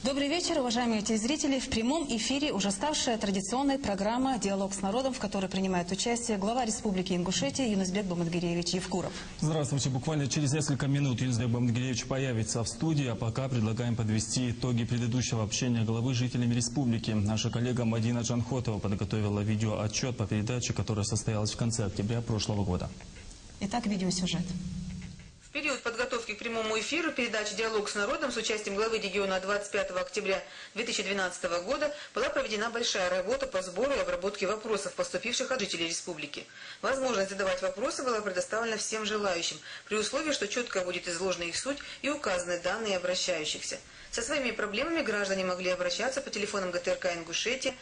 Добрый вечер, уважаемые телезрители. В прямом эфире уже ставшая традиционной программа «Диалог с народом», в которой принимает участие глава Республики Ингушетия Юнусбек Бамангериевич Евкуров. Здравствуйте. Буквально через несколько минут Юнусбек Бамангериевич появится в студии, а пока предлагаем подвести итоги предыдущего общения главы с жителями республики. Наша коллега Мадина Джанхотова подготовила видеоотчет по передаче, которая состоялась в конце октября прошлого года. Итак, видеосюжет. В период подготовки к прямому эфиру передачи «Диалог с народом» с участием главы региона 25 октября 2012 года была проведена большая работа по сбору и обработке вопросов, поступивших от жителей республики. Возможность задавать вопросы была предоставлена всем желающим, при условии, что четко будет изложена их суть и указаны данные обращающихся. Со своими проблемами граждане могли обращаться по телефонам ГТРК Ингушетия,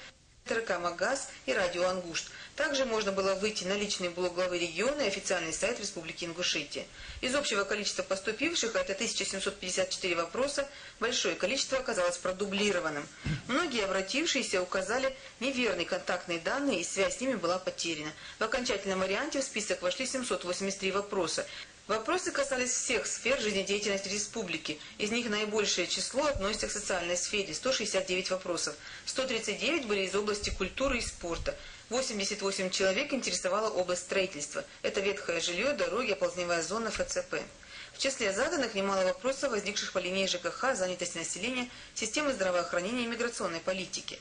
ТРК Магаз и радио Ангушт. Также можно было выйти на личный блог главы региона и официальный сайт Республики Ингушетия. Из общего количества поступивших, это 1754 вопроса, большое количество оказалось продублированным. Многие обратившиеся указали неверные контактные данные, и связь с ними была потеряна. В окончательном варианте в список вошли 783 вопроса. Вопросы касались всех сфер жизнедеятельности республики. Из них наибольшее число относится к социальной сфере – 169 вопросов. 139 были из области культуры и спорта. 88 человек интересовала область строительства. Это ветхое жилье, дороги, оползневая зона, ФЦП. В числе заданных немало вопросов, возникших по линии ЖКХ, занятости населения, системы здравоохранения и миграционной политики.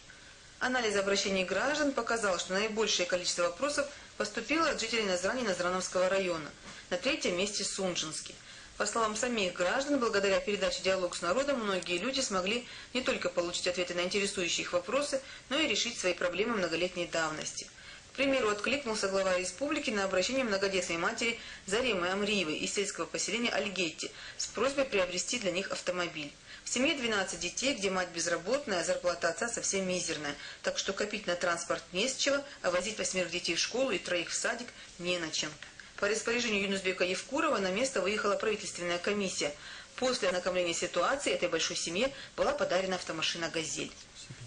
Анализ обращений граждан показал, что наибольшее количество вопросов поступило от жителей Назрани и Назрановского района. На третьем месте Сунжинский. По словам самих граждан, благодаря передаче «Диалог с народом» многие люди смогли не только получить ответы на интересующие их вопросы, но и решить свои проблемы многолетней давности. К примеру, откликнулся глава республики на обращение многодетной матери Заремы Амриевой из сельского поселения Альгетти с просьбой приобрести для них автомобиль. В семье 12 детей, где мать безработная, а зарплата отца совсем мизерная, так что копить на транспорт не с чего, а возить 8 детей в школу и 3 в садик не на чем. По распоряжению Юнусбека Евкурова на место выехала правительственная комиссия. После ознакомления ситуации этой большой семье была подарена автомашина «Газель».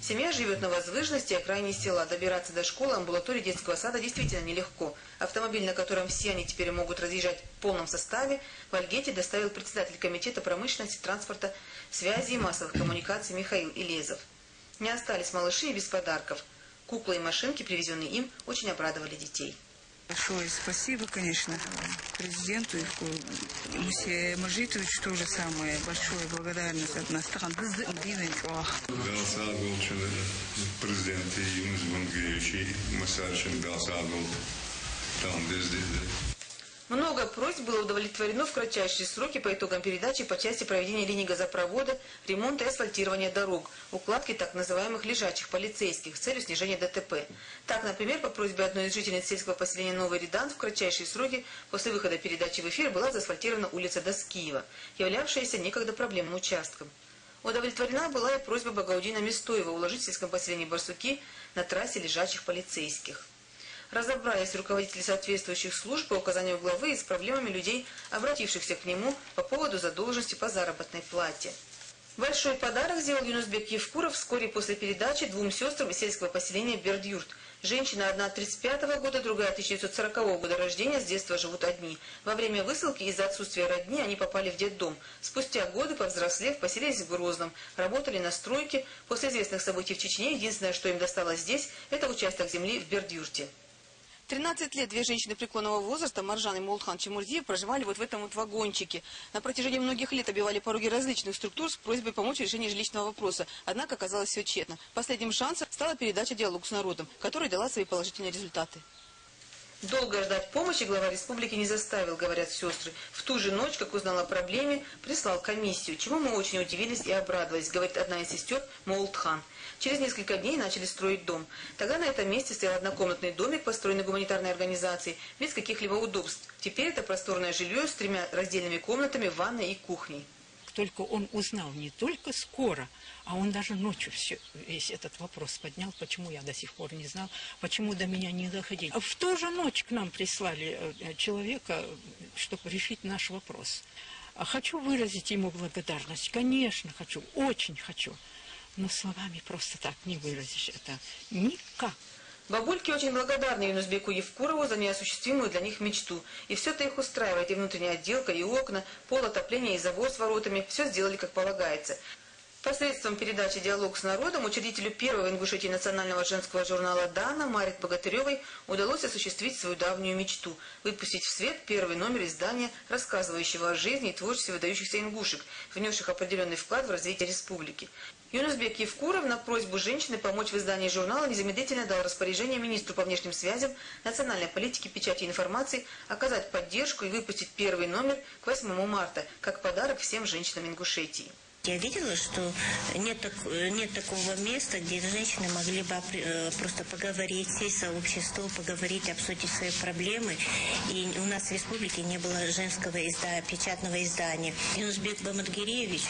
Семья живет на возвышенности окраине села. Добираться до школы, амбулатории, детского сада действительно нелегко. Автомобиль, на котором все они теперь могут разъезжать в полном составе, в Альгете доставил председатель комитета промышленности, транспорта, связи и массовых коммуникаций Михаил Илезов. Не остались малыши и без подарков. Куклы и машинки, привезенные им, очень обрадовали детей. Большое спасибо, конечно, президенту Мусе Мажитовичу, то же самое. Большое благодарность от нас. Президент Юнус Бамангериевич Масарчин Галсагл там Много просьб было удовлетворено в кратчайшие сроки по итогам передачи по части проведения линий газопровода, ремонта и асфальтирования дорог, укладки так называемых лежачих полицейских с целью снижения ДТП. Так, например, по просьбе одной из жительниц сельского поселения Новый Редан в кратчайшие сроки после выхода передачи в эфир была заасфальтирована улица Доскиева, являвшаяся некогда проблемным участком. Удовлетворена была и просьба Багаудина Местоева уложить в сельском поселении Барсуки на трассе лежачих полицейских. Разобрались руководители соответствующих служб по указанию главы и с проблемами людей, обратившихся к нему по поводу задолженности по заработной плате. Большой подарок сделал Юнусбек Евкуров вскоре после передачи двум сестрам из сельского поселения Бердюрт. Женщина одна 1935 года, другая 1940 года рождения, с детства живут одни. Во время высылки из-за отсутствия родни они попали в детдом. Спустя годы, повзрослев, поселились в Грозном, работали на стройке. После известных событий в Чечне единственное, что им досталось здесь, это участок земли в Бердюрте. 13 лет две женщины преклонного возраста, Маржан и Молдхан Чемурзиев, проживали вот в этом вот вагончике. На протяжении многих лет обивали пороги различных структур с просьбой помочь в решении жилищного вопроса. Однако оказалось все тщетно. Последним шансом стала передача «Диалог с народом», которая дала свои положительные результаты. Долго ждать помощи глава республики не заставил, говорят сестры. В ту же ночь, как узнал о проблеме, прислал комиссию, чему мы очень удивились и обрадовались, говорит одна из сестер Молдхан. Через несколько дней начали строить дом. Тогда на этом месте стоял однокомнатный домик, построенный гуманитарной организацией, без каких-либо удобств. Теперь это просторное жилье с 3 раздельными комнатами, ванной и кухней. Только он узнал не только скоро, а он даже ночью весь этот вопрос поднял, почему я до сих пор не знал, почему до меня не доходили. А в ту же ночь к нам прислали человека, чтобы решить наш вопрос. Хочу выразить ему благодарность, конечно, хочу, очень хочу, но словами просто так не выразишь это никак. Бабульки очень благодарны Юнусбеку Евкурову за неосуществимую для них мечту. И все-то их устраивает, и внутренняя отделка, и окна, пол, отопление, и забор с воротами. Все сделали как полагается. Посредством передачи «Диалог с народом» учредителю первого в Ингушетии национального женского журнала «Дана» Марит Богатыревой удалось осуществить свою давнюю мечту – выпустить в свет первый номер издания, рассказывающего о жизни и творчестве выдающихся ингушек, внесших определенный вклад в развитие республики. Юнусбек Евкуров на просьбу женщины помочь в издании журнала незамедлительно дал распоряжение министру по внешним связям, национальной политике, печати и информации оказать поддержку и выпустить первый номер к 8 марта, как подарок всем женщинам Ингушетии. Я видела, что нет такого места, где женщины могли бы просто поговорить, сесть в сообщество, поговорить, обсудить свои проблемы. И у нас в республике не было женского печатного издания. Юнусбек Бамадгиреевич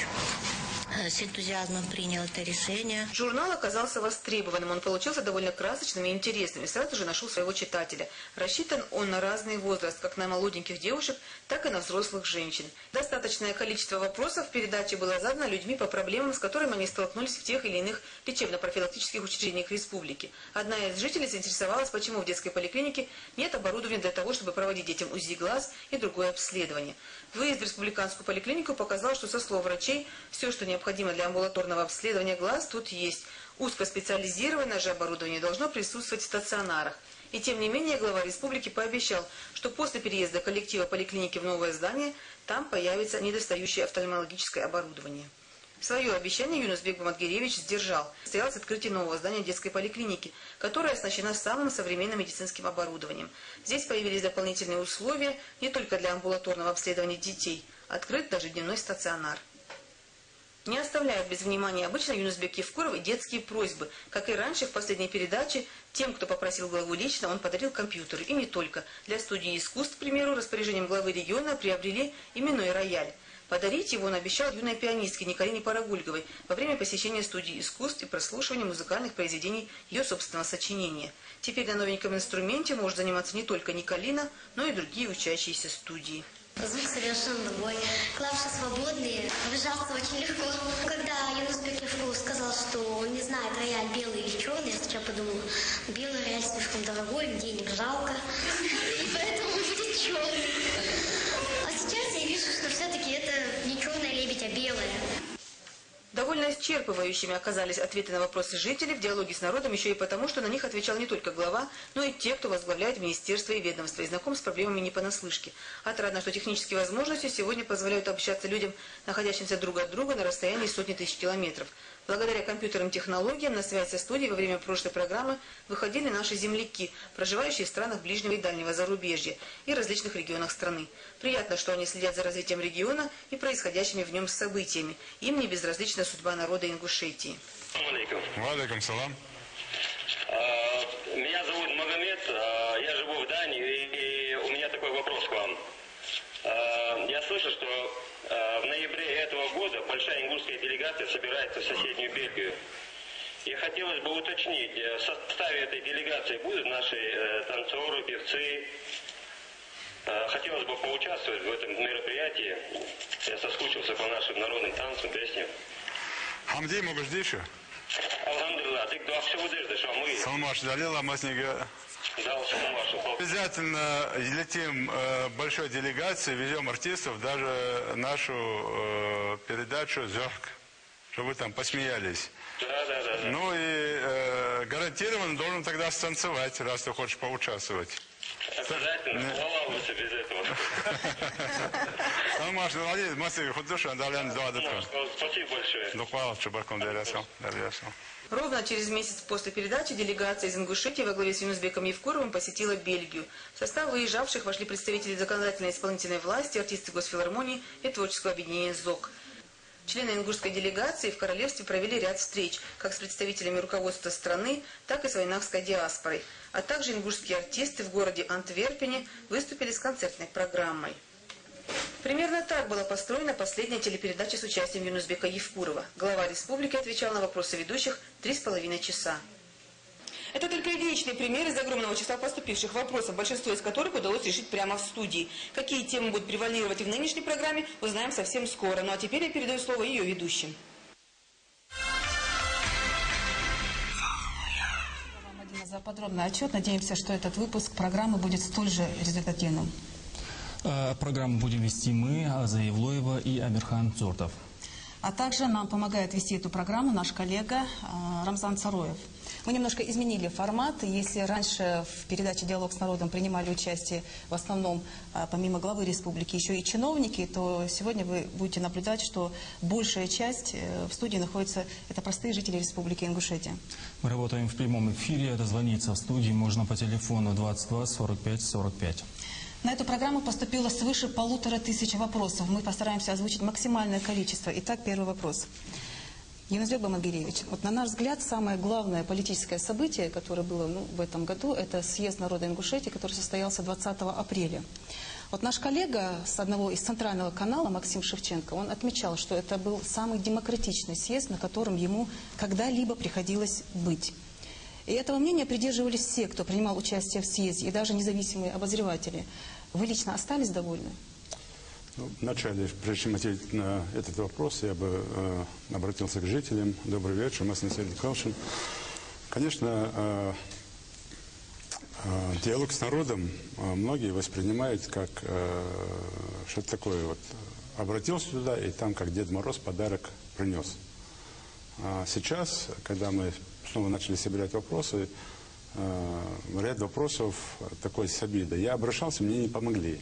с энтузиазмом принял это решение. Журнал оказался востребованным. Он получился довольно красочным и интересным, и сразу же нашел своего читателя. Рассчитан он на разный возраст, как на молоденьких девушек, так и на взрослых женщин. Достаточное количество вопросов в передаче было задано людьми по проблемам, с которыми они столкнулись в тех или иных лечебно-профилактических учреждениях республики. Одна из жителей заинтересовалась, почему в детской поликлинике нет оборудования для того, чтобы проводить детям УЗИ глаз и другое обследование. Выезд в республиканскую поликлинику показал, что, со слов врачей, все, что необходимо для амбулаторного обследования глаз, тут есть. Узкоспециализированное же оборудование должно присутствовать в стационарах. И тем не менее глава республики пообещал, что после переезда коллектива поликлиники в новое здание там появится недостающее офтальмологическое оборудование. Свое обещание Юнусбек Бамадгиреевич сдержал. Состоялось открытие нового здания детской поликлиники, которая оснащена самым современным медицинским оборудованием. Здесь появились дополнительные условия не только для амбулаторного обследования детей. Открыт даже дневной стационар. Не оставляют без внимания обычно Юнусбек Евкуров и детские просьбы. Как и раньше, в последней передаче, тем, кто попросил главу лично, он подарил компьютеры. И не только. Для студии искусств, к примеру, распоряжением главы региона приобрели именной рояль. Подарить его он обещал юной пианистке Николине Парагульговой во время посещения студии искусств и прослушивания музыкальных произведений ее собственного сочинения. Теперь на новеньком инструменте может заниматься не только Николина, но и другие учащиеся студии. Звук совершенно другой. Клавиши свободные, выжался очень легко. Когда Юнусбек Евкуров сказал, что он не знает, рояль белый или черный, я сначала подумала, белый рояль слишком дорогой, денег жалко, и поэтому он будет черный. А сейчас я вижу, что все-таки это не черная лебедь, а белая. Довольно исчерпывающими оказались ответы на вопросы жителей в диалоге с народом еще и потому, что на них отвечал не только глава, но и те, кто возглавляет министерство и ведомство и знаком с проблемами не понаслышке. Отрадно, что технические возможности сегодня позволяют общаться людям, находящимся друг от друга на расстоянии сотни тысяч километров. Благодаря компьютерным технологиям на связь со студией во время прошлой программы выходили наши земляки, проживающие в странах ближнего и дальнего зарубежья и различных регионах страны. Приятно, что они следят за развитием региона и происходящими в нем событиями. Им не безразлична судьба народа Ингушетии. Валейкум салам. Меня зовут Магомед, я живу в Дании, и у меня такой вопрос к вам. Я слышал, что в ноябре этого года большая ингушская делегация собирается в соседнюю Бельгию. И хотелось бы уточнить, в составе этой делегации будут наши танцоры, певцы. Хотелось бы поучаствовать в этом мероприятии. Я соскучился по нашим народным танцам, песням. Хамди Могаждишу. Алхамдулилlah, ты кто вообще будешь, а мы? Салмаш Далила Маснига. Обязательно летим большой делегацией, везем артистов, даже нашу передачу «Зёрк», чтобы вы там посмеялись. Да. Ну и гарантированно должен тогда станцевать, раз ты хочешь поучаствовать. Обязательно, ловался без этого. Салмаш, молодец, Маснига, худуша, Андалян, Спасибо большое. Духвал, Чебаком, Дарясом. Ровно через месяц после передачи делегация из Ингушетии во главе с Юнусбеком Евкуровым посетила Бельгию. В состав выезжавших вошли представители законодательной и исполнительной власти, артисты госфилармонии и творческого объединения ЗОК. Члены ингушской делегации в королевстве провели ряд встреч, как с представителями руководства страны, так и с войнахской диаспорой. А также ингушские артисты в городе Антверпене выступили с концертной программой. Примерно так была построена последняя телепередача с участием Юнусбека Евкурова. Глава республики отвечал на вопросы ведущих 3,5 часа. Это только единичный пример из огромного числа поступивших вопросов, большинство из которых удалось решить прямо в студии. Какие темы будут превалировать и в нынешней программе, узнаем совсем скоро. Ну а теперь я передаю слово ее ведущим. Вам, Мадина, за подробный отчет. Надеемся, что этот выпуск программы будет столь же результативным. Программу будем вести мы, Аза Евлоева и Амирхан Цортов. А также нам помогает вести эту программу наш коллега Рамзан Цароев. Мы немножко изменили формат. Если раньше в передаче «Диалог с народом» принимали участие в основном, помимо главы республики, еще и чиновники, то сегодня вы будете наблюдать, что большая часть в студии находится, это простые жители Республики Ингушетия. Мы работаем в прямом эфире. Дозвониться в студии можно по телефону 22 45 45. На эту программу поступило свыше 1500 вопросов. Мы постараемся озвучить максимальное количество. Итак, первый вопрос. Юнусбек Бамангириевич, вот на наш взгляд, самое главное политическое событие, которое было в этом году, это съезд народа Ингушетии, который состоялся 20 апреля. Вот наш коллега с одного из центрального канала, Максим Шевченко, он отмечал, что это был самый демократичный съезд, на котором ему когда-либо приходилось быть. И этого мнения придерживались все, кто принимал участие в съезде, и даже независимые обозреватели. Вы лично остались довольны? Ну, вначале, прежде чем ответить на этот вопрос, я бы обратился к жителям. Добрый вечер, Масна Сергей Калшин. Конечно, диалог с народом многие воспринимают как что-то такое. Вот, обратился туда, и там, как Дед Мороз, подарок принес. А сейчас, когда мы снова начали собирать вопросы, ряд вопросов такой с обидой. Я обращался, мне не помогли.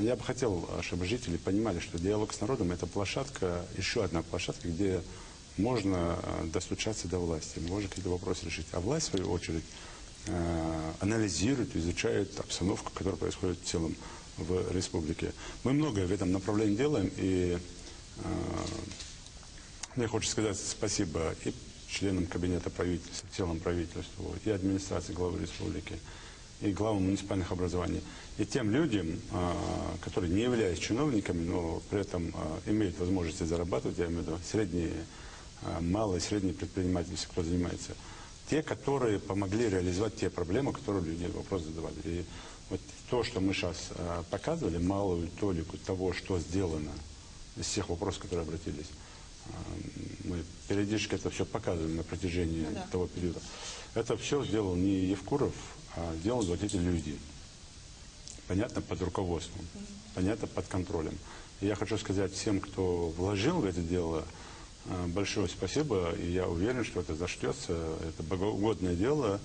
Я бы хотел, чтобы жители понимали, что диалог с народом – это площадка, еще одна площадка, где можно достучаться до власти, можно какие-то вопросы решить. А власть, в свою очередь, анализирует, изучает обстановку, которая происходит в целом в республике. Мы многое в этом направлении делаем, и мне хочется сказать спасибо и членам кабинета правительства, целому правительству, и администрации главы республики, и главам муниципальных образований, и тем людям, которые не являются чиновниками, но при этом имеют возможности зарабатывать, я имею в виду средние, малые, средние предприниматели, кто занимается, те, которые помогли реализовать те проблемы, которые люди вопрос задавали. И вот то, что мы сейчас показывали, малую толику того, что сделано из всех вопросов, которые обратились, мы периодически это все показываем на протяжении того периода. Это все сделал не Евкуров, а делали вот эти люди. Понятно, под руководством, понятно, под контролем. И я хочу сказать всем, кто вложил в это дело, большое спасибо. И я уверен, что это зачтется. Это богоугодное дело.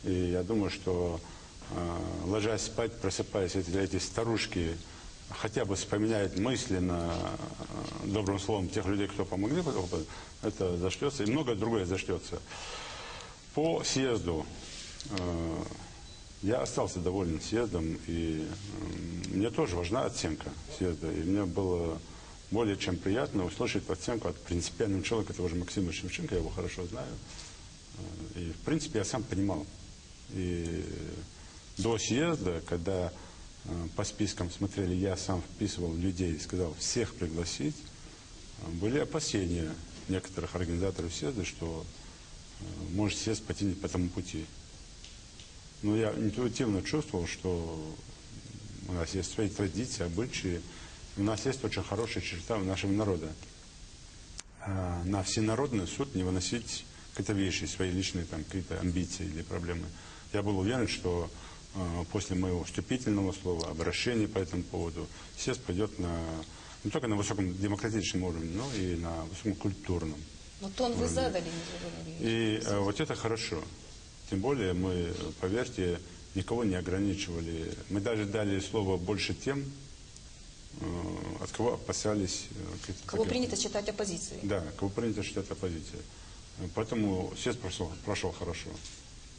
И я думаю, что ложась спать, просыпаясь, эти старушки хотя бы вспоминают мысленно добрым словом тех людей, кто помогли, это зачтется, и многое другое зачтется. По съезду я остался доволен съездом, и мне тоже важна оценка съезда, и мне было более чем приятно услышать оценку от принципиального человека, того же Максима Шевченко, я его хорошо знаю, и в принципе я сам понимал, и до съезда, когда по спискам смотрели, я сам вписывал людей, сказал всех пригласить. Были опасения некоторых организаторов съезда, что может съезд пойти по тому пути. Но я интуитивно чувствовал, что у нас есть свои традиции, обычаи, у нас есть очень хорошая черта у нашего народа. На всенародный суд не выносить какие-то вещи, свои личные какие-то амбиции или проблемы. Я был уверен, что после моего вступительного слова, обращения по этому поводу, съезд пойдет не только на высоком демократическом уровне, но и на высоком культурном. Но тон вы задали, и вот это хорошо. Тем более мы, поверьте, никого не ограничивали. Мы даже дали слово больше тем, от кого опасались. Кого принято считать оппозицией. Да, кого принято считать оппозицией. Поэтому съезд прошел хорошо.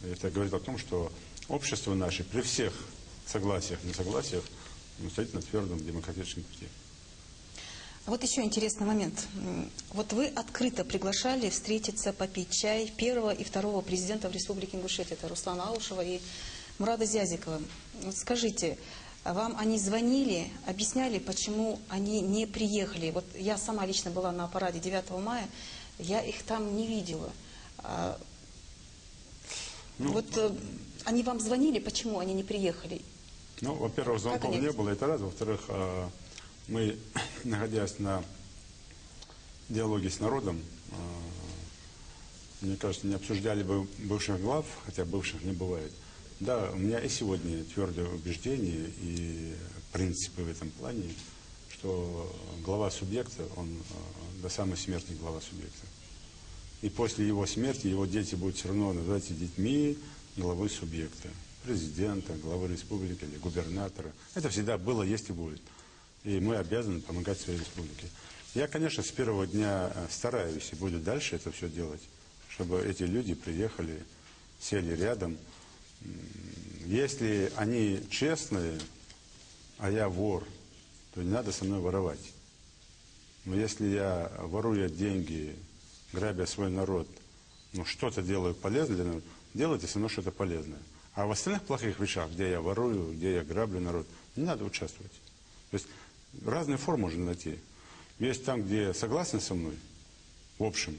Это говорит о том, что общество наше при всех согласиях, несогласиях стоит на твердом демократическом пути. А вот еще интересный момент. Вот вы открыто приглашали встретиться, попить чай первого и второго президента в Республике Ингушетия. Это Руслана Аушева и Мурада Зязикова. Вот скажите, вам они звонили, объясняли, почему они не приехали? Вот я сама лично была на параде 9 мая, я их там не видела. Они вам звонили, почему они не приехали? Ну, во-первых, звонков не было, это раз. Во-вторых, мы, находясь на диалоге с народом, мне кажется, не обсуждали бы бывших глав, хотя бывших не бывает. Да, у меня и сегодня твердое убеждение и принципы в этом плане, что глава субъекта, он до самой смерти глава субъекта. И после его смерти его дети будут все равно называться детьми главы субъекта. Президента, главы республики или губернатора. Это всегда было, есть и будет. И мы обязаны помогать своей республике. Я, конечно, с первого дня стараюсь и буду дальше это все делать, чтобы эти люди приехали, сели рядом. Если они честные, а я вор, то не надо со мной воровать. Но если я ворую деньги, грабя свой народ, ну что-то делаю полезное для народа, делайте со мной что-то полезное. А в остальных плохих вещах, где я ворую, где я граблю народ, не надо участвовать. То есть разные формы можно найти. Есть там, где согласны со мной, в общем,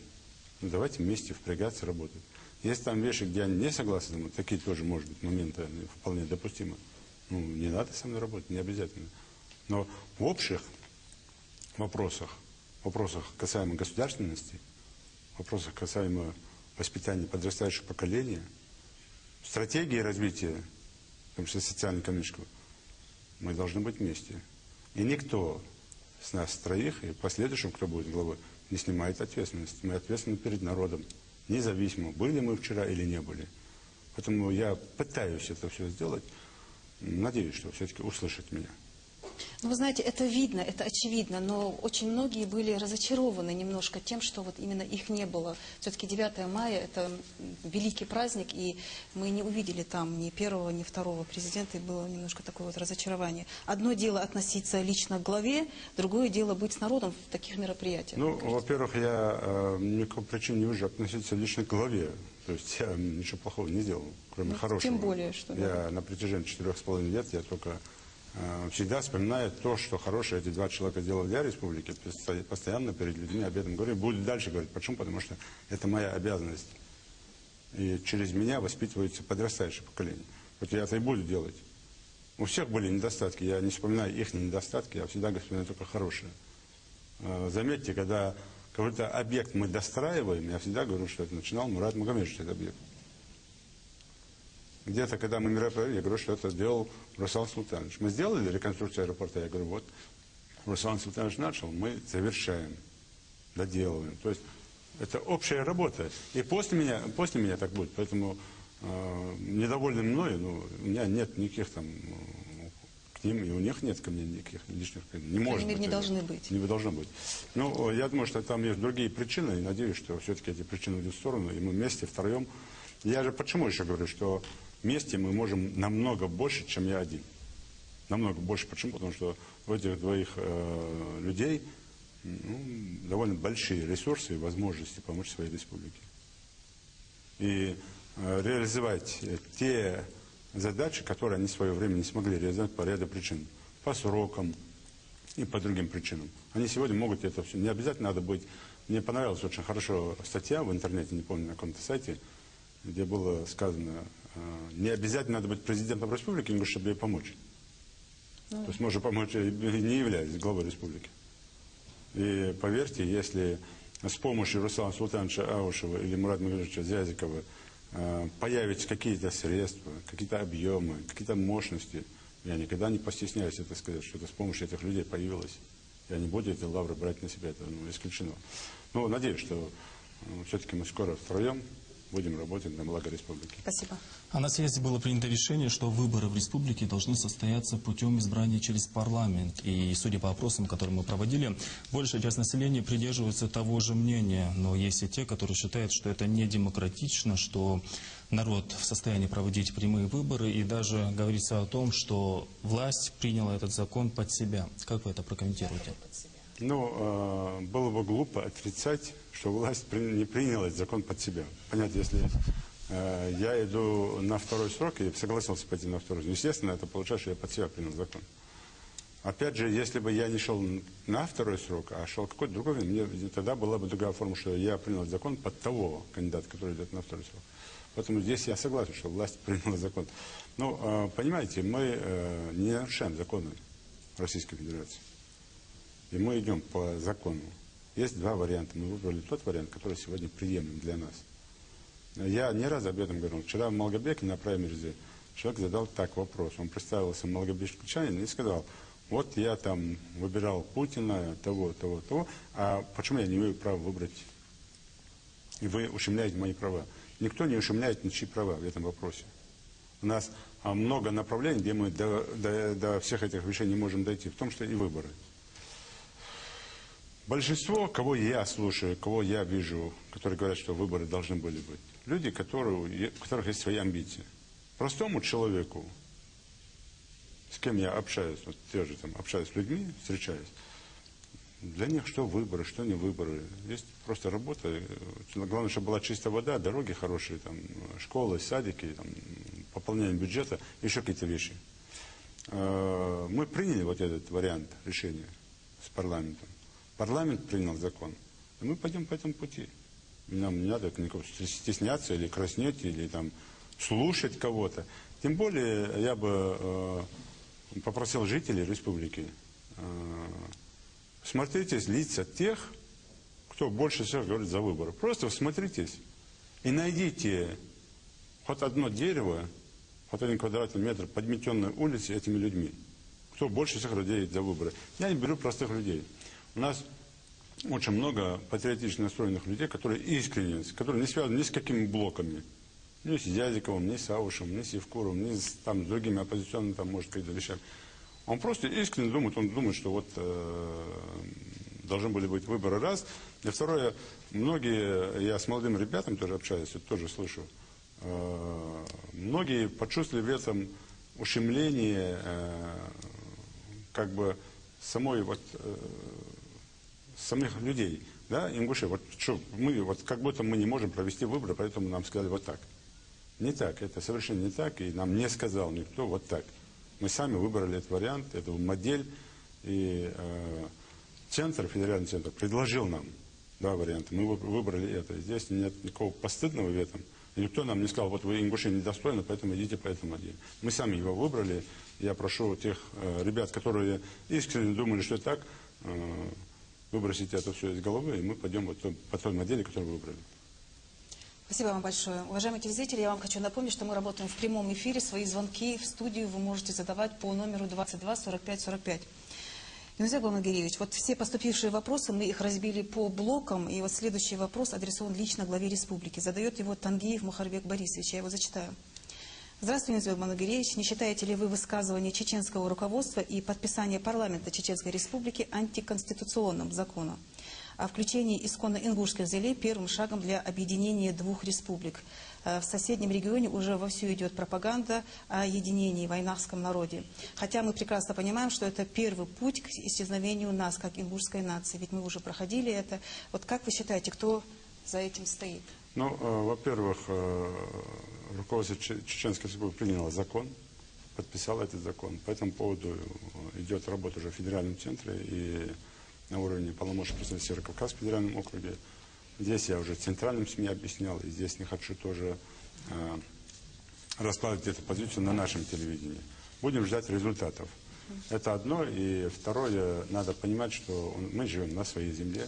ну, давайте вместе впрягаться, работать. Есть там вещи, где они не согласны со мной, такие тоже, может быть, моменты вполне допустимы. Ну, не надо со мной работать, не обязательно. Но в общих вопросах касаемо государственности, вопросах касаемо воспитания подрастающего поколения, стратегии развития, в том числе социально-экономического, мы должны быть вместе. И никто с нас троих, и последующим, кто будет главой, не снимает ответственность. Мы ответственны перед народом, независимо, были мы вчера или не были. Поэтому я пытаюсь это все сделать, надеюсь, что все-таки услышат меня. Ну, вы знаете, это видно, это очевидно, но очень многие были разочарованы немножко тем, что вот именно их не было. Все-таки 9 мая – это великий праздник, и мы не увидели там ни первого, ни второго президента, и было немножко такое вот разочарование. Одно дело относиться лично к главе, другое дело быть с народом в таких мероприятиях. Ну, во-первых, я никакой причины не вижу относиться лично к главе. То есть я ничего плохого не делал, кроме хорошего. Тем более, что... Я на протяжении 4,5 лет, я только... всегда вспоминаю то, что хорошее эти два человека сделали для республики, постоянно перед людьми об этом говорю, буду дальше говорить. Почему? Потому что это моя обязанность. И через меня воспитывается подрастающее поколение. Вот я это и буду делать. У всех были недостатки, я не вспоминаю их недостатки, я всегда вспоминаю только хорошее. Заметьте, когда какой-то объект мы достраиваем, я всегда говорю, что это начинал Мурат Магомедович, этот объект. Где-то, когда мы мероприятие, я говорю, что это делал Руслан Султанович. Мы сделали реконструкцию аэропорта, я говорю, вот, Руслан Султанович начал, мы завершаем, доделываем. То есть это общая работа. И после меня так будет. Поэтому недовольны мной, ну, у меня нет никаких там к ним, и у них нет ко мне никаких лишних. Не может быть. Не должны быть. Не должно быть. Ну, я думаю, что там есть другие причины, и надеюсь, что все-таки эти причины уйдут в сторону, и мы вместе, втроем. Я же почему еще говорю, что вместе мы можем намного больше, чем я один. Намного больше. Почему? Потому что у этих двоих людей довольно большие ресурсы и возможности помочь своей республике. И реализовать те задачи, которые они в свое время не смогли реализовать по ряду причин. По срокам и по другим причинам. Они сегодня могут это все. Не обязательно надо быть... Мне понравилась очень хорошо статья в интернете, не помню на каком-то сайте, где было сказано, не обязательно надо быть президентом республики, чтобы ей помочь. То есть можно помочь, не являясь главой республики. И поверьте, если с помощью Руслана Султановича Аушева или Мурата Магомедовича Зязикова появятся какие-то средства, какие-то объемы, какие-то мощности, я никогда не постесняюсь это сказать, что это с помощью этих людей появилось. Я не буду эти лавры брать на себя, это исключено. Но надеюсь, что все-таки мы скоро втроем будем работать на благо республики. Спасибо. А на съезде было принято решение, что выборы в республике должны состояться путем избрания через парламент. И, судя по опросам, которые мы проводили, большая часть населения придерживается того же мнения. Но есть и те, которые считают, что это не демократично, что народ в состоянии проводить прямые выборы. И даже говорится о том, что власть приняла этот закон под себя. Как вы это прокомментируете? Ну, было бы глупо отрицать, что власть не приняла этот закон под себя. Понятно, если я иду на второй срок и согласился пойти на второй срок, естественно, это получается, что я под себя принял закон. Опять же, если бы я не шел на второй срок, а шел какой-то другой, тогда была бы другая форма, что я принял закон под того кандидата, который идет на второй срок. Поэтому здесь я согласен, что власть приняла закон. Но, понимаете, мы не нарушаем законы Российской Федерации. И мы идем по закону. Есть два варианта. Мы выбрали тот вариант, который сегодня приемлем для нас. Я не раз об этом говорил. Вчера в Малгобеке на праймеризе человек задал так вопрос. Он представился малгобекчанин и сказал, Вот я там выбирал Путина, того. А почему я не имею права выбрать? И вы ущемляете мои права. Никто не ущемляет ничьи права в этом вопросе. У нас много направлений, где мы до всех этих вещей не можем дойти, в том, что и выборы. Большинство, кого я слушаю, кого я вижу, которые говорят, что выборы должны были быть, люди, у которых есть свои амбиции. Простому человеку, с кем я общаюсь, вот я же там общаюсь с людьми, встречаюсь, для них что выборы, что не выборы. Есть просто работа. Главное, чтобы была чистая вода, дороги хорошие, там, школы, садики, там, пополнение бюджета, еще какие-то вещи. Мы приняли вот этот вариант решения с парламентом. Парламент принял закон. И мы пойдем по этому пути. Нам не надо никого стесняться или краснеть, или там слушать кого-то. Тем более я бы попросил жителей республики, смотритесь лица тех, кто больше всего говорит за выборы. Просто всмотритесь и найдите хоть одно дерево, хоть 1 квадратный метр подметенной улицы этими людьми. Кто больше всех радеет за выборы. Я не беру простых людей. У нас очень много патриотично настроенных людей, которые искренне, которые не связаны ни с какими блоками. Ни с Язиковым, ни с Аушем, ни с Евкуровым, ни с там, другими оппозиционными, там, может, какие-то вещи. Он просто искренне думает, что вот должны были быть выборы, раз. И второе, многие, я с молодыми ребятами тоже общаюсь, тоже слышу, многие почувствовали в этом ущемление как бы самих людей, да, ингушей. Вот что мы, вот как будто мы не можем провести выборы, поэтому нам сказали вот так. Не так, это совершенно не так, и нам не сказал никто вот так. Мы сами выбрали этот вариант, эту модель, и федеральный центр предложил нам два варианта. Мы выбрали это. Здесь нет никакого постыдного в этом. И никто нам не сказал, вот вы ингуши недостойны, поэтому идите по этому модели. Мы сами его выбрали. Я прошу тех ребят, которые искренне думали, что это так, выбросить это все из головы, и мы пойдем вот по той модели, которую вы выбрали. Спасибо вам большое. Уважаемые телезрители, я вам хочу напомнить, что мы работаем в прямом эфире. Свои звонки в студию вы можете задавать по номеру 22 45 45. Юнузбек Баймангериевич, вот все поступившие вопросы, мы их разбили по блокам. И вот следующий вопрос адресован лично главе республики. Задает его Тангиев Мухарбек Борисович. Я его зачитаю. Здравствуйте, Юнузбек Баймангериевич. Не считаете ли вы высказывание чеченского руководства и подписание парламента Чеченской Республики антиконституционным законом о включении исконно ингушских земель первым шагом для объединения двух республик? В соседнем регионе уже вовсю идет пропаганда о единении в вайнахском народе. Хотя мы прекрасно понимаем, что это первый путь к исчезновению нас, как ингушской нации. Ведь мы уже проходили это. Вот как вы считаете, кто за этим стоит? Ну, во-первых, руководство Чеченской Республики приняло закон, подписало этот закон. По этому поводу идет работа уже в федеральном центре и на уровне полномочий представителя Северо-Кавказского федеральном округе. Здесь я уже центральным СМИ объяснял, и здесь не хочу тоже раскладывать эту позицию на нашем телевидении. Будем ждать результатов. Это одно. И второе, надо понимать, что мы живем на своей земле,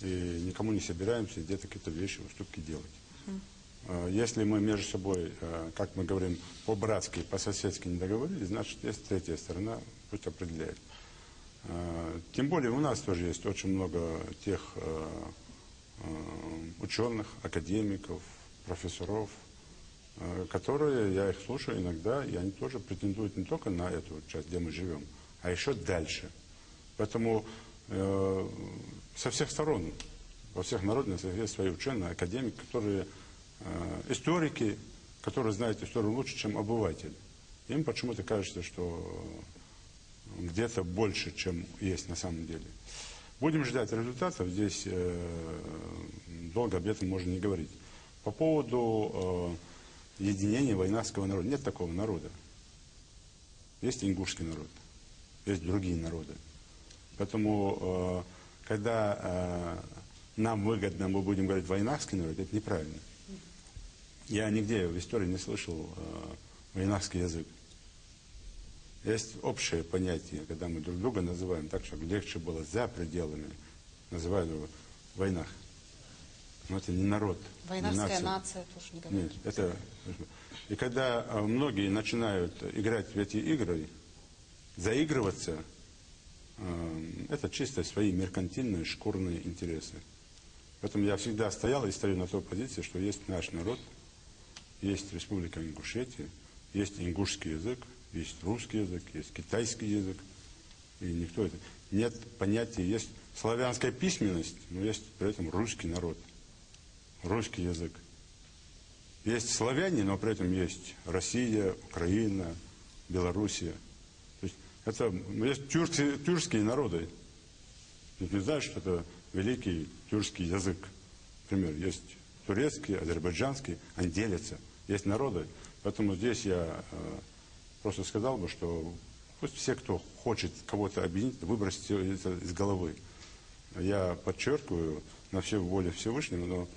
и никому не собираемся где-то какие-то вещи, уступки делать. Если мы между собой, как мы говорим, по-братски, по-соседски не договорились, значит, есть третья сторона, пусть определяет. Тем более у нас тоже есть очень много тех ученых, академиков, профессоров, которые, я их слушаю иногда, и они тоже претендуют не только на эту часть, где мы живем, а еще дальше. Поэтому со всех сторон, во всех народностях есть свои ученые, академики, которые историки, которые знают историю лучше, чем обыватель. Им почему-то кажется, что где-то больше, чем есть на самом деле. Будем ждать результатов. Здесь долго об этом можно не говорить. По поводу единения вайнахского народа. Нет такого народа. Есть ингушский народ. Есть другие народы. Поэтому, когда нам выгодно, мы будем говорить вайнахский народ, это неправильно. Я нигде в истории не слышал вайнахский язык. Есть общее понятие, когда мы друг друга называем так, чтобы легче было за пределами, называют его войнах. Но это не народ. Войнахская нация тоже не говорит. Нет, это... И когда многие начинают играть в эти игры, заигрываться, это чисто свои меркантильные, шкурные интересы. Поэтому я всегда стоял и стою на той позиции, что есть наш народ, есть Республика Ингушетия, есть ингушский язык, есть русский язык, есть китайский язык. И никто это... Нет понятия, есть славянская письменность, но есть при этом русский народ, русский язык. Есть славяне, но при этом есть Россия, Украина, Белоруссия. То есть это есть тюркские народы. Ты знаешь, что это великий тюркский язык. Например, есть турецкий, азербайджанский, они делятся. Есть народы. Поэтому здесь я просто сказал бы, что пусть все, кто хочет кого-то объединить, выбросить это из головы. Я подчеркиваю на все воле Всевышнего, но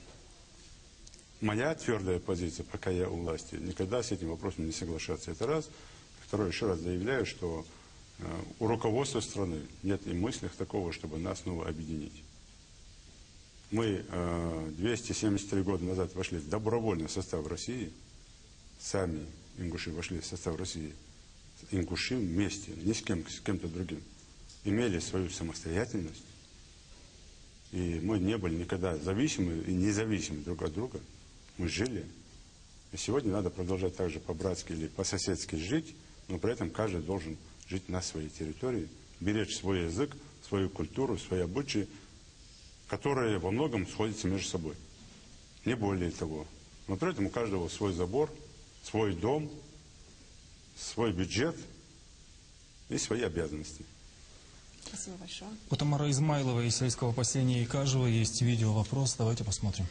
моя твердая позиция, пока я у власти, никогда с этим вопросом не соглашаться. Это раз. Второе, еще раз заявляю, что у руководства страны нет и мыслей такого, чтобы нас снова объединить. Мы 273 года назад вошли в добровольный состав России. Сами ингуши вошли в состав России. Ингуши вместе, не с кем-то другим, имели свою самостоятельность. И мы не были никогда зависимы и независимы друг от друга. Мы жили. И сегодня надо продолжать так же по-братски или по-соседски жить, но при этом каждый должен жить на своей территории, беречь свой язык, свою культуру, свои обычаи, которые во многом сходятся между собой. Не более того. Но при этом у каждого свой забор, свой дом, свой бюджет и свои обязанности. Спасибо большое. У Тамары Измайловой из сельского поселения Икажево есть видео-вопрос. Давайте посмотрим.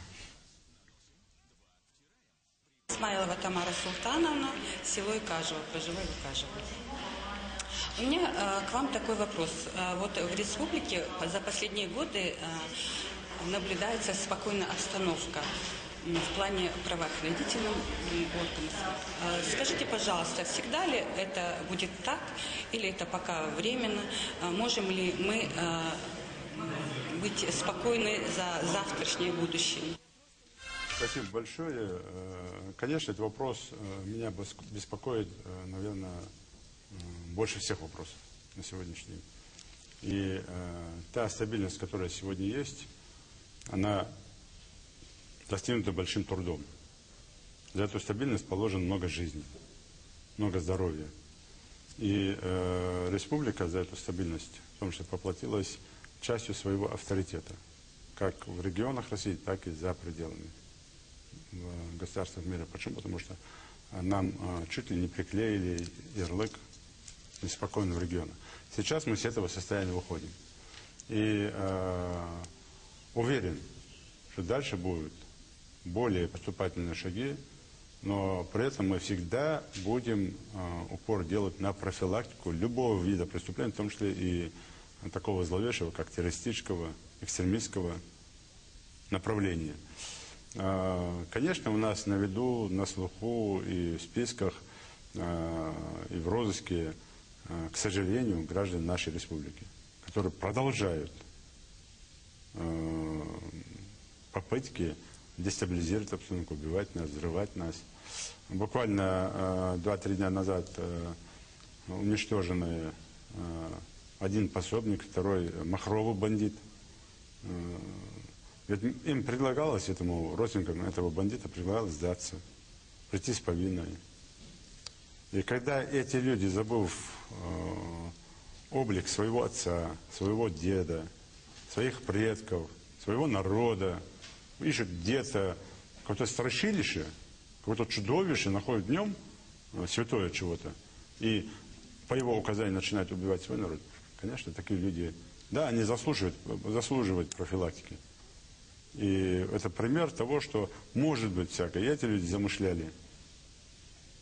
Измайлова Тамара Султановна, село Икажево, проживаю в Икажево. У меня к вам такой вопрос. Вот в республике за последние годы наблюдается спокойная обстановка в плане правоохранительных органов. Скажите, пожалуйста, всегда ли это будет так, или это пока временно? Можем ли мы быть спокойны за завтрашнее будущее? Спасибо большое. Конечно, этот вопрос меня беспокоит, наверное, больше всех вопросов на сегодняшний день. И та стабильность, которая сегодня есть, она достигнута большим трудом. За эту стабильность положено много жизней, много здоровья. И республика за эту стабильность, в том, что поплатилась частью своего авторитета, как в регионах России, так и за пределами государств мира. Почему? Потому что нам чуть ли не приклеили ярлык неспокойного региона. Сейчас мы с этого состояния выходим. И уверен, что дальше будут более поступательные шаги, но при этом мы всегда будем упор делать на профилактику любого вида преступления, в том числе и такого зловещего, как террористического, экстремистского направления. Конечно, у нас на виду, на слуху и в списках, и в розыске, к сожалению, граждан нашей республики, которые продолжают попытки дестабилизировать обстановку, убивать нас, взрывать нас. Буквально 2-3 дня назад уничтожены один пособник, второй махровый бандит. Ведь им предлагалось, родственникам этого бандита предлагалось сдаться, прийти с повинной. И когда эти люди, забыв облик своего отца, своего деда, своих предков, своего народа, ищут где-то какое-то страшилище, какое-то чудовище, находят в нем святое чего-то, и по его указанию начинают убивать свой народ, конечно, такие люди, да, они заслуживают профилактики. И это пример того, что может быть всякое. И эти люди замышляли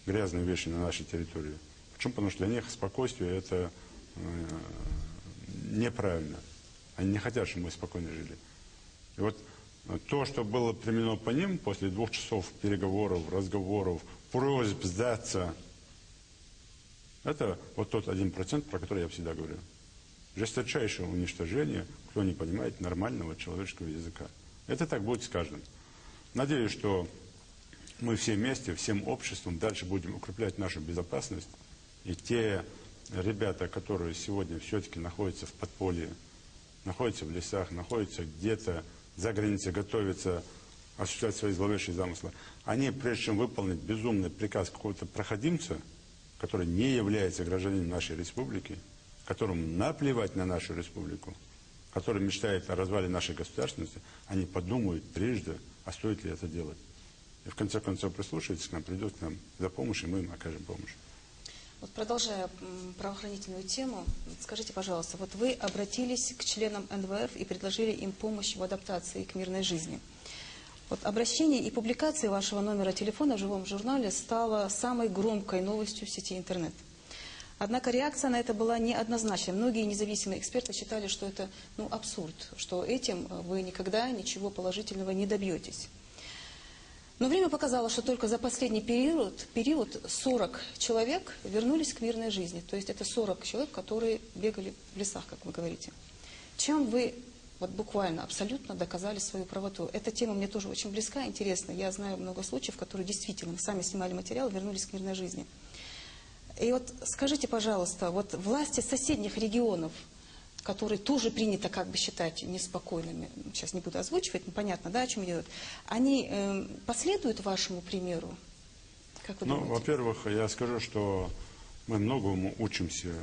грязные вещи на нашей территории. Почему? Потому что для них спокойствие это неправильно. Они не хотят, чтобы мы спокойно жили. И вот то, что было применено по ним после 2 часов переговоров, разговоров, просьб сдаться, это вот тот 1%, про который я всегда говорю. Жесточайшее уничтожение, кто не понимает нормального человеческого языка. Это так будет с каждым. Надеюсь, что мы все вместе, всем обществом дальше будем укреплять нашу безопасность. И те ребята, которые сегодня все-таки находятся в подполье, находятся в лесах, находятся где-то за границей, готовятся осуществлять свои зловещие замыслы, они, прежде чем выполнить безумный приказ какого-то проходимца, который не является гражданином нашей республики, которому наплевать на нашу республику, который мечтает о развале нашей государственности, они подумают трижды, а стоит ли это делать. И в конце концов прислушаются к нам, придут к нам за помощью, мы им окажем помощь. Вот продолжая правоохранительную тему, скажите, пожалуйста, вот вы обратились к членам НВР и предложили им помощь в адаптации к мирной жизни. Вот обращение и публикация вашего номера телефона в живом журнале стало самой громкой новостью в сети интернет. Однако реакция на это была неоднозначной. Многие независимые эксперты считали, что это абсурд, что этим вы никогда ничего положительного не добьетесь. Но время показало, что только за последний период 40 человек вернулись к мирной жизни. То есть это 40 человек, которые бегали в лесах, как вы говорите. Чем вы вот буквально абсолютно доказали свою правоту? Эта тема мне тоже очень близка, интересна. Я знаю много случаев, которые действительно сами снимали материал, вернулись к мирной жизни. И вот скажите, пожалуйста, вот власти соседних регионов, которые тоже принято как бы считать неспокойными, сейчас не буду озвучивать, но понятно, да, о чем идет, они последуют вашему примеру? Как вы думаете? Во-первых, я скажу, что мы многому учимся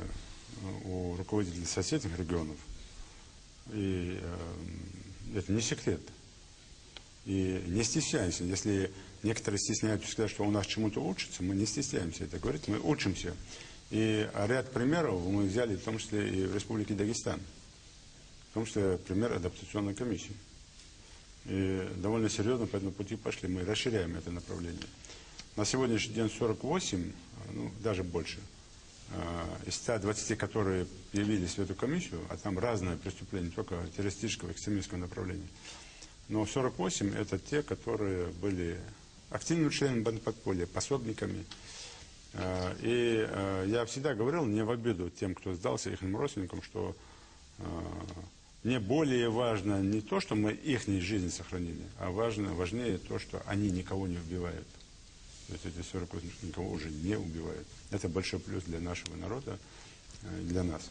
у руководителей соседних регионов, и это не секрет. И не стесняемся, если некоторые стесняются сказать, что у нас чему-то учатся, мы не стесняемся это говорить, мы учимся. И ряд примеров мы взяли, в том числе и в Республике Дагестан. В том числе пример адаптационной комиссии. И довольно серьезно по этому пути пошли. Мы расширяем это направление. На сегодняшний день 48, даже больше, из 120, которые явились в эту комиссию, а там разные преступления, не только террористического, экстремистского направления. Но 48 это те, которые были активными членами бандподполья, пособниками. И я всегда говорил, не в обиду тем, кто сдался их родственникам, что мне более важно не то, что мы их жизнь сохранили, а важнее то, что они никого не убивают. То есть эти 48 никого уже не убивают. Это большой плюс для нашего народа, для нас.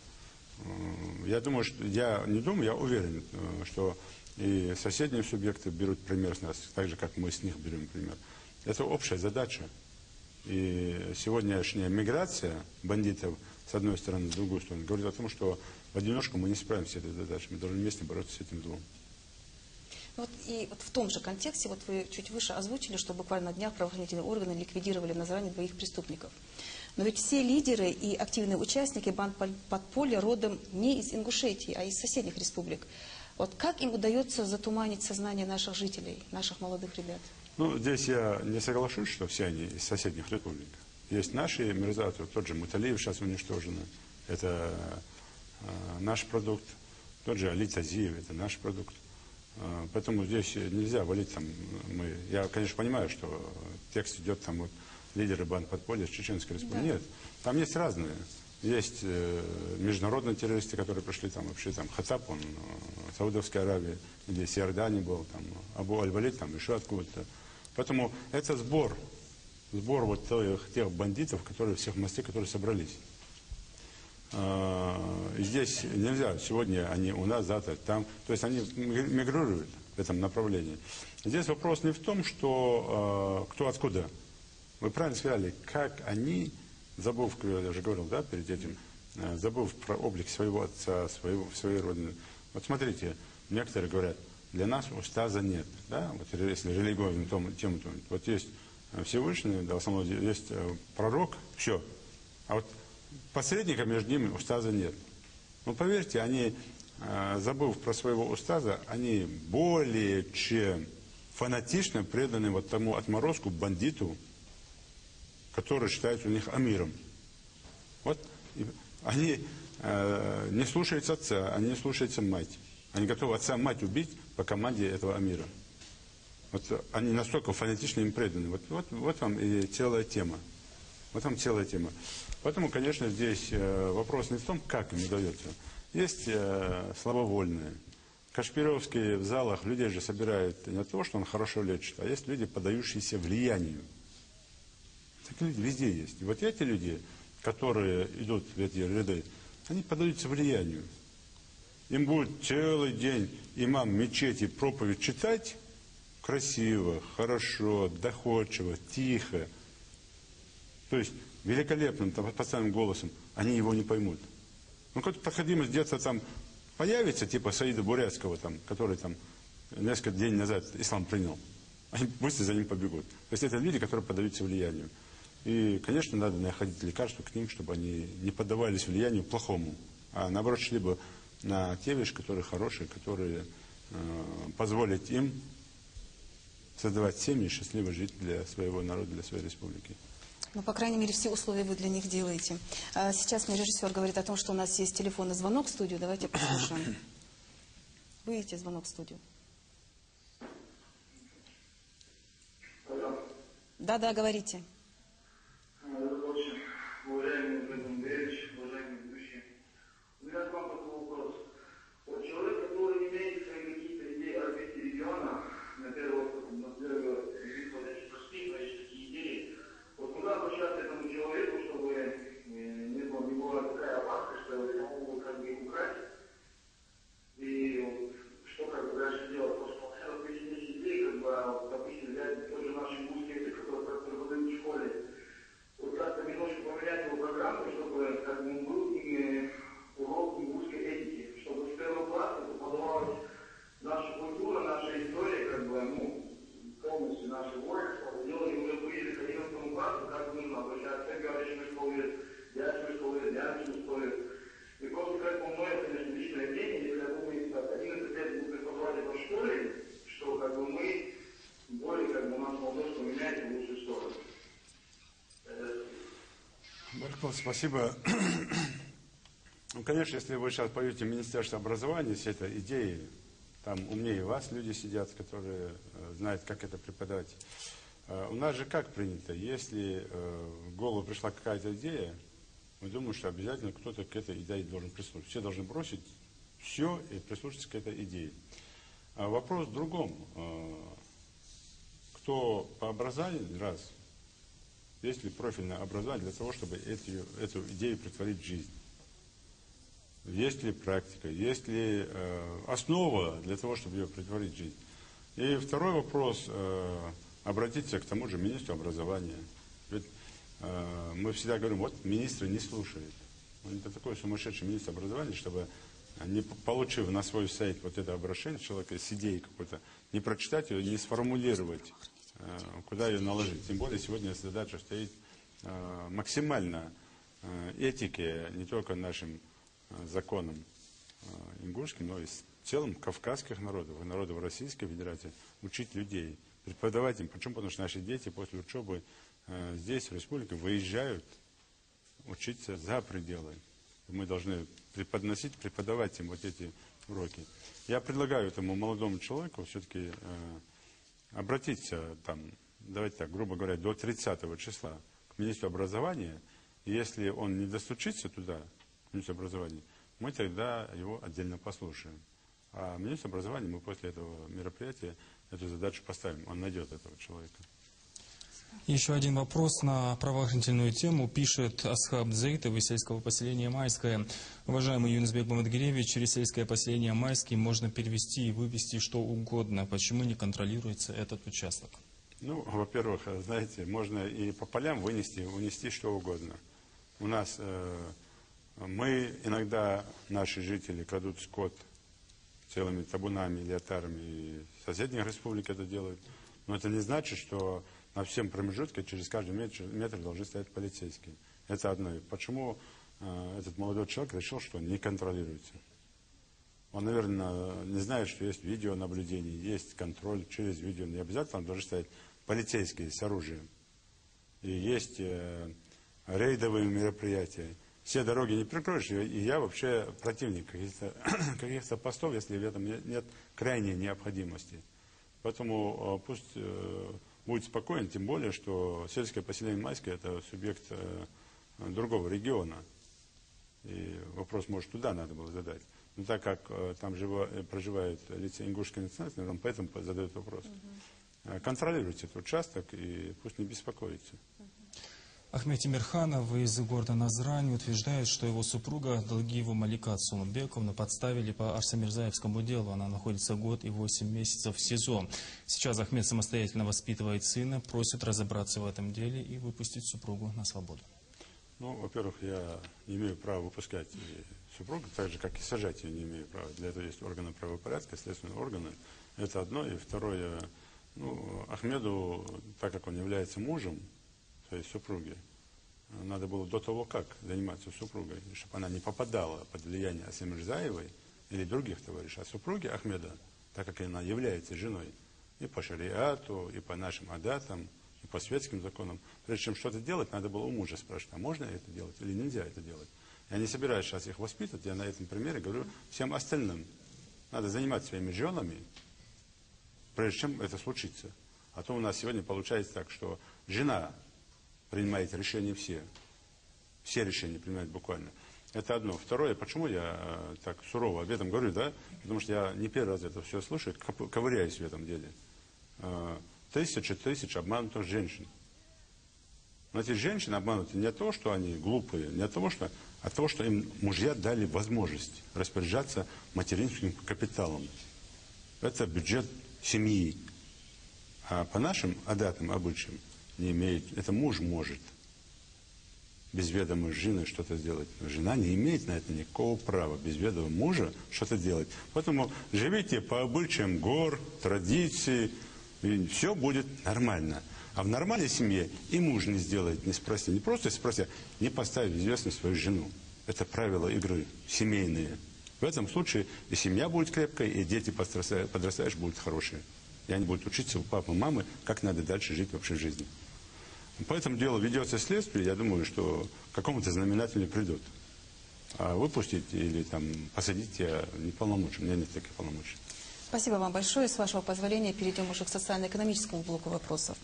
Я думаю, что я уверен, что и соседние субъекты берут пример с нас, так же, как мы с них берем пример. Это общая задача. И сегодняшняя миграция бандитов с одной стороны, с другой стороны, говорит о том, что в одиночку мы не справимся с этой задачей. Мы должны вместе бороться с этим злом. И в том же контексте, вы чуть выше озвучили, что буквально на днях правоохранительные органы ликвидировали в Назране 2 преступников. Но ведь все лидеры и активные участники бандподполья родом не из Ингушетии, а из соседних республик. Вот как им удается затуманить сознание наших жителей, наших молодых ребят? Здесь я не соглашусь, что все они из соседних республик. Есть наши мерзавцы, тот же Муталиев сейчас уничтожен. Это наш продукт. Тот же Али Тазиев, это наш продукт. Поэтому здесь нельзя валить там. Я, конечно, понимаю, что текст идет там вот лидеры бандподполья с Чеченской республики. Да. Нет, там есть разные. Есть международные террористы, которые пришли там вообще Хатаб, он в Саудовской Аравии, здесь Иордания был, там Абу Аль-Валид, там еще откуда-то. Поэтому это сбор вот тех бандитов, которые всех мастей, которые собрались. И здесь нельзя, сегодня они у нас, завтра там, то есть они мигрируют в этом направлении. Здесь вопрос не в том, что кто откуда. Вы правильно сказали, как они, забыв, я уже говорил, да, перед этим, забыв про облик своего отца, своей родины. Вот смотрите, некоторые говорят, для нас устаза нет, да, вот если религиозную тему, то вот есть Всевышний, да, в основном есть пророк, все. А вот посредника между ними устаза нет. Но поверьте, они, забыв про своего устаза, они более чем фанатично преданы вот тому отморозку, бандиту, который считается у них амиром. Вот они не слушаются отца, они не слушаются мать. Они готовы отца, мать убить по команде этого амира. Вот они настолько фанатично им преданы. Вот вам и целая тема. Вот там целая тема. Поэтому, конечно, здесь вопрос не в том, как им удается. Есть слабовольные. Кашпировские в залах людей же собирают не то, что он хорошо лечит, а есть люди, поддающиеся влиянию. Такие люди везде есть. И вот эти люди, которые идут в эти ряды, они поддаются влиянию. Им будет целый день имам мечети проповедь читать красиво, хорошо, доходчиво, тихо. То есть великолепным, там, постоянным голосом. Они его не поймут. Ну, какая-то проходимость где-то там появится, типа Саида Бурятского, там, который там несколько дней назад ислам принял. Они быстро за ним побегут. То есть это люди, которые поддаются влиянию. И, конечно, надо находить лекарства к ним, чтобы они не поддавались влиянию плохому, а наоборот шли бы на те вещи, которые хорошие, которые позволят им создавать семьи и счастливо жить для своего народа, для своей республики. Ну, по крайней мере, все условия вы для них делаете. Сейчас мне режиссер говорит о том, что у нас есть телефонный звонок в студию. Давайте послушаем. Выйдите, звонок в студию. Да, говорите. Уважаемый Владимир Андреевич, уважаемые ведущие, у меня к вам такой вопрос. Вот человек, который имеет какие-то идеи о развитии региона, на первый вид вот эти простые такие идеи, вот куда обращаться этому человеку, чтобы не была такая опасность, что его могут как бы украсть, и вот, что как бы дальше делать? Просто вот эти идеи, как бы, допустим, взять тот же наш ингушский язык, который преподают в школе, вот как-то немножко поменять его программу, чтобы как бы был урок ингушской этики, чтобы с первого класса преподавалась наша культура, наша история, как бы, ну, полностью наше воинство, делали уже ближе к 11 классу, как нужно обращаться к говорящему школе, дядячему школе. И просто как бы мое, конечно, личное мнение, если я думаю, так, 11 лет буду преподавать это в школе, что как бы мы более как бы у нас молодежь поменяет в лучшую сторону. Большое спасибо. Ну, конечно, если вы сейчас поедете в Министерство образования с этой идеей, там умнее вас люди сидят, которые знают, как это преподавать. У нас же как принято, если в голову пришла какая-то идея, мы думаем, что обязательно кто-то к этой идее должен прислушаться. Все должны бросить все и прислушаться к этой идее. А вопрос в другом. Кто по образованию, раз, есть ли профильное образование для того, чтобы эту идею претворить в жизнь? Есть ли практика, есть ли основа для того, чтобы ее претворить в жизнь? И второй вопрос, обратиться к тому же министру образования. Ведь мы всегда говорим, вот министры не слушают. Он это такой сумасшедший министр образования, чтобы, не получив на свой сайт вот это обращение человека с идеей какой-то, не прочитать ее, не сформулировать, куда ее наложить. Тем более сегодня задача стоит максимально этики не только нашим законам ингушским, но и в целом кавказских народов, народов Российской Федерации, учить людей, преподавать им. Почему? Потому что наши дети после учебы здесь, в республике, выезжают учиться за пределы. Мы должны преподавать им вот эти уроки. Я предлагаю этому молодому человеку все-таки обратиться, там, давайте так, грубо говоря, до 30 числа к министру образования. И если он не достучится туда, к министру образования, мы тогда его отдельно послушаем. А министр образования мы после этого мероприятия эту задачу поставим. Он найдет этого человека. Еще один вопрос на правоохранительную тему. Пишет Асхаб Зейтов из сельского поселения Майское. Уважаемый Юнусбек Мамадгиревич, через сельское поселение Майский можно перевести и вывести что угодно. Почему не контролируется этот участок? Ну, во-первых, знаете, можно и по полям унести что угодно. У нас, мы иногда, наши жители, крадут скот целыми табунами или отарами, и в соседних республиках это делают. Но это не значит, что на всем промежутке через каждый метр должны стоять полицейские. Это одно. Почему этот молодой человек решил, что он не контролируется? Он, наверное, не знает, что есть видеонаблюдение, есть контроль через видео. Не обязательно там должны стоять полицейские с оружием. И есть рейдовые мероприятия. Все дороги не прикроешь, и я вообще противник каких-то постов, если в этом нет крайней необходимости. Поэтому пусть будет спокоен, тем более, что сельское поселение Майское – это субъект другого региона. И вопрос, может, туда надо было задать. Но так как там проживают лица ингушской национальности, он поэтому задает вопрос. Контролируйте этот участок и пусть не беспокоится. Ахмед Тимирханов из города Назрань утверждает, что его супруга Далгиеву Малика Цулумбековну подставили по Арсамирзаевскому делу. Она находится год и 8 месяцев в СИЗО. Сейчас Ахмед самостоятельно воспитывает сына, просит разобраться в этом деле и выпустить супругу на свободу. Ну, во-первых, я не имею права выпускать супругу, так же, как и сажать ее не имею права. Для этого есть органы правопорядка, следственные органы. Это одно. И второе, ну, Ахмеду, так как он является мужем своей супруги, надо было до того, как заниматься супругой, чтобы она не попадала под влияние Арсамирзаевой или других товарищей. А супруги Ахмеда, так как она является женой и по шариату, и по нашим адатам, и по светским законам, прежде чем что-то делать, надо было у мужа спрашивать, а можно это делать или нельзя это делать. Я не собираюсь сейчас их воспитывать, я на этом примере говорю всем остальным. Надо заниматься своими женами, прежде чем это случится. А то у нас сегодня получается так, что жена принимает решения все. Все решения принимает буквально. Это одно. Второе, почему я так сурово об этом говорю, да? Потому что я не первый раз это все слышу, ковыряюсь в этом деле. Тысячи обманутых женщин. Но эти женщины обмануты не от того, что они глупые, не от того, что, от того, что им мужья дали возможность распоряжаться материнским капиталом. Это бюджет семьи. А по нашим адатам обычаям не имеет, это муж может без ведома жены что-то сделать. Но жена не имеет на это никакого права без ведома мужа что-то делать. Поэтому живите по обычаям гор, традиции, и все будет нормально. А в нормальной семье и муж не сделает, не спроси, не просто спроси, не поставить в известность свою жену. Это правила игры семейные. В этом случае и семья будет крепкой, и дети подрастаешь будут хорошие. И они будут учиться у папы, мамы, как надо дальше жить вообще в жизни. По этому делу ведется следствие, я думаю, что к какому-то знаменателю придут. А выпустить или там посадить я не полномочен, у меня нет таких полномочий. Спасибо вам большое. С вашего позволения перейдем уже к социально-экономическому блоку вопросов.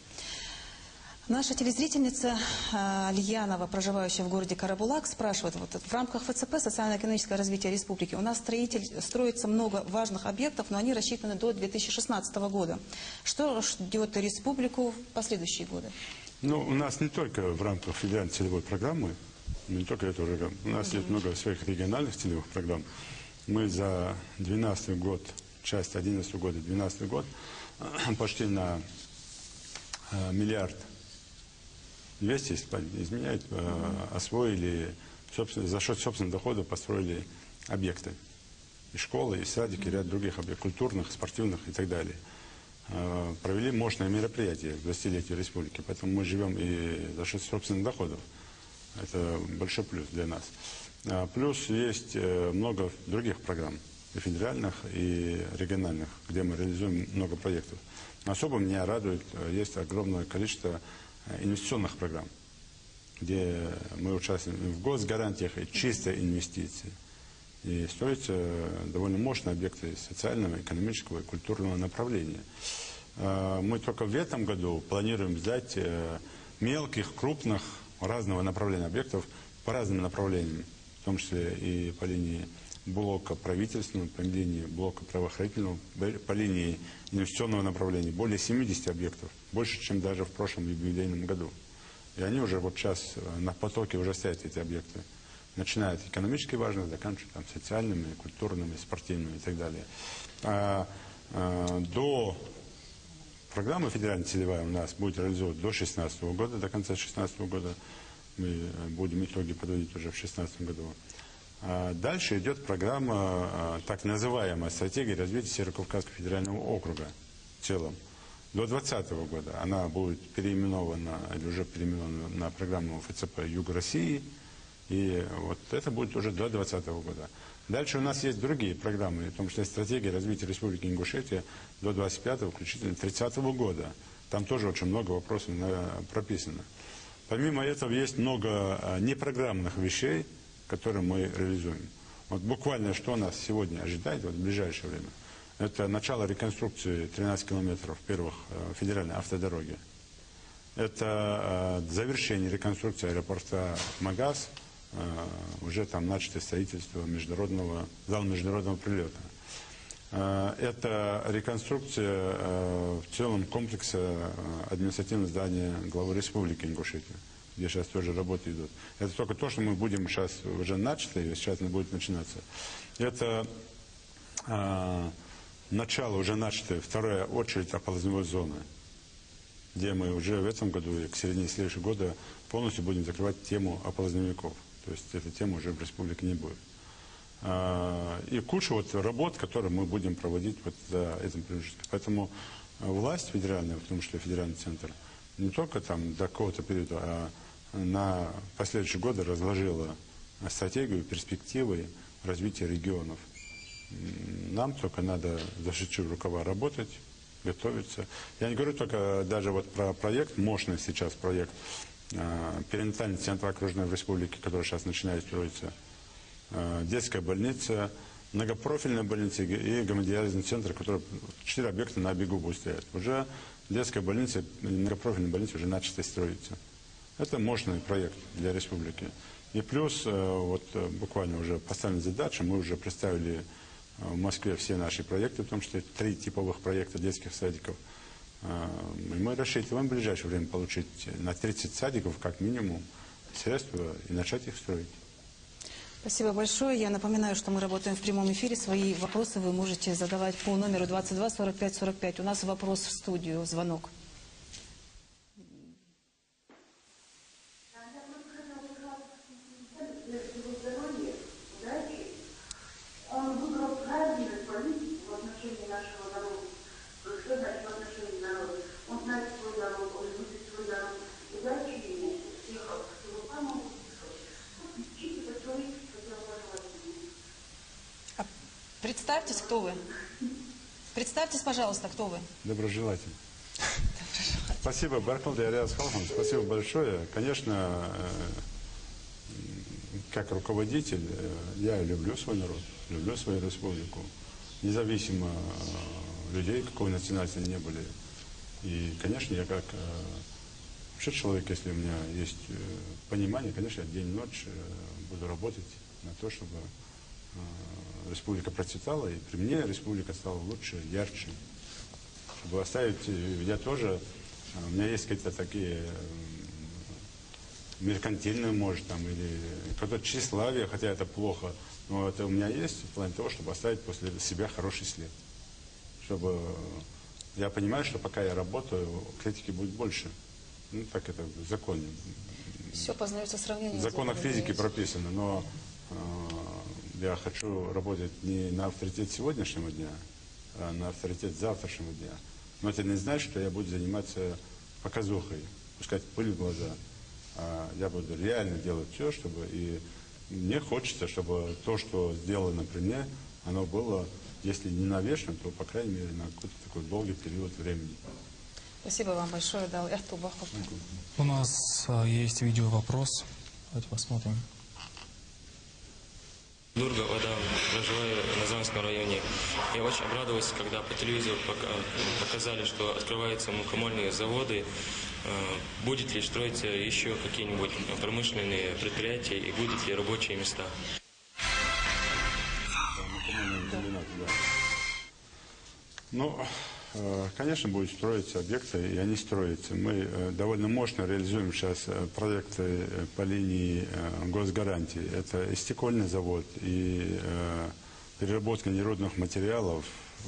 Наша телезрительница Альянова, проживающая в городе Карабулак, спрашивает, вот в рамках ФЦП «Социально-экономическое развитие республики» у нас строится много важных объектов, но они рассчитаны до 2016 года. Что ждет республику в последующие годы? Ну, у нас не только в рамках федеральной целевой программы, не только эту программу, у нас есть много своих региональных целевых программ. Мы за 2012 год, часть 2011 года, 2012 год почти на миллиард 200, если изменяют, освоили, за счет собственных доходов построили объекты. И школы, и садики, и ряд других объектов, культурных, спортивных и так далее. Провели мощное мероприятие к 20-летию республики, поэтому мы живем и за счет собственных доходов. Это большой плюс для нас. Плюс есть много других программ, и федеральных, и региональных, где мы реализуем много проектов. Особо меня радует, есть огромное количество инвестиционных программ, где мы участвуем в госгарантиях и чистой инвестиции. И строятся довольно мощные объекты социального, экономического и культурного направления. Мы только в этом году планируем сдать мелких, крупных, разного направления объектов по разным направлениям, в том числе и по линии блока правительственного, по линии блока правоохранительного, по линии инвестиционного направления. Более 70 объектов, больше, чем даже в прошлом юбилейном году. И они уже вот сейчас на потоке уже стоят, эти объекты. Начиная от экономической важности, заканчивая там социальными, культурными, спортивными и так далее. До программы федеральная целевая у нас будет реализована до 2016 года, до конца 2016 года. Мы будем итоги подводить уже в 2016 году. Дальше идет программа, так называемая стратегия развития Северо-Кавказского федерального округа в целом. До 2020 года она будет переименована, или уже переименована на программу ФЦП «Юг России». И вот это будет уже до 2020 года. Дальше у нас есть другие программы, в том числе стратегия развития Республики Ингушетия до 25-го, включительно 30-го года. Там тоже очень много вопросов прописано. Помимо этого есть много непрограммных вещей, которые мы реализуем. Вот буквально что нас сегодня ожидает вот, в ближайшее время. Это начало реконструкции 13 километров первых федеральной автодороги. Это завершение реконструкции аэропорта Магаз. Уже там начато строительство зала международного прилета. Это реконструкция в целом комплекса административного здания главы Республики Ингушетия. где сейчас тоже работы идут. Это только то, что мы будем сейчас уже начали, сейчас не будет начинаться. Это начало уже начато, вторая очередь оползневой зоны, где мы уже в этом году и к середине следующего года полностью будем закрывать тему оползневиков. То есть эта тема уже в республике не будет. И куча вот работ, которые мы будем проводить вот за этим промежутком. Поэтому власть федеральная, в том числе федеральный центр, не только там до какого-то периода, а на последующие годы разложила стратегию, перспективы развития регионов. Нам только надо зашить рукава работать, готовиться. Я не говорю только даже вот про проект, мощный сейчас проект, перинатальный центр окружной в республике, который сейчас начинает строиться, детская больница, многопрофильная больница и гемодиализный центр, который 4 объекта на берегу будут стоять. Уже детская больница и многопрофильная больница уже начали строиться. Это мощный проект для республики. И плюс, вот буквально уже поставлены задачи, мы уже представили в Москве все наши проекты, в том числе 3 типовых проекта детских садиков. И мы рассчитываем в ближайшее время получить на 30 садиков, как минимум, средства и начать их строить. Спасибо большое. Я напоминаю, что мы работаем в прямом эфире. Свои вопросы вы можете задавать по номеру 22 45 45. У нас вопрос в студию, звонок. Представьтесь, кто вы. Представьтесь, пожалуйста, кто вы. Доброжелатель. Спасибо, Бархалде Ариас Халхан. Спасибо большое. Конечно, как руководитель, я люблю свой народ, люблю свою республику. Независимо людей, какой национальности они не были. И, конечно, я как вообще человек, если у меня есть понимание, конечно, я день и ночь буду работать на то, чтобы республика процветала, и при мне республика стала лучше, ярче. Чтобы оставить, я тоже, у меня есть какие-то такие меркантильные, может, там, или какое-то тщеславие, хотя это плохо, но это у меня есть в плане того, чтобы оставить после себя хороший след. Чтобы, я понимаю, что пока я работаю, критики будет больше. Ну, так это в законе. Все познается сравнение. В законах физики прописано, но я хочу работать не на авторитет сегодняшнего дня, а на авторитет завтрашнего дня. Но это не значит, что я буду заниматься показухой, пускать пыль в глаза. А я буду реально делать все, чтобы... И мне хочется, чтобы то, что сделано при мне, оно было, если не навечно, то, по крайней мере, на какой-то такой долгий период времени. Спасибо вам большое. У нас есть видео-вопрос. Давайте посмотрим. Дурга, вода, проживаю в Назанском районе. Я очень обрадовался, когда по телевизору показали, что открываются мукомольные заводы. Будет ли строиться еще какие-нибудь промышленные предприятия и будут ли рабочие места? Ну, конечно, будут строиться объекты, и они строятся. Мы довольно мощно реализуем сейчас проекты по линии госгарантий. Это и стекольный завод, и переработка нерудных материалов.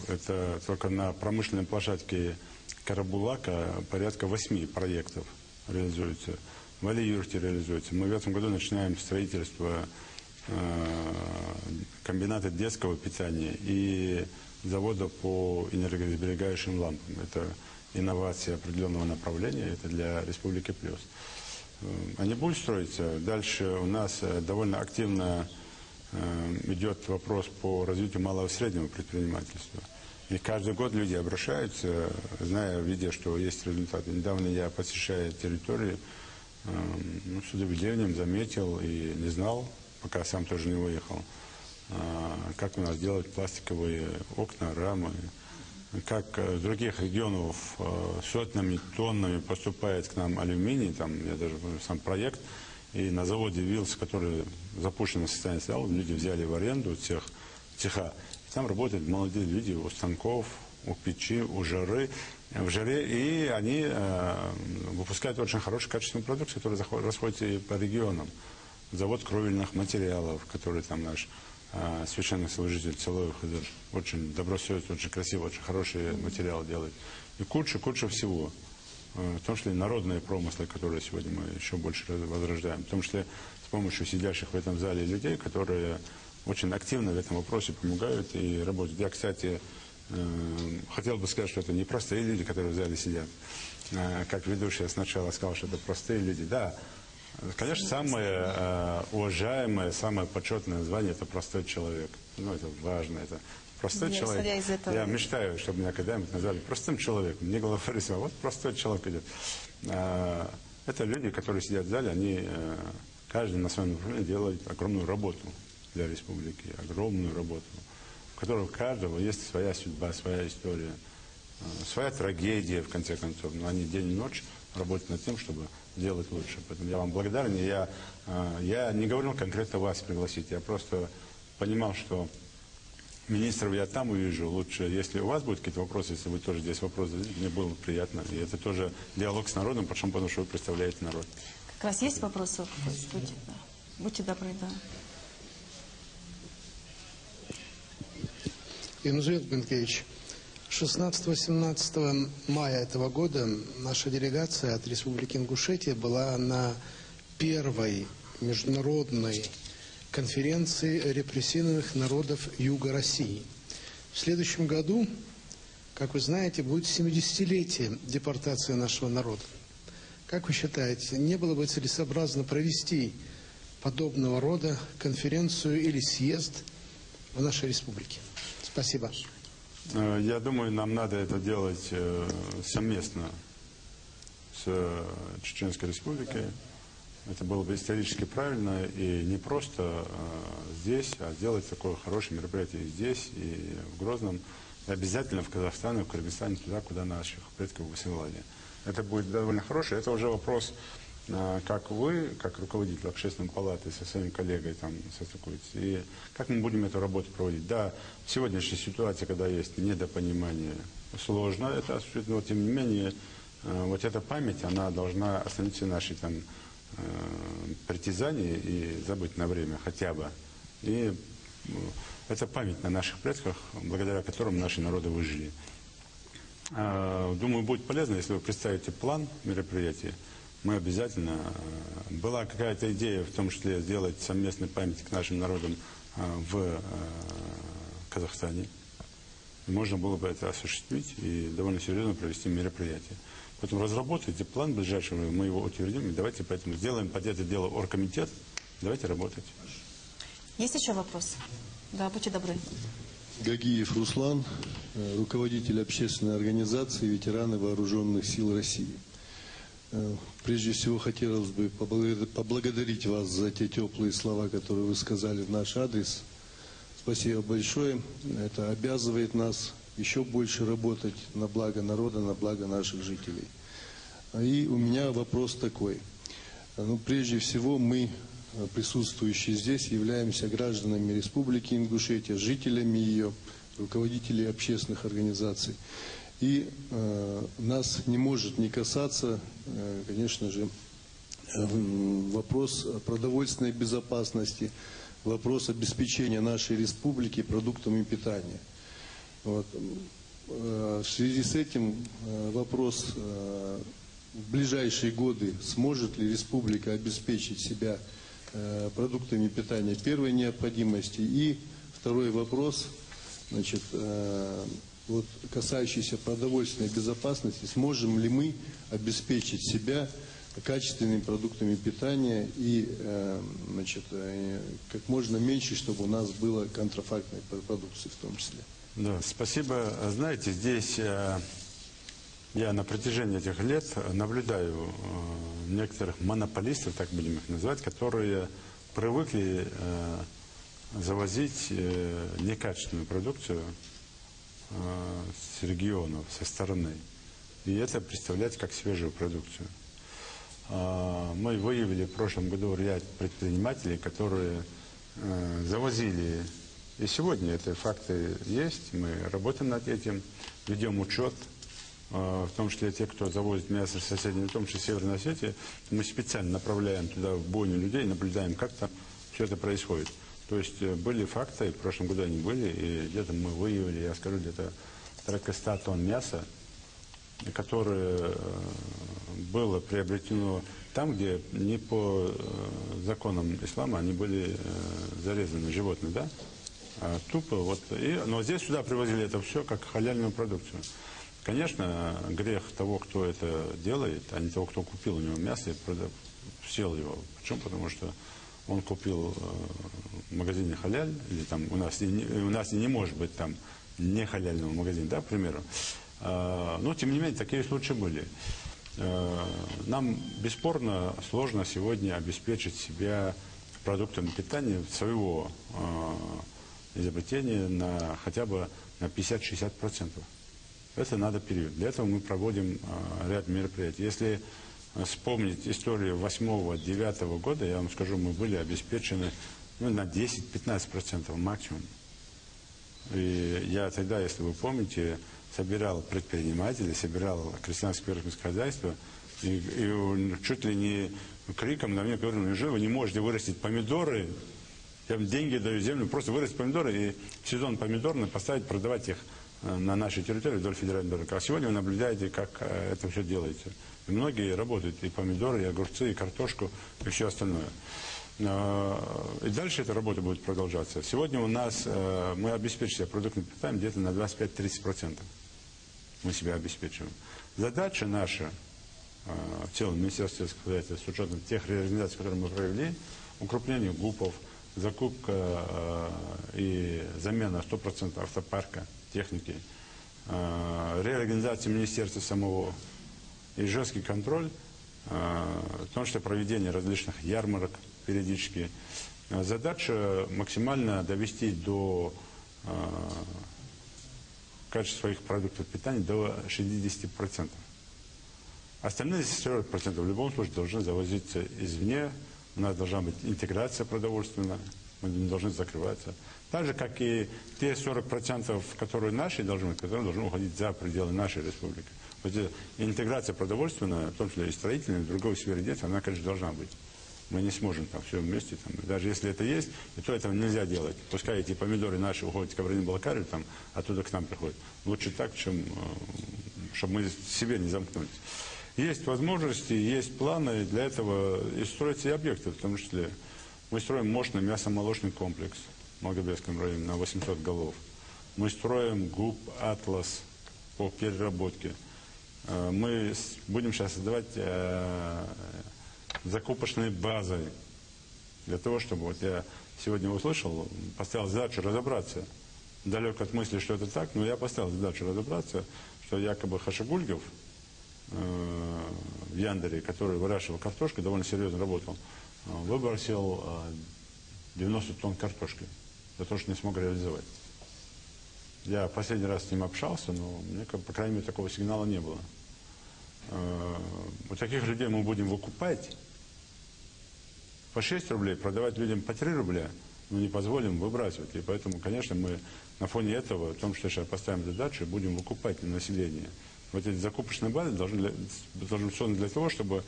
Это только на промышленной площадке Карабулака порядка 8 проектов реализуется. В Али-Юрте реализуется. Мы в этом году начинаем строительство комбината детского питания и завода по энергосберегающим лампам. Это инновация определенного направления, это для Республики Плюс. Они будут строиться. Дальше у нас довольно активно идет вопрос по развитию малого и среднего предпринимательства. И каждый год люди обращаются, зная, видя, что есть результаты. Недавно я, посещая территории, с удивлением заметил и не знал, пока сам тоже не выехал, как у нас делать пластиковые окна, рамы, как с других регионов сотнями, тоннами поступает к нам алюминий, там я даже помню сам проект, и на заводе Вилс, который запущен в состоянии стоял, люди взяли в аренду цеха, и там работают молодые люди у станков, у печи, в жаре, и они выпускают очень хороший качественный продукт, который расходится и по регионам. Завод кровельных материалов, который там наш священнослужитель Целоев очень добросовестно, очень красиво, очень хороший материал делает. И куча всего. В том числе и народные промыслы, которые сегодня мы еще больше возрождаем. В том числе с помощью сидящих в этом зале людей, которые очень активно в этом вопросе помогают и работают. Я, кстати, хотел бы сказать, что это не простые люди, которые в зале сидят. Как ведущий сначала сказал, что это простые люди. Да, конечно, самое уважаемое, самое почетное звание – это простой человек. Ну, это важно, это простой человек. Я мечтаю, чтобы меня когда-нибудь назвали простым человеком. Не главарем, а вот простой человек идет. Это люди, которые сидят в зале, они каждый на своем направлении делает огромную работу для республики, огромную работу, у которой у каждого есть своя судьба, своя история, своя трагедия, в конце концов. Но они день и ночь работают над тем, чтобы делать лучше. Поэтому я вам благодарен. Я не говорил конкретно вас пригласить, я просто понимал, что министров я там увижу. Лучше, если у вас будут какие-то вопросы, если вы тоже здесь вопросы зададите, мне было приятно. И это тоже диалог с народом, потому что вы представляете народ. Как раз есть вопросы? Будьте добры, да. Янузбек Бенкевич, 16-18 мая этого года наша делегация от Республики Ингушетия была на первой международной конференции репрессированных народов Юга России. В следующем году, как вы знаете, будет 70-летие депортации нашего народа. Как вы считаете, не было бы целесообразно провести подобного рода конференцию или съезд в нашей республике? Спасибо. Я думаю, нам надо это делать совместно с Чеченской Республикой. Это было бы исторически правильно и не просто здесь, а сделать такое хорошее мероприятие и здесь, и в Грозном, и обязательно в Казахстане, в Кыргызстане, туда, куда наших предков высылали. Это будет довольно хорошее. Это уже вопрос, как вы, как руководитель общественной палаты со своим коллегой там состыкуетесь, и как мы будем эту работу проводить. Да, в сегодняшней ситуации, когда есть недопонимание, сложно это осуществить, но тем не менее, вот эта память, она должна остановить все наши там притязания и забыть на время хотя бы. И это память на наших предках, благодаря которым наши народы выжили. Думаю, будет полезно, если вы представите план мероприятия. Мы обязательно... Была какая-то идея, в том числе, сделать совместный памятник нашим народам в Казахстане. Можно было бы это осуществить и довольно серьезно провести мероприятие. Поэтому разработайте план ближайшего, мы его утвердим, и давайте поэтому сделаем под это дело оргкомитет. Давайте работать. Есть еще вопрос? Да, будьте добры. Гагиев Руслан, руководитель общественной организации «Ветераны Вооруженных сил России». Прежде всего, хотелось бы поблагодарить вас за те теплые слова, которые вы сказали в наш адрес. Спасибо большое. Это обязывает нас еще больше работать на благо народа, на благо наших жителей. И у меня вопрос такой. Прежде всего, мы, присутствующие здесь, являемся гражданами Республики Ингушетия, жителями ее, руководителями общественных организаций. И нас не может не касаться, конечно же, вопрос продовольственной безопасности, вопрос обеспечения нашей республики продуктами питания. Вот. В связи с этим вопрос: в ближайшие годы сможет ли республика обеспечить себя продуктами питания первой необходимости? И второй вопрос, значит, вот, касающийся продовольственной безопасности: сможем ли мы обеспечить себя качественными продуктами питания и значит, как можно меньше, чтобы у нас было контрафактной продукции в том числе? Да, спасибо. Знаете, здесь я на протяжении этих лет наблюдаю некоторых монополистов, так будем их называть, которые привыкли завозить некачественную продукцию с регионов, со стороны. И это представлять как свежую продукцию. Мы выявили в прошлом году ряд предпринимателей, которые завозили И сегодня эти факты есть, мы работаем над этим, ведем учет, в том числе те, кто завозит мясо с соседними, в том числе Северной Осетии, мы специально направляем туда в бойню людей, наблюдаем, как там все это происходит. То есть были факты, в прошлом году они были, и где-то мы выявили, я скажу, где-то порядка 100 тонн мяса, которое было приобретено там, где не по законам ислама они были зарезаны, животные, да? А тупо вот. Но здесь сюда привозили это все как халяльную продукцию. Конечно, грех того, кто это делает, а не того, кто купил у него мясо и съел его. Почему? Потому что он купил в магазине халяль, или там у нас и не может быть там не халяльного магазина, да, к примеру. Но, тем не менее, такие случаи были. Нам, бесспорно, сложно сегодня обеспечить себя продуктами питания своего изобретения на хотя бы на 50-60%. Это надо период. Для этого мы проводим ряд мероприятий. Если вспомнить историю 8-9 года, я вам скажу, мы были обеспечены на 10-15% максимум. И я тогда, если вы помните, собирал предпринимателей, собирал крестьянское хозяйство, и чуть ли не криком на меня говорили: вы не можете вырастить помидоры, я вам деньги даю, землю, просто вырастить помидоры и в сезон помидорный поставить, продавать их на нашей территории вдоль федеральной дороги. А сегодня вы наблюдаете, как это все делаете. И многие работают, и помидоры, и огурцы, и картошку, и все остальное. И дальше эта работа будет продолжаться. Сегодня у нас, мы обеспечим себя продуктами питания где-то на 25-30%. Мы себя обеспечиваем. Задача наша, в целом Министерства сельского хозяйства, с учетом тех реорганизаций, которые мы провели, укрепление ГУПов, закупка и замена 100% автопарка, техники, реорганизация министерства самого и жесткий контроль, в том числе проведение различных ярмарок периодически. Задача максимально довести до качества своих продуктов питания до 60%. Остальные 40% в любом случае должны завозиться извне. У нас должна быть интеграция продовольственная, мы не должны закрываться. Так же, как и те 40%, которые наши должны быть, которые должны уходить за пределы нашей республики. Вот интеграция продовольственная, в том числе и строительная, и в другой сфере деятельности, она, конечно, должна быть. Мы не сможем там все вместе, там, даже если это есть, то этого нельзя делать. Пускай эти помидоры наши уходят в Кабардино-Балкарию, там, оттуда к нам приходят. Лучше так, чем чтобы мы себе не замкнулись. Есть возможности, есть планы для этого и строятся и объекты, в том числе. Мы строим мощный мясомолочный комплекс в Малгобекском районе на 800 голов. Мы строим ГУП «Атлас» по переработке. Мы будем сейчас создавать закупочные базы для того, чтобы, вот я сегодня услышал, поставил задачу разобраться. Далек от мысли, что это так, но я поставил задачу разобраться, что якобы Хашигульгов в Яндере, который выращивал картошку, довольно серьезно работал, выбросил 90 тонн картошки за то, что не смог реализовать. Я последний раз с ним общался, но мне, по крайней мере, такого сигнала не было. У таких людей мы будем выкупать по 6 рублей, продавать людям по 3 рубля, но не позволим выбрасывать. И поэтому, конечно, мы на фоне этого, в том, что сейчас поставим задачу, будем выкупать на население. Вот эти закупочные базы должны созданы для того, чтобы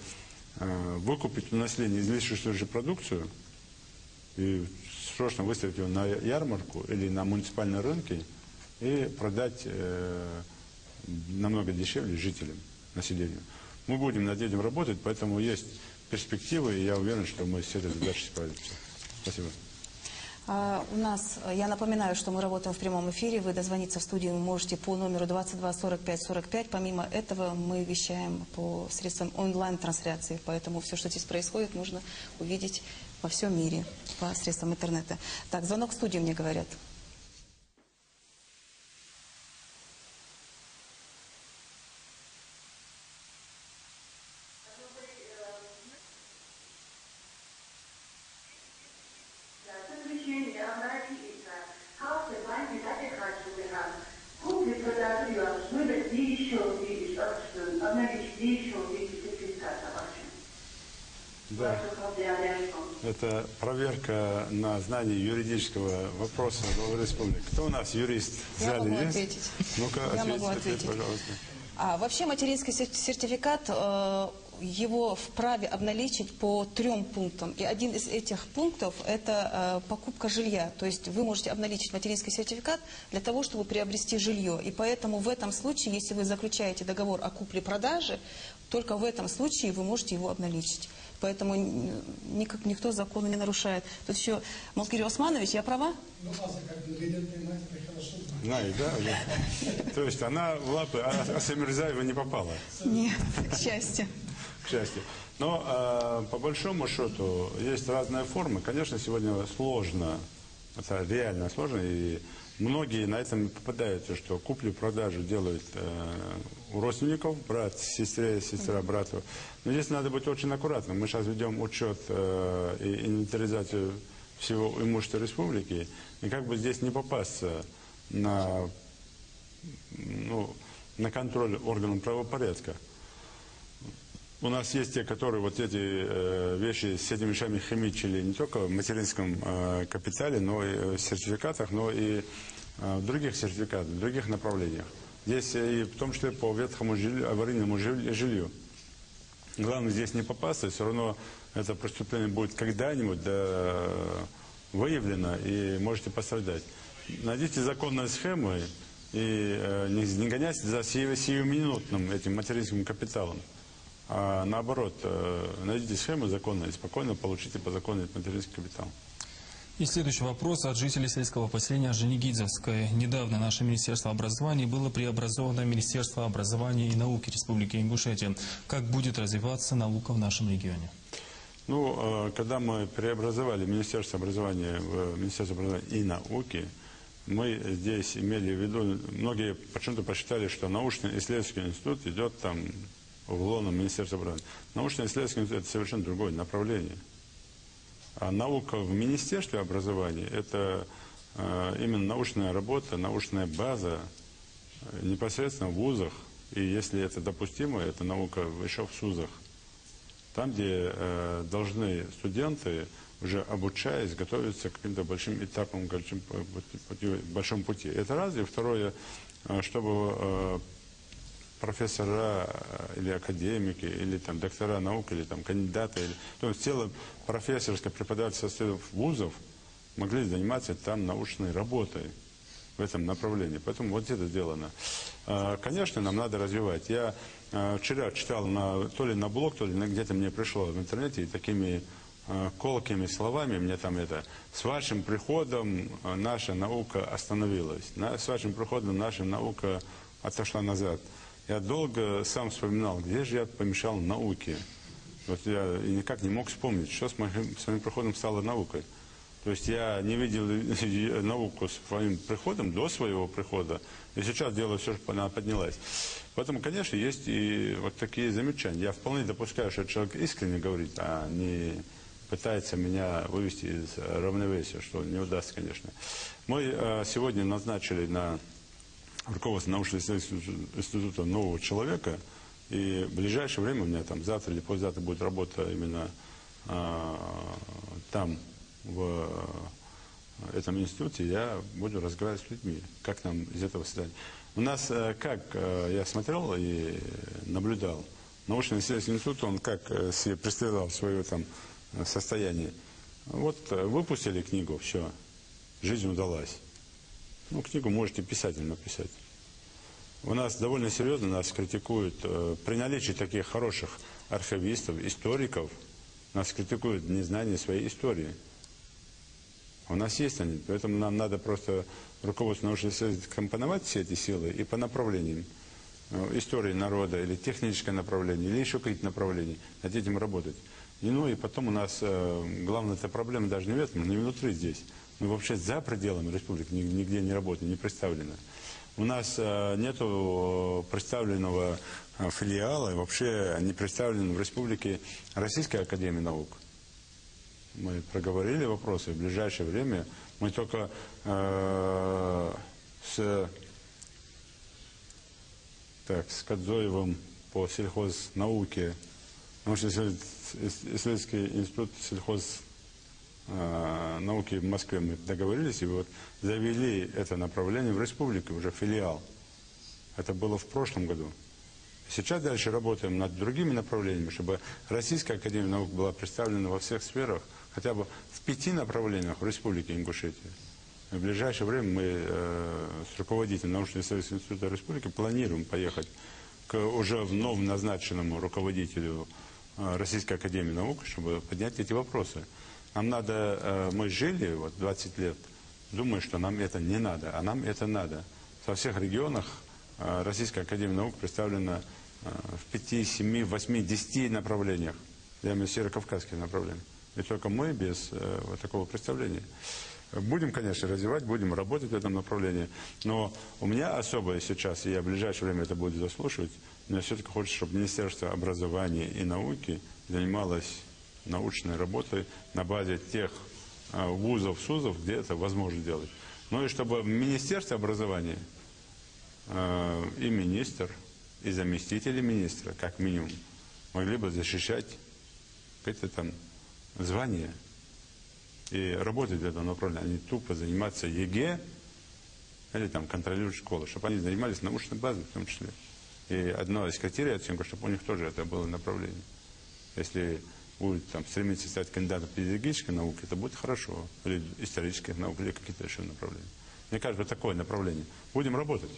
выкупить у населения излишнюю продукцию и срочно выставить его на ярмарку или на муниципальные рынки и продать намного дешевле жителям, населению. Мы будем над этим работать, поэтому есть перспективы, и я уверен, что мы с этой задачей справимся. Спасибо. У нас, я напоминаю, что мы работаем в прямом эфире. Вы дозвониться в студию можете по номеру 22 45 45. Помимо этого, мы вещаем по средствам онлайн-трансляции. Поэтому все, что здесь происходит, можно увидеть во всем мире по средствам интернета. Так, звонок в студию мне говорят. Да. Это проверка на знание юридического вопроса главы республики. Кто у нас юрист в Я зале могу есть? ответить. Ну-ка, Я могу ответить. пожалуйста. Вообще материнский сертификат, его вправе обналичить по 3 пунктам. И один из этих пунктов – это покупка жилья. То есть вы можете обналичить материнский сертификат для того, чтобы приобрести жилье. И поэтому в этом случае, если вы заключаете договор о купле-продаже, только в этом случае вы можете его обналичить. Поэтому никто закона не нарушает. Тут еще Малкирий Османович, я права? Знаю, да? То есть она в лапы Асамирзаева не попала? Нет, к счастью. К счастью. Но по большому счету есть разные формы. Конечно, сегодня сложно, это реально сложно, и многие на этом попадаются, что куплю-продажу делают у родственников, брат, сестре, сестра, брату. Но здесь надо быть очень аккуратным. Мы сейчас ведем учет и инвентаризацию всего имущества республики, и как бы здесь не попасться на контроль органов правопорядка. У нас есть те, которые вот эти вещи, с этими вещами химичили не только в материнском капитале, но и в сертификатах, но и в других сертификатах, в других направлениях. Здесь и в том числе по ветхому аварийному жилью. Главное здесь не попасться, все равно это преступление будет когда-нибудь выявлено и можете пострадать. Найдите законные схемы и не гоняйте за сиюминутным этим материнским капиталом. А наоборот, найдите схемы законные и спокойно получите по закону этот материнский капитал. И следующий вопрос от жителей сельского поселения Женегидзевское. Недавно наше Министерство образования было преобразовано в Министерство образования и науки Республики Ингушетия. Как будет развиваться наука в нашем регионе? Ну, когда мы преобразовали Министерство образования в Министерство образования и науки, мы здесь имели в виду, многие почему-то посчитали, что научно-исследовательский институт идет там в лоно Министерства образования. Научно-исследовательский институт – это совершенно другое направление. А наука в Министерстве образования – это именно научная работа, научная база непосредственно в вузах. И если это допустимо, это наука еще в СУЗах. Там, где должны студенты, уже обучаясь, готовиться к каким-то большим этапам, к большому пути. Это раз. И второе, чтобы профессора или академики, или там доктора наук, или там кандидаты, то есть целое профессорское преподавательское составов вузов могли заниматься там научной работой в этом направлении. Поэтому вот это сделано. Конечно, нам надо развивать. Я вчера читал то ли на блог, то ли где-то мне пришло в интернете, и такими колкими словами мне там с вашим приходом наша наука остановилась, с вашим приходом наша наука отошла назад. Я долго сам вспоминал, где же я помешал науке. Вот я никак не мог вспомнить, что с моим приходом стало наукой. То есть я не видел науку с своим приходом, до своего прихода, и сейчас делаю все, чтобы она поднялась. Поэтому, конечно, есть и вот такие замечания. Я вполне допускаю, что человек искренне говорит, а не пытается меня вывести из равновесия, что не удастся, конечно. Мы сегодня назначили на руководство научно-исследовательского института нового человека, и в ближайшее время у меня там завтра или послезавтра будет работа именно там, в этом институте, я буду разговаривать с людьми, как нам из этого создать. У нас, как я смотрел и наблюдал, научно-исследовательский институт, он как себе представлял свое там состояние. Вот выпустили книгу, все, жизнь удалась. Ну, книгу можете писатель написать. У нас довольно серьезно нас критикуют, при наличии таких хороших архивистов, историков, нас критикуют незнание своей истории. У нас есть они, поэтому нам надо просто руководство научных исследований компоновать все эти силы и по направлениям истории народа, или техническое направление, или еще какие-то направления, над этим работать. И потом у нас главная проблема даже не в этом, не внутри здесь. Мы вообще за пределами республики нигде не работаем, не представлены. У нас нету представленного филиала, вообще не представлен в республике Российской академии наук. Мы проговорили вопросы, в ближайшее время мы только с Кадзоевым по сельхознауке, научно-исследовательский институт науки в Москве мы договорились и вот завели это направление в республике, уже филиал. Это было в прошлом году. Сейчас дальше работаем над другими направлениями, чтобы Российская академия наук была представлена во всех сферах, хотя бы в 5 направлениях в Республике Ингушетия. В ближайшее время мы с руководителем научно-исследовательского института Республики планируем поехать к уже вновь назначенному руководителю Российской академии наук, чтобы поднять эти вопросы. Нам надо, мы жили вот 20 лет, думая, что нам это не надо, а нам это надо. Во всех регионах Российская академия наук представлена в 5, 7, 8, 10 направлениях. Я имею в виду северокавказские направления. И только мы без вот такого представления. Будем, конечно, развивать, будем работать в этом направлении. Но у меня особое сейчас, и я в ближайшее время это буду заслушивать, мне все-таки хочется, чтобы Министерство образования и науки занималось научной работой на базе тех вузов, СУЗов, где это возможно делать. Ну и чтобы Министерство образования и министр, и заместители министра, как минимум, могли бы защищать какие-то там звания и работать в этом направлении, а не тупо заниматься ЕГЭ или там контролировать школы, чтобы они занимались научной базой в том числе. И одно из критерий оценки, чтобы у них тоже это было направление. Если будет там стремиться стать кандидатом педагогической науки, это будет хорошо. Или исторических наук, или какие-то еще направления. Мне кажется, такое направление. Будем работать.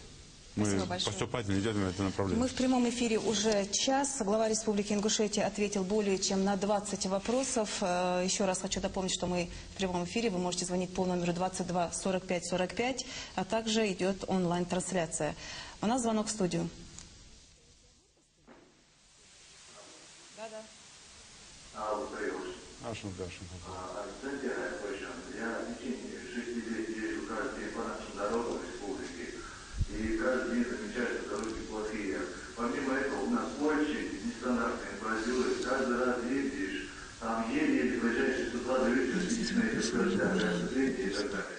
Мы поступательно идем в это направление. Мы в прямом эфире уже час. Глава Республики Ингушетия ответил более чем на 20 вопросов. Еще раз хочу напомнить, что мы в прямом эфире. Вы можете звонить по номеру 22 45 45, а также идет онлайн-трансляция. У нас звонок в студию. Я в течение 6 лет езжу каждый день по нашим дорогам республики, и каждый день замечаю, что дороги плохие. Помимо этого, у нас в Польше нестандартные бордюры, каждый раз ездишь, там еле-еле ближайшие 102 вечера сидишь на этих скоростях, и так далее.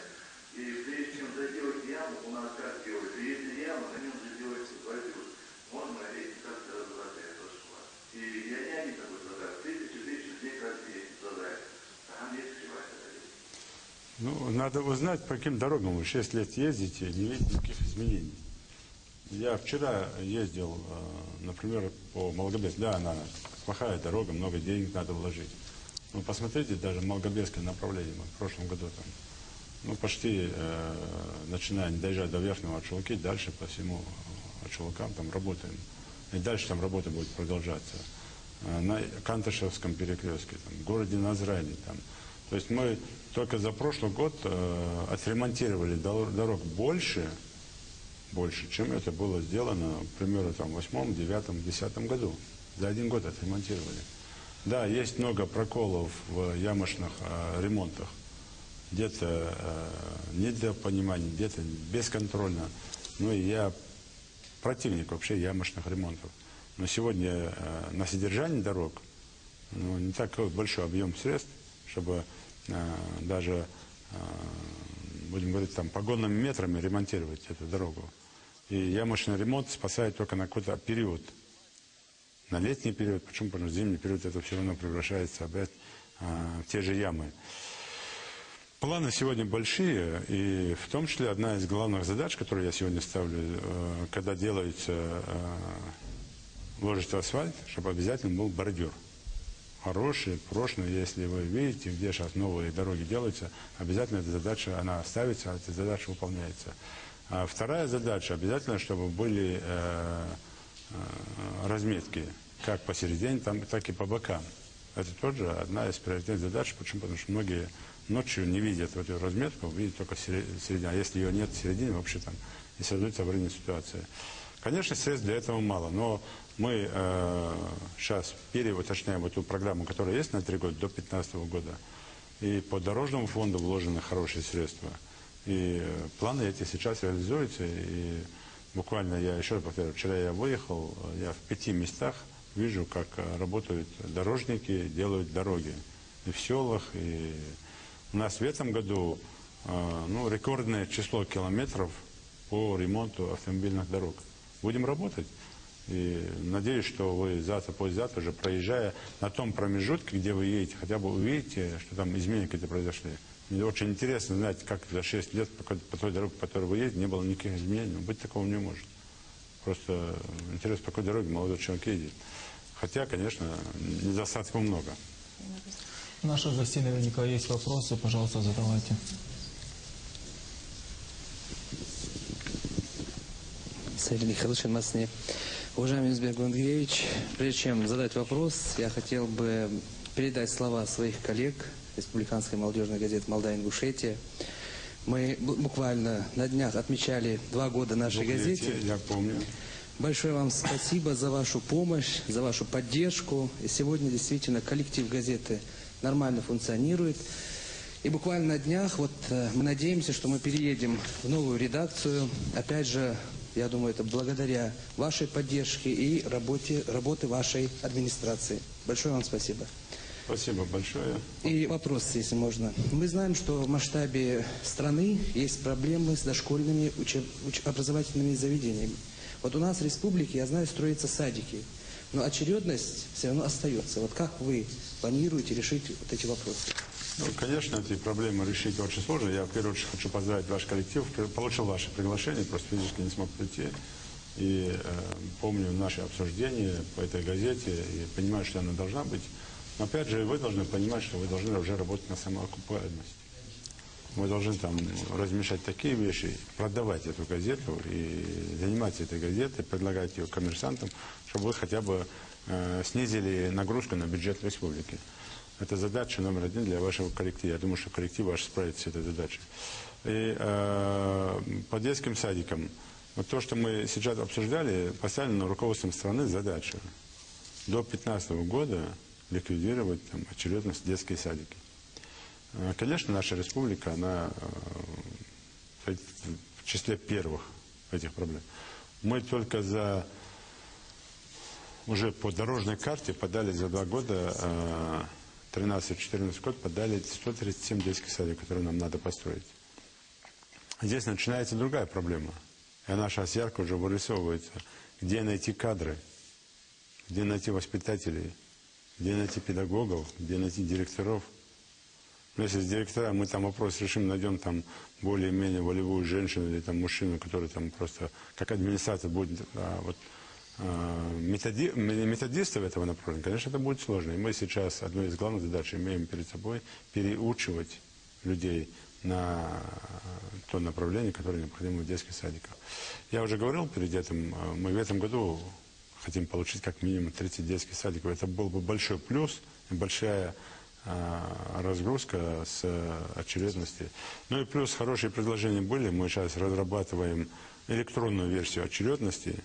И прежде чем заделать яму, у нас как делают, если яма, на нем же делается бордюр. Можно эти как-то разобрать это шла. И я не один такой задаю, тысячи людей каждый день задаю. Там есть кривая. Ну, надо узнать, по каким дорогам вы 6 лет ездите, не видите никаких изменений. Я вчера ездил, например, по Малгобеске. Да, она плохая дорога, много денег надо вложить. Но посмотрите, даже Малгобекское направление, мы в прошлом году там, ну, почти, начиная доезжать до Верхнего Ачулаки, дальше по всему Ачулакам там работаем. И дальше там работа будет продолжаться. На Кантышевском перекрестке, там, в городе Назрани, там. То есть мы только за прошлый год отремонтировали дорог больше, чем это было сделано, к примеру, в 2008, 2009, 2010 году. За один год отремонтировали. Да, есть много проколов в ямочных ремонтах. Где-то не для понимания, где-то бесконтрольно. Ну и я противник вообще ямочных ремонтов. Но сегодня на содержание дорог не такой большой объем средств, чтобы даже, будем говорить, там, погонными метрами ремонтировать эту дорогу. И ямочный ремонт спасает только на какой-то период. На летний период, почему? Потому что в зимний период это все равно превращается опять в те же ямы. Планы сегодня большие, и в том числе одна из главных задач, которую я сегодня ставлю, когда делается, ложится асфальт, чтобы обязательно был бордюр. Хороший, прочный, если вы видите, где сейчас новые дороги делаются, обязательно эта задача, она ставится, а эта задача выполняется. А вторая задача, обязательно, чтобы были разметки, как посередине, так и по бокам. Это тоже одна из приоритетных задач. Почему? Потому что многие ночью не видят эту разметку, видят только середину. А если ее нет в середине, вообще там и создается аварийная ситуация. Конечно, средств для этого мало, но мы сейчас переуточняем эту программу, которая есть на 3 года, до 2015 года. И по дорожному фонду вложены хорошие средства. И планы эти сейчас реализуются. И буквально, я еще раз повторяю, вчера я выехал, я в 5 местах вижу, как работают дорожники, делают дороги. И в селах, и у нас в этом году рекордное число километров по ремонту автомобильных дорог. Будем работать. И надеюсь, что вы завтра, послезавтра, уже проезжая на том промежутке, где вы едете, хотя бы увидите, что там изменения какие-то произошли. Мне очень интересно знать, как за 6 лет по той дороге, по которой вы едете, не было никаких изменений. Быть такого не может. Просто интересно, по какой дороге молодой человек едет. Хотя, конечно, недостатков много. У наших гостей наверняка есть вопросы. Пожалуйста, задавайте. Саиль Халышин, Масне. Уважаемый Юнусбек Андреевич, прежде чем задать вопрос, я хотел бы передать слова своих коллег Республиканской молодежной газеты «Молдавия Ингушетия». Мы буквально на днях отмечали 2 года нашей газете. Я помню. Большое вам спасибо за вашу помощь, за вашу поддержку. И сегодня действительно коллектив газеты нормально функционирует. И буквально на днях мы надеемся, что мы переедем в новую редакцию. Опять же, я думаю, это благодаря вашей поддержке и работе вашей администрации. Большое вам спасибо. Спасибо большое. И вопрос, если можно. Мы знаем, что в масштабе страны есть проблемы с дошкольными образовательными заведениями. Вот у нас в республике, я знаю, строятся садики, но очередность все равно остается. Вот как вы планируете решить вот эти вопросы? Ну, конечно, эти проблемы решить очень сложно. Я, в первую очередь, хочу поздравить ваш коллектив. Получил ваше приглашение, просто физически не смог прийти. И помню наши обсуждения по этой газете и понимаю, что она должна быть. Но, опять же, вы должны понимать, что вы должны уже работать на самоокупаемость. Мы должны там размещать такие вещи, продавать эту газету и заниматься этой газетой, предлагать ее коммерсантам, чтобы вы хотя бы снизили нагрузку на бюджет республики. Это задача номер 1 для вашего коллектива. Я думаю, что коллектив ваш справится с этой задачей. И по детским садикам, вот то, что мы сейчас обсуждали, поставлено руководством страны задачу до 2015 года ликвидировать там очередность детские садики. Конечно, наша республика, она в числе первых этих проблем. Мы только уже по дорожной карте подали за 2 года, 13-14 год, подали 137 детских садиков, которые нам надо построить. Здесь начинается другая проблема. И она сейчас ярко уже вырисовывается. Где найти кадры, где найти воспитателей, где найти педагогов, где найти директоров. Но если с директора мы там вопрос решим, найдем там более-менее волевую женщину или там мужчину, который там просто как администрация будет методистов этого направления, конечно, это будет сложно. И мы сейчас одну из главных задач имеем перед собой переучивать людей на то направление, которое необходимо в детских садиках. Я уже говорил перед этим, мы в этом году хотим получить как минимум 30 детских садиков. Это был бы большой плюс, большая разгрузка с очередности. Ну и плюс хорошие предложения были. Мы сейчас разрабатываем электронную версию очередности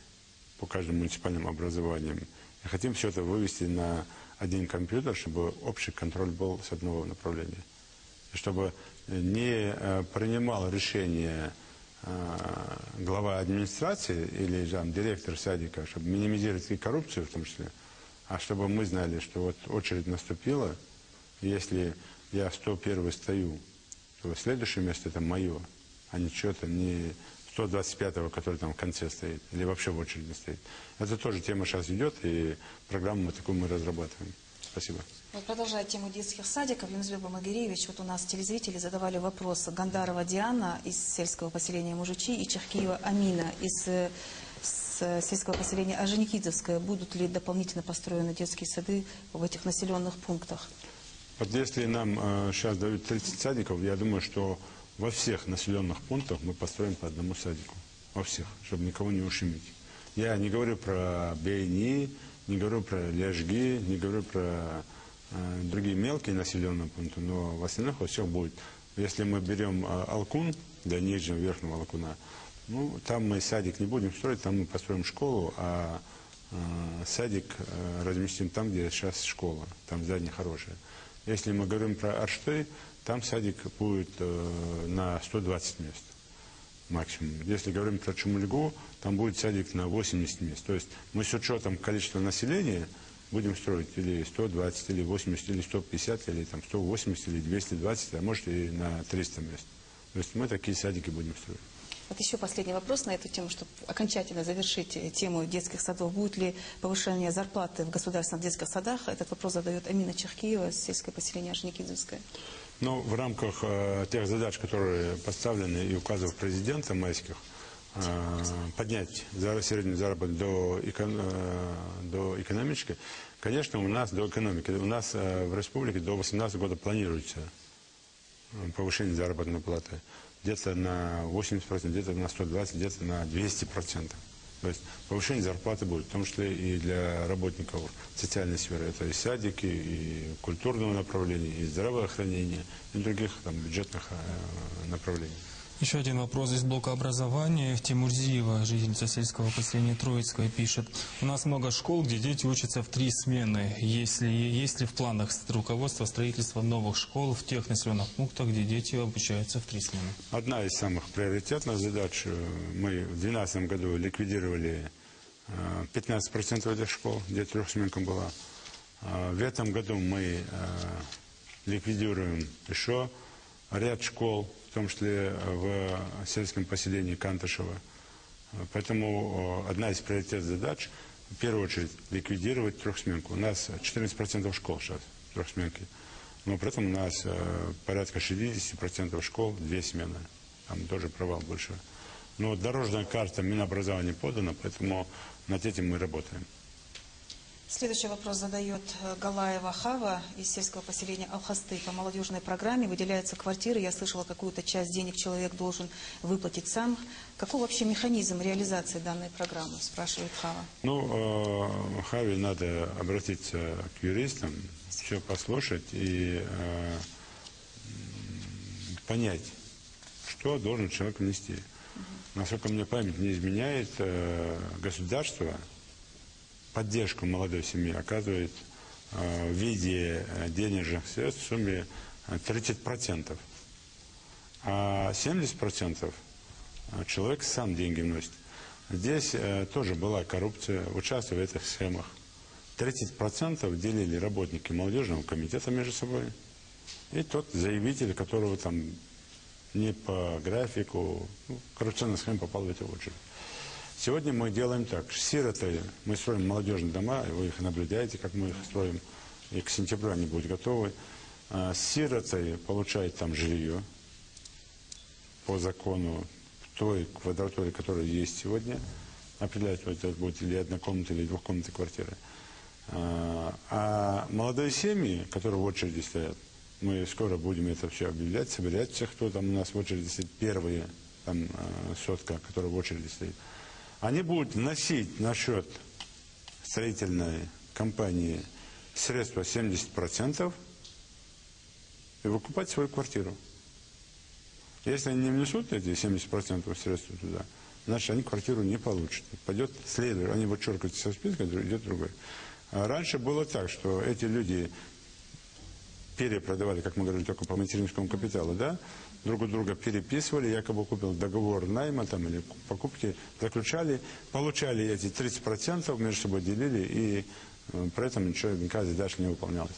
по каждым муниципальным образованиям. И хотим все это вывести на один компьютер, чтобы общий контроль был с одного направления. И чтобы не принимал решение глава администрации или там, директор садика, чтобы минимизировать и коррупцию в том числе, а чтобы мы знали, что вот очередь наступила, и если я 101 стою, то следующее место это мое, а не что-то, не 125-го, который там в конце стоит, или вообще в очереди стоит. Это тоже тема сейчас идет, и программу такую мы разрабатываем. Спасибо. Вот продолжая тему детских садиков, Юнусбек Бамагиревич, вот у нас телезрители задавали вопрос. Гандарова Диана из сельского поселения Мужичи и Черкиева Амина из сельского поселения Аженикидзевское. Будут ли дополнительно построены детские сады в этих населенных пунктах? Вот если нам сейчас дают 30 садиков, я думаю, что во всех населенных пунктах мы построим по одному садику. Во всех, чтобы никого не ущемить. Я не говорю про Бейни, не говорю про Лежги, не говорю про другие мелкие населенные пункты, но в остальных во всех будет. Если мы берем Алкун, до Нижнего Верхнего Алкуна, ну, там мы садик не будем строить, там мы построим школу, а садик разместим там, где сейчас школа, там здание хорошее. Если мы говорим про Аршты, там садик будет на 120 мест максимум. Если говорим про Чумульгу, там будет садик на 80 мест. То есть мы с учетом количества населения будем строить или 120, или 80, или 150, или там 180, или 220, а может и на 300 мест. То есть мы такие садики будем строить. Вот еще последний вопрос на эту тему, чтобы окончательно завершить тему детских садов. Будет ли повышение зарплаты в государственных детских садах? Этот вопрос задает Амина Черкиева, сельское поселение Орджоникидзевское. Ну, в рамках тех задач, которые поставлены и указов президента майских, поднять среднюю заработную до экономической, конечно, у нас до экономики, у нас в республике до 2018 года планируется повышение заработной платы. Где-то на 80%, где-то на 120%, где-то на 200%. То есть повышение зарплаты будет, в том числе и для работников социальной сферы. Это и садики, и культурного направления, и здравоохранения, и других там, бюджетных направлений. Еще один вопрос из блока образования. Тимурзиева, жительница сельского поселения Троицкое, пишет: у нас много школ, где дети учатся в 3 смены. Есть ли в планах руководства строительства новых школ в тех населенных пунктах, где дети обучаются в 3 смены? Одна из самых приоритетных задач. Мы в 2012 году ликвидировали 15% этих школ, где 3-сменка была. В этом году мы ликвидируем еще ряд школ, в том числе в сельском поселении Кантышево. Поэтому одна из приоритетных задач, в первую очередь, ликвидировать 3-сменку. У нас 14% школ сейчас 3-сменки, но при этом у нас порядка 60% школ 2 смены. Там тоже провал больше. Но дорожная карта Минобразования подана, поэтому над этим мы работаем. Следующий вопрос задает Галаева Хава из сельского поселения Алхасты. По молодежной программе выделяются квартиры. Я слышала, какую-то часть денег человек должен выплатить сам. Какой вообще механизм реализации данной программы, спрашивает Хава. Ну, Хаве надо обратиться к юристам, все послушать и понять, что должен человек внести. Насколько мне память не изменяет, государство поддержку молодой семьи оказывает в виде денежных средств в сумме 30%. А 70% человек сам деньги вносит. Здесь тоже была коррупция, участвуя в этих схемах. 30% делили работники молодежного комитета между собой. И тот заявитель, которого там не по графику, коррупционная схема попал в эту очередь. Сегодня мы делаем так. Сироты, мы строим молодежные дома, вы их наблюдаете, как мы их строим, и к сентябрю они будут готовы. Сироты получают там жилье по закону в той квадратуре, которая есть сегодня. Определять, это будет или однокомнатная, или двухкомнатная квартира. А молодые семьи, которые в очереди стоят, мы скоро будем это все объявлять, собирать всех, кто там у нас в очереди стоит, первые там, сотка, которая в очереди стоит. Они будут вносить на счет строительной компании средства 70% и выкупать свою квартиру. Если они не внесут эти 70% средств туда, значит, они квартиру не получат. Пойдет следующий, они вычеркиваются со списка, идет другой. А раньше было так, что эти люди перепродавали, как мы говорили, только по материнскому капиталу, да? Друг у друга переписывали, якобы купил договор найма там, или покупки, заключали, получали эти 30%, между собой делили, и при этом никакая задача не выполнялась.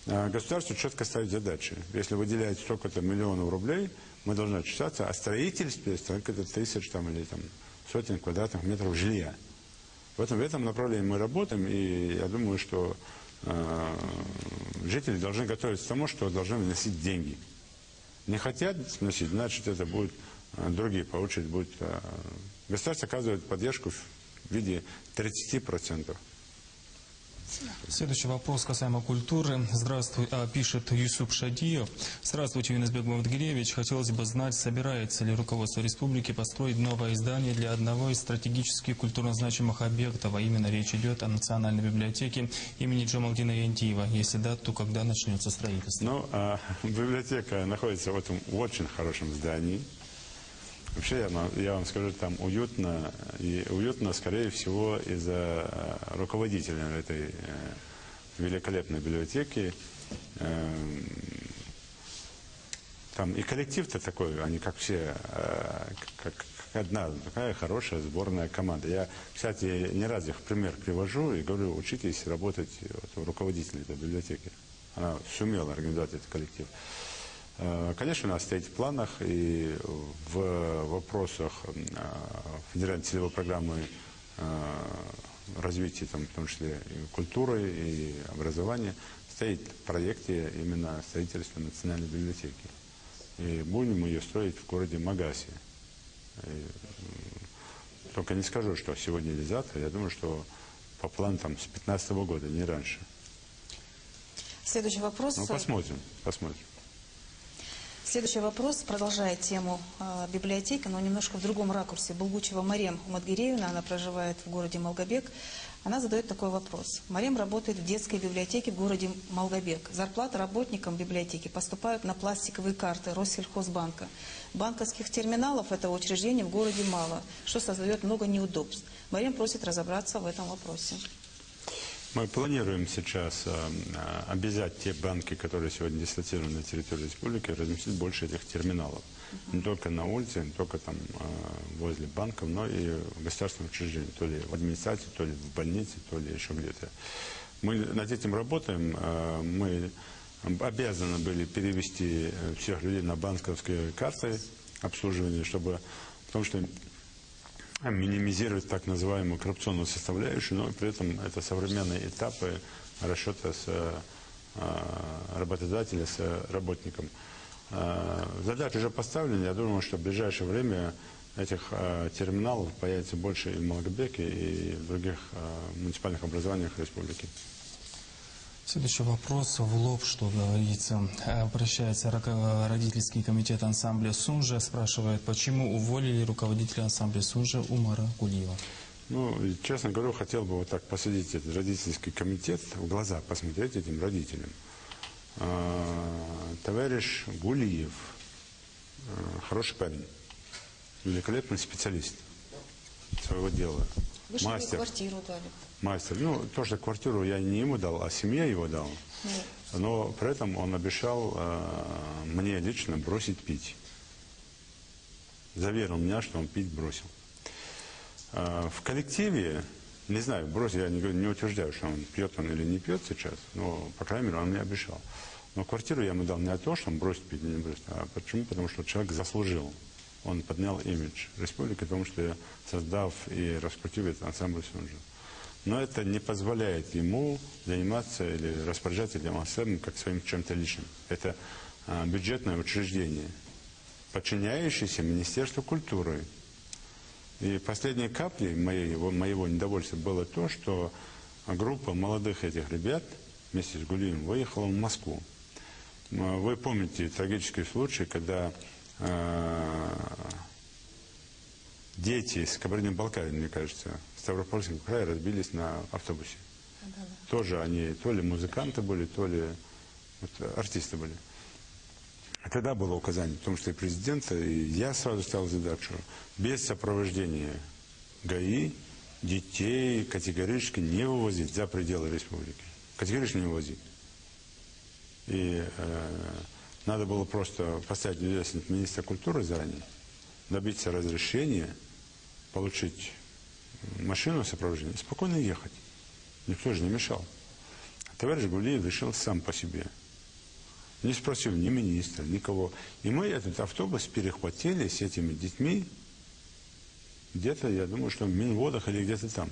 Государство четко ставит задачи. Если выделяет столько-то миллионов рублей, мы должны отчитаться о строительстве столько-то тысяч там, или там, сотен квадратных метров жилья. В этом направлении мы работаем, и я думаю, что жители должны готовиться к тому, что должны вносить деньги. Не хотят вносить, значит, это будут другие по очереди. Будет, государство оказывает поддержку в виде 30%. Следующий вопрос касаемо культуры. Здравствуй, пишет Юсуп Шадиев. Здравствуйте, Юнусбек Маматгиреевич. Хотелось бы знать, собирается ли руководство республики построить новое издание для одного из стратегических культурно значимых объектов, а именно речь идет о Национальной библиотеке имени Джамалдина Янтиева. Если да, то когда начнется строительство? Ну, библиотека находится в этом очень хорошем здании. Вообще, я вам скажу, там уютно, и уютно, скорее всего, из-за руководителя этой великолепной библиотеки. Там и коллектив-то такой, они как все, как одна такая хорошая сборная команда. Я, кстати, не раз их в пример привожу и говорю, учитесь работать руководителем этой библиотеки. Она сумела организовать этот коллектив. Конечно, у нас стоит в планах и в вопросах федеральной целевой программы развития, там, в том числе и культуры, и образования, стоит в проекте именно строительство национальной библиотеки. И будем ее строить в городе Магасе. Только не скажу, что сегодня или завтра. Я думаю, что по плану там, с 2015 года, не раньше. Следующий вопрос. Ну, посмотрим. Следующий вопрос продолжает тему библиотеки, но немножко в другом ракурсе. Булгучева Марем Уматгиреевна, она проживает в городе Малгобек. Она задает такой вопрос. Марем работает в детской библиотеке в городе Малгобек. Зарплаты работникам библиотеки поступают на пластиковые карты Россельхозбанка. Банковских терминалов этого учреждения в городе мало, что создает много неудобств. Марем просит разобраться в этом вопросе. Мы планируем сейчас обязать те банки, которые сегодня дислоцированы на территории республики, разместить больше этих терминалов. Не только на улице, не только там возле банков, но и в государственных учреждениях, то ли в администрации, то ли в больнице, то ли еще где-то. Мы над этим работаем. Мы обязаны были перевести всех людей на банковские карты обслуживания, чтобы, потому что минимизировать так называемую коррупционную составляющую, но при этом это современные этапы расчета с работодателя, с работником. Задача уже поставлена. Я думаю, что в ближайшее время этих терминалов появится больше и в Малгобеке, и в других муниципальных образованиях республики. Следующий вопрос в лоб, что говорится. Обращается родительский комитет ансамбля «Сунжа», спрашивает, почему уволили руководителя ансамбля «Сунжа» Умара Гулиева. Ну, честно говоря, хотел бы вот так посадить этот родительский комитет, в глаза посмотреть этим родителям. Товарищ Гулиев, хороший парень, великолепный специалист своего дела. Вы же ему квартиру дали. Мастер. Ну, то, что квартиру я не ему дал, а семье его дал. Но при этом он обещал мне лично бросить пить. Заверил меня, что он пить бросил. В коллективе, не знаю, бросил, я не утверждаю, что он пьет он или не пьет сейчас, но, по крайней мере, он мне обещал. Но квартиру я ему дал не от того, что он бросит пить, не бросит, а почему? Потому что человек заслужил. Он поднял имидж республики, потому что создав и раскрутив этот ансамбль «Сунжа». Но это не позволяет ему заниматься или распоряжаться этим ансамблем как своим чем-то личным. Это бюджетное учреждение, подчиняющееся Министерству культуры. И последней каплей моего недовольства было то, что группа молодых этих ребят вместе с Гулиевым выехала в Москву. Вы помните трагический случай, когда дети из Кабардино-Балкарии, мне кажется, Ставропольского края разбились на автобусе. Тоже они то ли музыканты были, то ли артисты были. А тогда было указание, потому что и президента, и я сразу ставил задачу, без сопровождения ГАИ детей категорически не вывозить за пределы республики. Категорически не вывозить. И надо было просто поставить в известность министра культуры заранее, добиться разрешения, получить машину сопровождения и спокойно ехать. Никто же не мешал. Товарищ Гулиев решил сам по себе. Не спросил ни министра, никого. И мы этот автобус перехватили с этими детьми где-то, я думаю, что в Минводах или где-то там.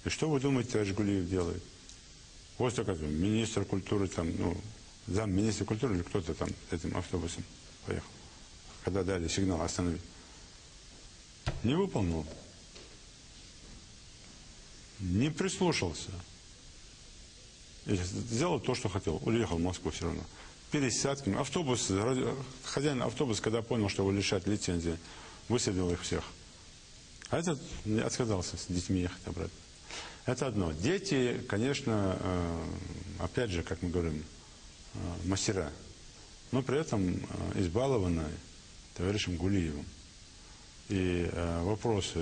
И что вы думаете, товарищ Гулиев делает? Вот такой министр культуры, там, ну, замминистра культуры или кто-то там этим автобусом поехал. Когда дали сигнал остановить. Не выполнил. Не прислушался. И сделал то, что хотел. Уехал в Москву все равно. Пересадками. Автобус, хозяин автобуса, когда понял, что его лишат лицензии, высадил их всех. А этот отказался с детьми ехать обратно. Это одно. Дети, конечно, опять же, как мы говорим, мастера. Но при этом избалованы товарищем Гулиевым. И вопросов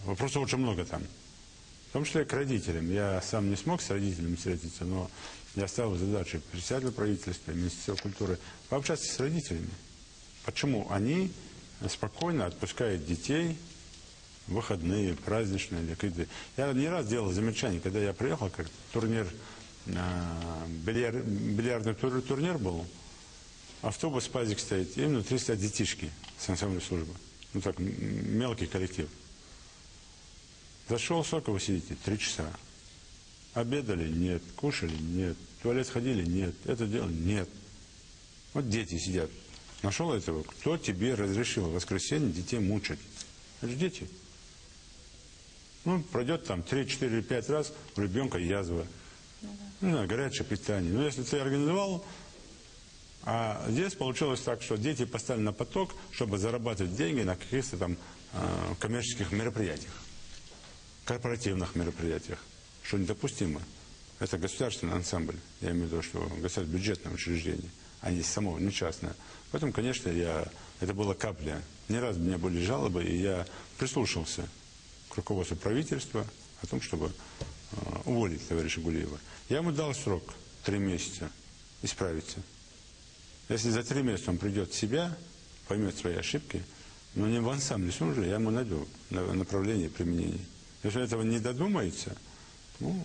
очень много там. В том числе к родителям. Я сам не смог с родителями встретиться, но я ставил задачу председателю правительства, Министерства культуры, пообщаться с родителями. Почему они спокойно отпускают детей в выходные, праздничные или какие-то. Я не раз делал замечание, когда я приехал, как турнир, бильярдный турнир был. автобус, пазик стоит, и внутри стоят детишки с ансамблем службы. Ну так, мелкий коллектив. Зашел, сколько вы сидите? 3 часа. Обедали? Нет. Кушали? Нет. В туалет ходили? Нет. Это дело? Нет. Вот дети сидят. Нашел этого? Кто тебе разрешил в воскресенье детей мучить? Это же дети. Ну, пройдет там 3, 4, 5 раз, у ребенка язва. Не знаю, горячее питание. Но если ты организовал, а здесь получилось так, что дети поставили на поток, чтобы зарабатывать деньги на каких-то там коммерческих мероприятиях, корпоративных мероприятиях, что недопустимо. Это государственный ансамбль, я имею в виду, что государственное бюджетное учреждение, а не само, не частное. Поэтому, конечно, это была капля. Не раз у меня были жалобы, и я прислушался к руководству правительства о том, чтобы уволить товарища Гулиева. Я ему дал срок 3 месяца исправиться. Если за 3 месяца он придет в себя, поймет свои ошибки, но не в ансамбле службы, я ему найду направление применения. Если он этого не додумается, ну,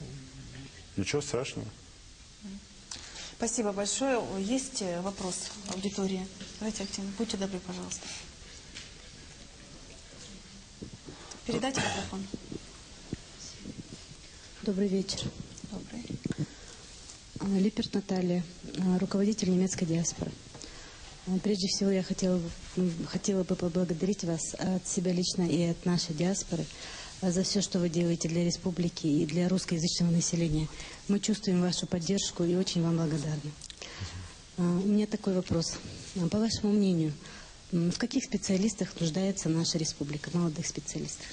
ничего страшного. Спасибо большое. Есть вопрос аудитории? Давайте активно. Будьте добры, пожалуйста. Передайте микрофон. Добрый вечер. Добрый. Липерт Наталья, руководитель немецкой диаспоры. Прежде всего, я хотела бы поблагодарить вас от себя лично и от нашей диаспоры за все, что вы делаете для республики и для русскоязычного населения. Мы чувствуем вашу поддержку и очень вам благодарны. У меня такой вопрос. По вашему мнению, в каких специалистах нуждается наша республика, молодых специалистов?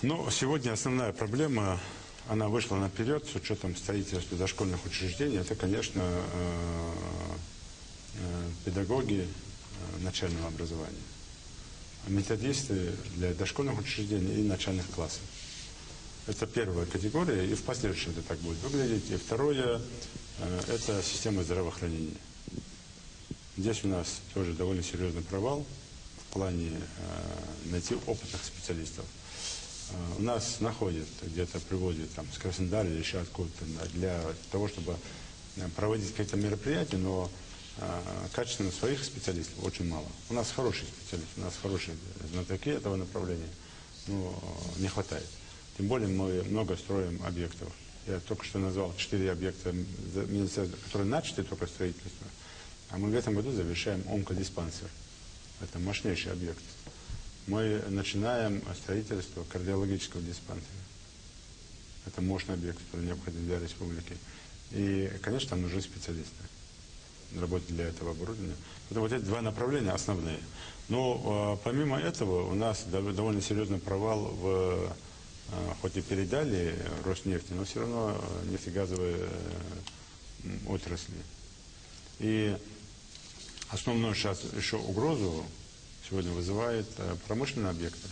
Ну, сегодня основная проблема, она вышла наперед с учетом строительства дошкольных учреждений. Это, конечно, педагоги начального образования. Методисты для дошкольных учреждений и начальных классов. Это первая категория, и в последующем это так будет выглядеть. И второе, это система здравоохранения. Здесь у нас тоже довольно серьезный провал в плане найти опытных специалистов. У нас находят, где-то привозят там, с Краснодара или еще откуда-то для того, чтобы проводить какие-то мероприятия, но качественно своих специалистов очень мало. У нас хорошие специалисты, у нас хорошие знатоки этого направления, но не хватает. Тем более мы много строим объектов. Я только что назвал 4 объекта, которые начаты только строительство, а мы в этом году завершаем онкодиспансер. Это мощнейший объект. Мы начинаем строительство кардиологического диспансера. Это мощный объект, который необходим для республики. И, конечно, там нужны специалисты работать для этого оборудования. Вот эти 2 направления основные. Но помимо этого у нас довольно серьезный провал хоть и передали Роснефти, но все равно нефтегазовые отрасли. И основную сейчас еще угрозу сегодня вызывает промышленные объекты.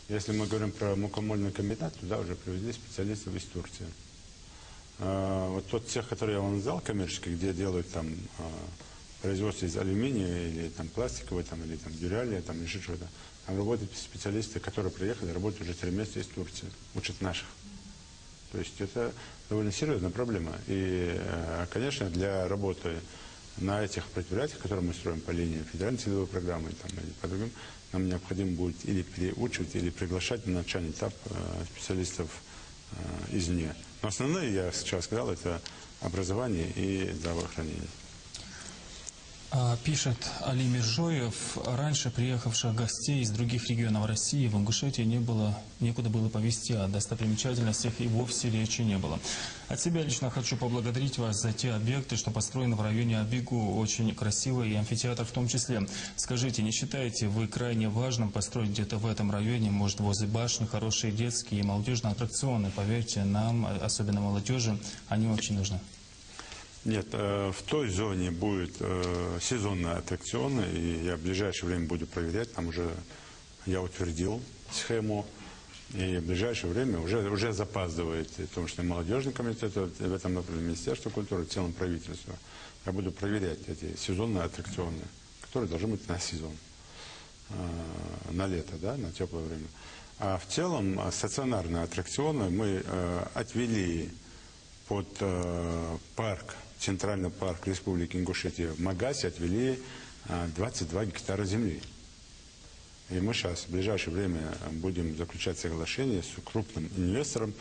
Если мы говорим про мукомольный комбинат, туда уже привезли специалистов из Турции. Вот тот цех, который я вам назвал, коммерческий, где делают там производство из алюминия или там пластикового, там, или там дюралия, там еще что-то. Там работают специалисты, которые приехали, работают уже 3 месяца из Турции, учат наших. То есть это довольно серьезная проблема. И, конечно, для работы на этих предприятиях, которые мы строим по линии федеральной целевой программы там, или по другим, нам необходимо будет или переучивать, или приглашать на начальный этап специалистов извне. Но основное, я сейчас сказал, это образование и здравоохранение. Пишет Али Миржоев, раньше приехавших гостей из других регионов России в Ингушетии некуда было повезти, о достопримечательностях и вовсе речи не было. От себя лично хочу поблагодарить вас за те объекты, что построены в районе Абигу, очень красивый, и амфитеатр в том числе. Скажите, не считаете вы крайне важным построить где-то в этом районе, может, возле башни, хорошие детские и молодежные аттракционы? Поверьте нам, особенно молодежи, они очень нужны. Нет, в той зоне будет сезонные аттракционы, и я в ближайшее время буду проверять, там уже я утвердил схему, и в ближайшее время уже запаздывает, в том числе молодежный комитет, в этом направлении Министерство культуры, в целом правительство. Я буду проверять эти сезонные аттракционы, которые должны быть на сезон, на лето, да, на теплое время. А в целом стационарные аттракционы мы отвели под парк Центральный парк Республики Ингушетия в Магасе отвели 22 гектара земли. И мы сейчас в ближайшее время будем заключать соглашение с крупным инвестором,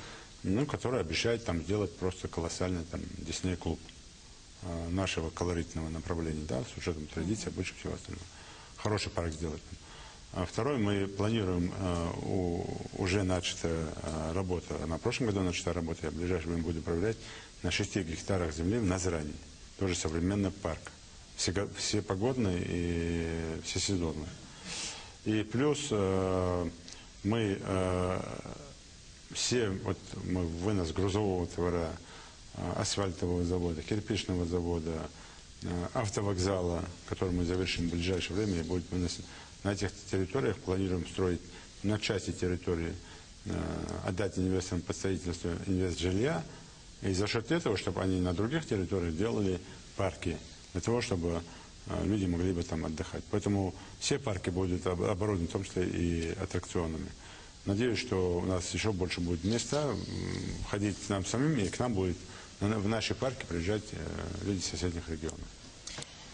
который обещает там сделать просто колоссальный Дисней-клуб нашего колоритного направления, да, с учетом традиций, больше всего остального. Хороший парк сделать. А второй, мы планируем уже начатая работа, на прошлом году начатая работа, я в ближайшее время буду проверять, на 6 гектарах земли в Назрани. Тоже современный парк. Все погодные и всесезонные. И плюс мы вынос грузового товара, асфальтового завода, кирпичного завода, автовокзала, который мы завершим в ближайшее время и будет выносить. На этих территориях планируем строить на части территории, отдать инвесторам под строительство инвестжилья, и за счет этого, чтобы они на других территориях делали парки, для того, чтобы люди могли бы там отдыхать. Поэтому все парки будут оборудованы, в том числе и аттракционами. Надеюсь, что у нас еще больше будет места ходить к нам самим, и к нам будет в наши парки приезжать люди из соседних регионов.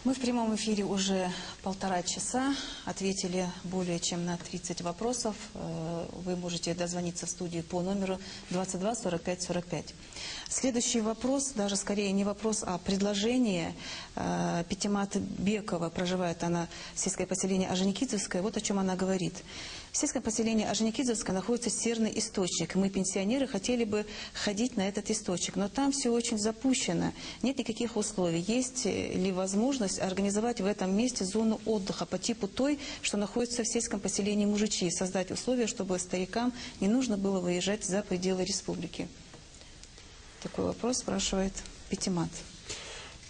Мы в прямом эфире уже 1,5 часа, ответили более чем на 30 вопросов. Вы можете дозвониться в студию по номеру 22 45 45. Следующий вопрос, даже скорее не вопрос, а предложение. Питимат Бекова, проживает она в сельское поселение Орджоникидзевское, вот о чем она говорит. В сельском поселении Орджоникидзевское находится серный источник. Мы, пенсионеры, хотели бы ходить на этот источник, но там все очень запущено, нет никаких условий. Есть ли возможность организовать в этом месте зону отдыха по типу той, что находится в сельском поселении Мужичи, создать условия, чтобы старикам не нужно было выезжать за пределы республики? Такой вопрос спрашивает Питимат.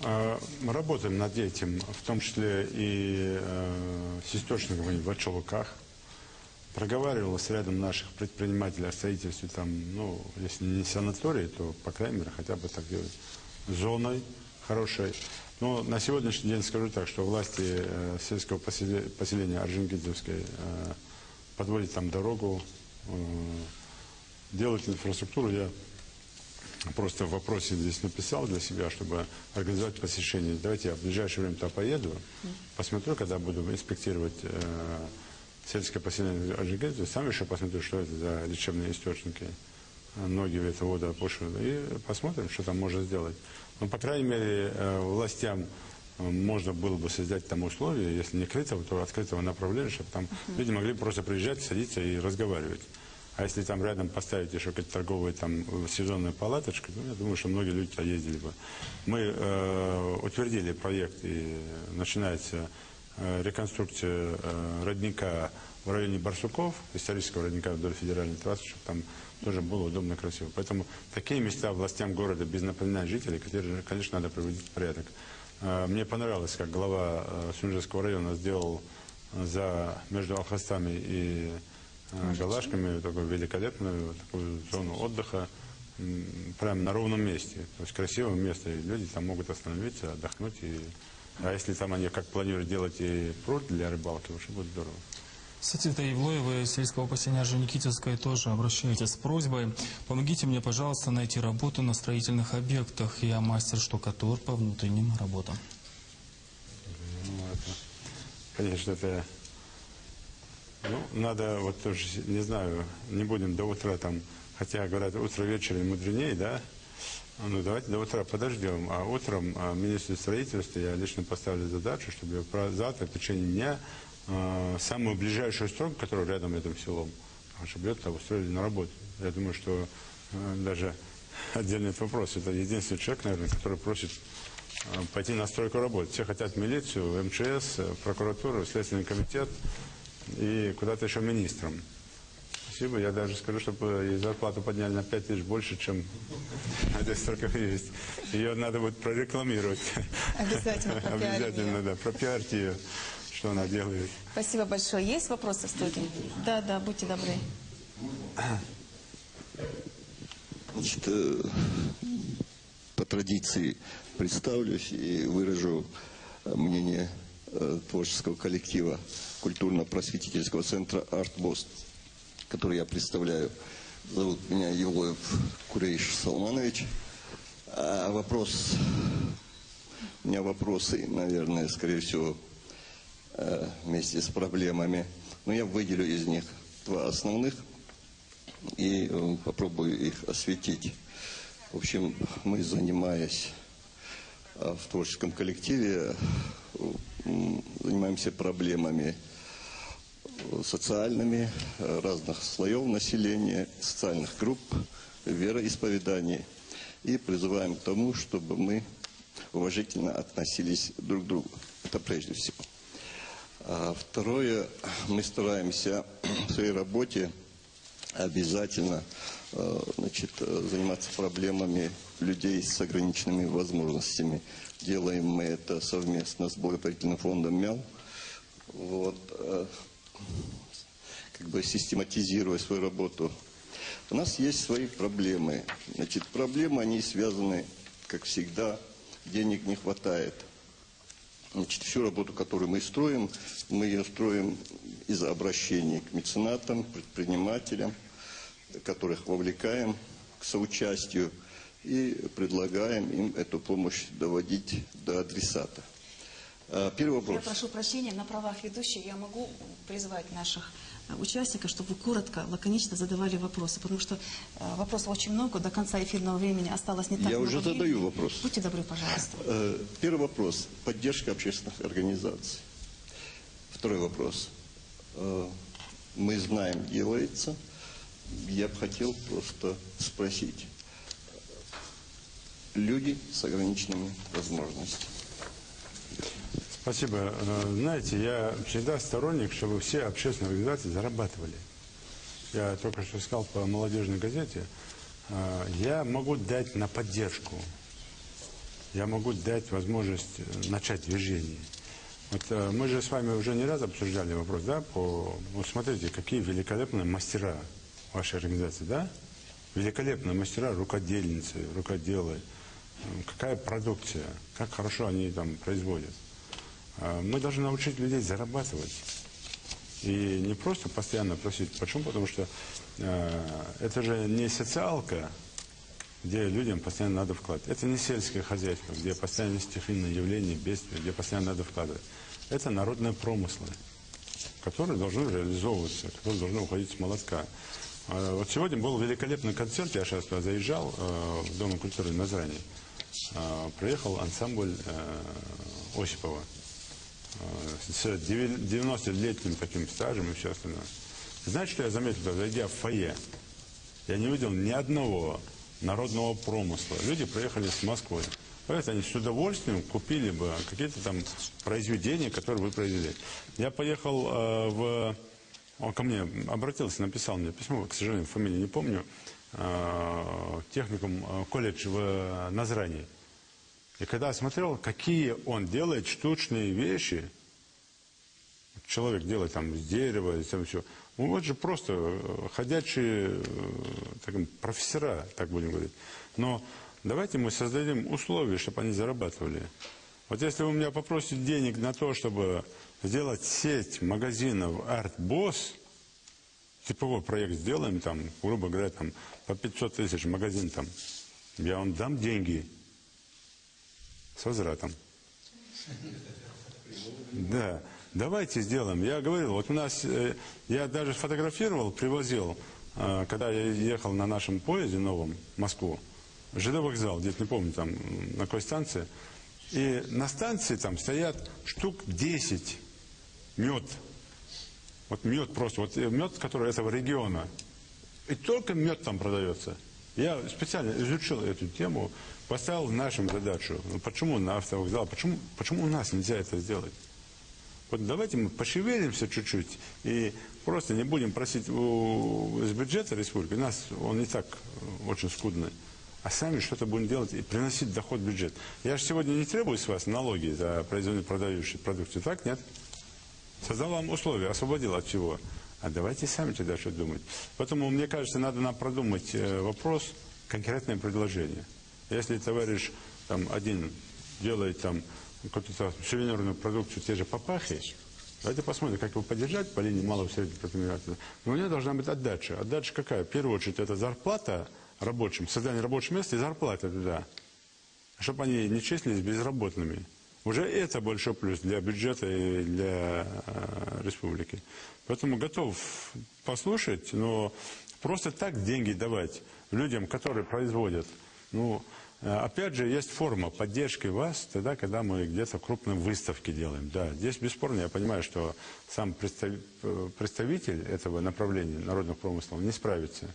Мы работаем над этим, в том числе и с источниками в Ачолуках. Проговаривалось рядом наших предпринимателей о строительстве там, если не санатории, то, по крайней мере, хотя бы так делать, зоной хорошей. Но на сегодняшний день скажу так, что власти сельского поселения Орджоникидзевской подводят там дорогу, делают инфраструктуру. Я просто в вопросе здесь написал для себя, чтобы организовать посещение. Давайте я в ближайшее время туда поеду, посмотрю, когда буду инспектировать сельское поселение Орджоникидзевское, сам еще посмотрю, что это за лечебные источники. Ноги в эту воду опущены. И посмотрим, что там можно сделать. Но, по крайней мере, властям можно было бы создать там условия, если не крытого, то открытого направления, чтобы там люди могли просто приезжать, садиться и разговаривать. А если там рядом поставить еще какие-то торговые там сезонные палаточки, я думаю, что многие люди туда ездили бы. Мы утвердили проект, и начинается реконструкция родника в районе Барсуков, исторического родника вдоль федеральной трассы, чтобы там тоже было удобно и красиво. Поэтому такие места властям города без напоминания жителей, конечно, надо приводить в порядок. Мне понравилось, как глава Сунжского района сделал между Алхастами и Галашками такую великолепную такую зону отдыха, прямо на ровном месте. То есть красивое место, и люди там могут остановиться, отдохнуть. А если там они как планируют делать и пруд для рыбалки, вообще будет здорово. Кстати, Евлоева из сельского поселения Орджоникидзевское тоже обращаетесь с просьбой. Помогите мне, пожалуйста, найти работу на строительных объектах. Я мастер-штукатур по внутренним работам. Конечно, это... надо, вот тоже, не знаю, не будем до утра там, хотя говорят, утро вечером мудренее, да? Давайте до утра подождем. А утром министру строительства я лично поставлю задачу, чтобы завтра, в течение дня, самую ближайшую стройку, которая рядом с этим селом, чтобы ее туда устроили на работу. Я думаю, что даже отдельный вопрос. Это единственный человек, наверное, который просит пойти на стройку работать. Все хотят милицию, МЧС, прокуратуру, Следственный комитет и куда-то еще министром. Спасибо. Я даже скажу, чтобы и зарплату подняли на 5 тысяч больше, чем на этих строках есть. Ее надо будет прорекламировать. Обязательно пропиарить. Обязательно, да, пропиарить ее, что она делает. Спасибо большое. Есть вопросы в студии? Да, будьте добры. Значит, по традиции представлюсь и выражу мнение творческого коллектива культурно-просветительского центра «Артбост», который я представляю. Зовут меня Евлоев Курейш Салманович. А вопрос У меня вопросы, наверное, скорее всего, вместе с проблемами. Но я выделю из них два основных и попробую их осветить. В общем, мы, занимаясь в творческом коллективе, занимаемся проблемами социальными, разных слоев населения, социальных групп, вероисповеданий. И призываем к тому, чтобы мы уважительно относились друг к другу. Это прежде всего. А второе, мы стараемся в своей работе обязательно заниматься проблемами людей с ограниченными возможностями. Делаем мы это совместно с благотворительным фондом МЯЛ. Как бы систематизируя свою работу. У нас есть свои проблемы. Проблемы, они связаны, как всегда, денег не хватает. Всю работу, которую мы ее строим из обращений к меценатам, предпринимателям, которых вовлекаем к соучастию и предлагаем им эту помощь доводить до адресата. Первый вопрос. Я прошу прощения, на правах ведущей я могу призвать наших участников, чтобы вы коротко, лаконично задавали вопросы, потому что вопросов очень много, до конца эфирного времени осталось не так много. Я уже задаю вопрос. Будьте добры, пожалуйста. Первый вопрос. Поддержка общественных организаций. Второй вопрос. Мы знаем, делается. Я бы хотел просто спросить. Люди с ограниченными возможностями. Спасибо. Знаете, я всегда сторонник, чтобы все общественные организации зарабатывали. Я только что сказал по молодежной газете. Я могу дать на поддержку. Я могу дать возможность начать движение. Вот мы же с вами уже не раз обсуждали вопрос, да, вот смотрите, какие великолепные мастера вашей организации, да? Великолепные мастера, рукодельницы, рукоделы. Какая продукция, как хорошо они там производят. Мы должны научить людей зарабатывать. И не просто постоянно просить. Почему? Потому что это же не социалка, где людям постоянно надо вкладывать. Это не сельское хозяйство, где постоянно стихийные явления, бедствия, где постоянно надо вкладывать. Это народные промыслы, которые должны реализовываться, которые должны уходить с молотка. Вот сегодня был великолепный концерт, я сейчас заезжал в Дом культуры в Назрани. Приехал ансамбль Осипова с 90-летним таким стажем и все остальное. Знаете, что я заметил, зайдя в фойе? Я не видел ни одного народного промысла. Люди приехали с Москвы. Поэтому они с удовольствием купили бы какие-то там произведения, которые вы произвели. Я поехал он ко мне обратился, написал мне письмо, к сожалению, фамилию не помню, техникум, колледж в Назрани. И когда я смотрел, какие он делает штучные вещи, человек делает там с дерева, и там все. Ну, вот же просто ходячие профессора, так будем говорить. Но давайте мы создадим условия, чтобы они зарабатывали. Вот если вы меня попросите денег на то, чтобы сделать сеть магазинов Art Boss, типовой проект сделаем, там, грубо говоря, там, по 500 тысяч магазин там, я вам дам деньги с возвратом. Да, давайте сделаем. Я говорил, вот у нас, я даже фотографировал, привозил, когда я ехал на нашем поезде новом в Москву, ЖД вокзал, где-то не помню, там, на какой станции, и на станции там стоят штук 10 мед. Вот мед просто, вот мед, который этого региона. И только мед там продается. Я специально изучил эту тему, поставил нашим задачу. Почему на автовокзал, почему у нас нельзя это сделать? Вот давайте мы пошевелимся чуть-чуть и просто не будем просить из бюджета республики, у нас он и так очень скудный, а сами что-то будем делать и приносить доход в бюджет. Я же сегодня не требую с вас налоги за производную продающую продукцию, так, нет? Создал вам условия, освободил от чего? А давайте сами тогда что думать. Поэтому, мне кажется, надо нам продумать вопрос, конкретное предложение. Если товарищ там один делает там какую-то сувенирную продукцию, те же папахи, давайте посмотрим, как его поддержать по линии малого и среднего предпринимательства. Но у него должна быть отдача. Отдача какая? В первую очередь это зарплата рабочим, создание рабочих мест и зарплата туда. чтобы они не числились безработными. Уже это большой плюс для бюджета и для республики. Поэтому готов послушать, но просто так деньги давать людям, которые производят. Ну, опять же, есть форма поддержки вас тогда, когда мы где-то крупные выставки делаем. Да, здесь бесспорно, я понимаю, что сам представитель этого направления народных промыслов не справится.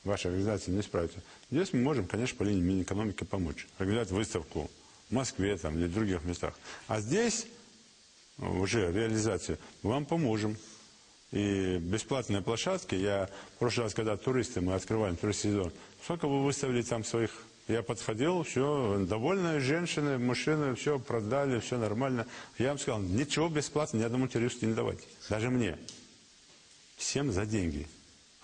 Ваша организация не справится. Здесь мы можем, конечно, по линии Минэкономики помочь. Организовать выставку в Москве там, или в других местах. А здесь уже реализация. Мы вам поможем. И бесплатные площадки, я в прошлый раз, когда туристы, мы открывали туристский сезон, сколько вы выставили там своих? Я подходил, все, довольные женщины, мужчины, все продали, все нормально. Я вам сказал, ничего бесплатно ни одному туристу не давать. Даже мне. Всем за деньги.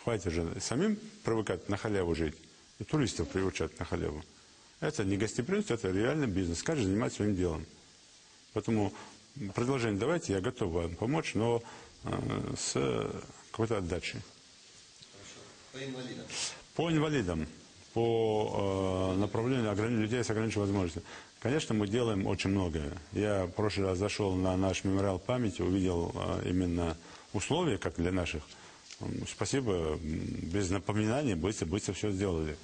Хватит же самим привыкать на халяву жить. И туристов приучать на халяву. Это не гостеприимство, это реальный бизнес. Каждый занимается своим делом. Поэтому предложение давайте, я готов вам помочь, но с какой-то отдачей. По инвалидам. По инвалидам. По направлению людей с ограниченными возможностями. Конечно, мы делаем очень многое. Я в прошлый раз зашел на наш мемориал памяти, увидел именно условия, как для наших. Спасибо, без напоминаний быстро все сделали.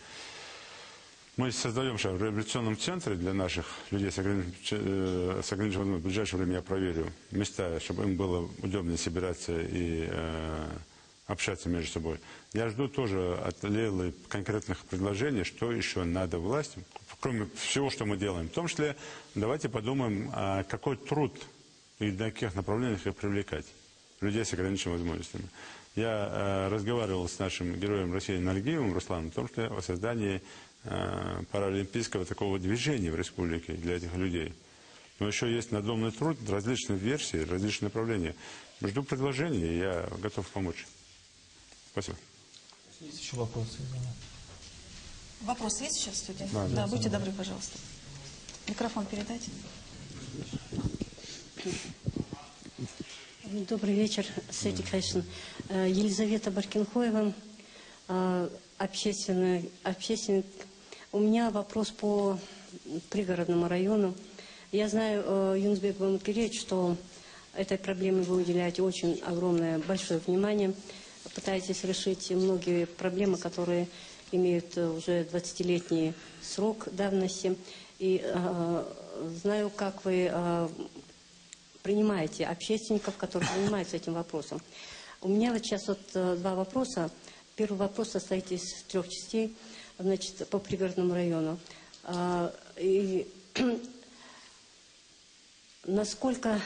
Мы создаем сейчас в реабилитационном центре для наших людей с ограниченными возможностями. В ближайшее время я проверю места, чтобы им было удобнее собираться и общаться между собой. Я жду тоже от Лейлы конкретных предложений, что еще надо власти, кроме всего, что мы делаем. В том числе, давайте подумаем, какой труд и на каких направлениях их привлекать. Людей с ограниченными возможностями. Я разговаривал с нашим героем России Нальгиевым Русланом, в том числе о создании паралимпийского такого движения в республике для этих людей. Но еще есть надомный труд, различные версии, различные направления. Жду предложений, и я готов помочь. Спасибо. Есть еще вопросы? Вопросы есть еще в студии? Да, будьте добры, пожалуйста. Микрофон передайте. Добрый вечер, Сети Кайшин. Елизавета Баркинхоева, общественный. У меня вопрос по пригородному району. Я знаю, Юнусбек Маматкерович, что этой проблеме вы уделяете очень огромное, большое внимание. Пытаетесь решить многие проблемы, которые имеют уже 20-летний срок давности. И знаю, как вы принимаете общественников, которые занимаются этим вопросом. У меня вот сейчас два вопроса. Первый вопрос состоит из 3 частей, значит, по пригородному району. И насколько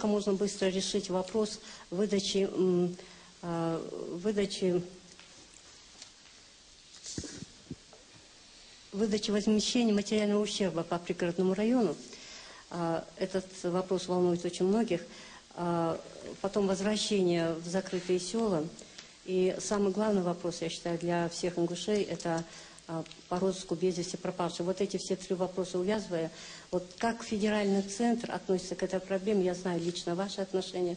можно быстро решить вопрос выдачи возмещения материального ущерба по пригородному району. Этот вопрос волнует очень многих. Потом возвращение в закрытые села. И самый главный вопрос, я считаю, для всех ингушей, это по розыску без вести пропавших. Вот эти все 3 вопроса увязывая, вот как федеральный центр относится к этой проблеме, я знаю лично ваши отношения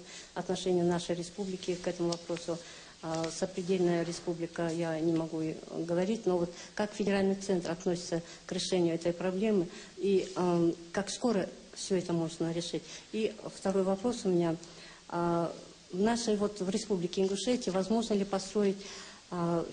нашей республики к этому вопросу. Сопредельная республика, я не могу говорить, но вот как федеральный центр относится к решению этой проблемы и как скоро все это можно решить. И второй вопрос у меня. В нашей в республике Ингушетия возможно ли построить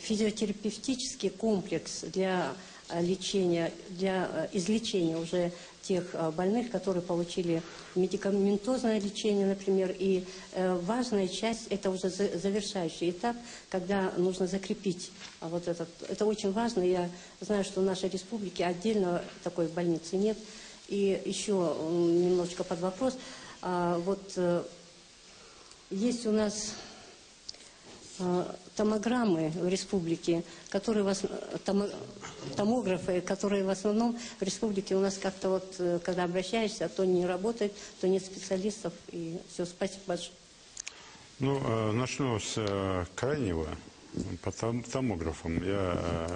физиотерапевтический комплекс для лечения, для излечения уже тех больных, которые получили медикаментозное лечение, например, и важная часть, это уже завершающий этап, когда нужно закрепить вот этот. Это очень важно, я знаю, что в нашей республике отдельно такой больницы нет. И еще немножечко под вопрос, есть у нас томограммы в республике, томографы, которые в основном в республике у нас как-то когда обращаешься, то не работает, то нет специалистов, и все, спасибо большое. Ну, начну с крайнего, по томографам. Я,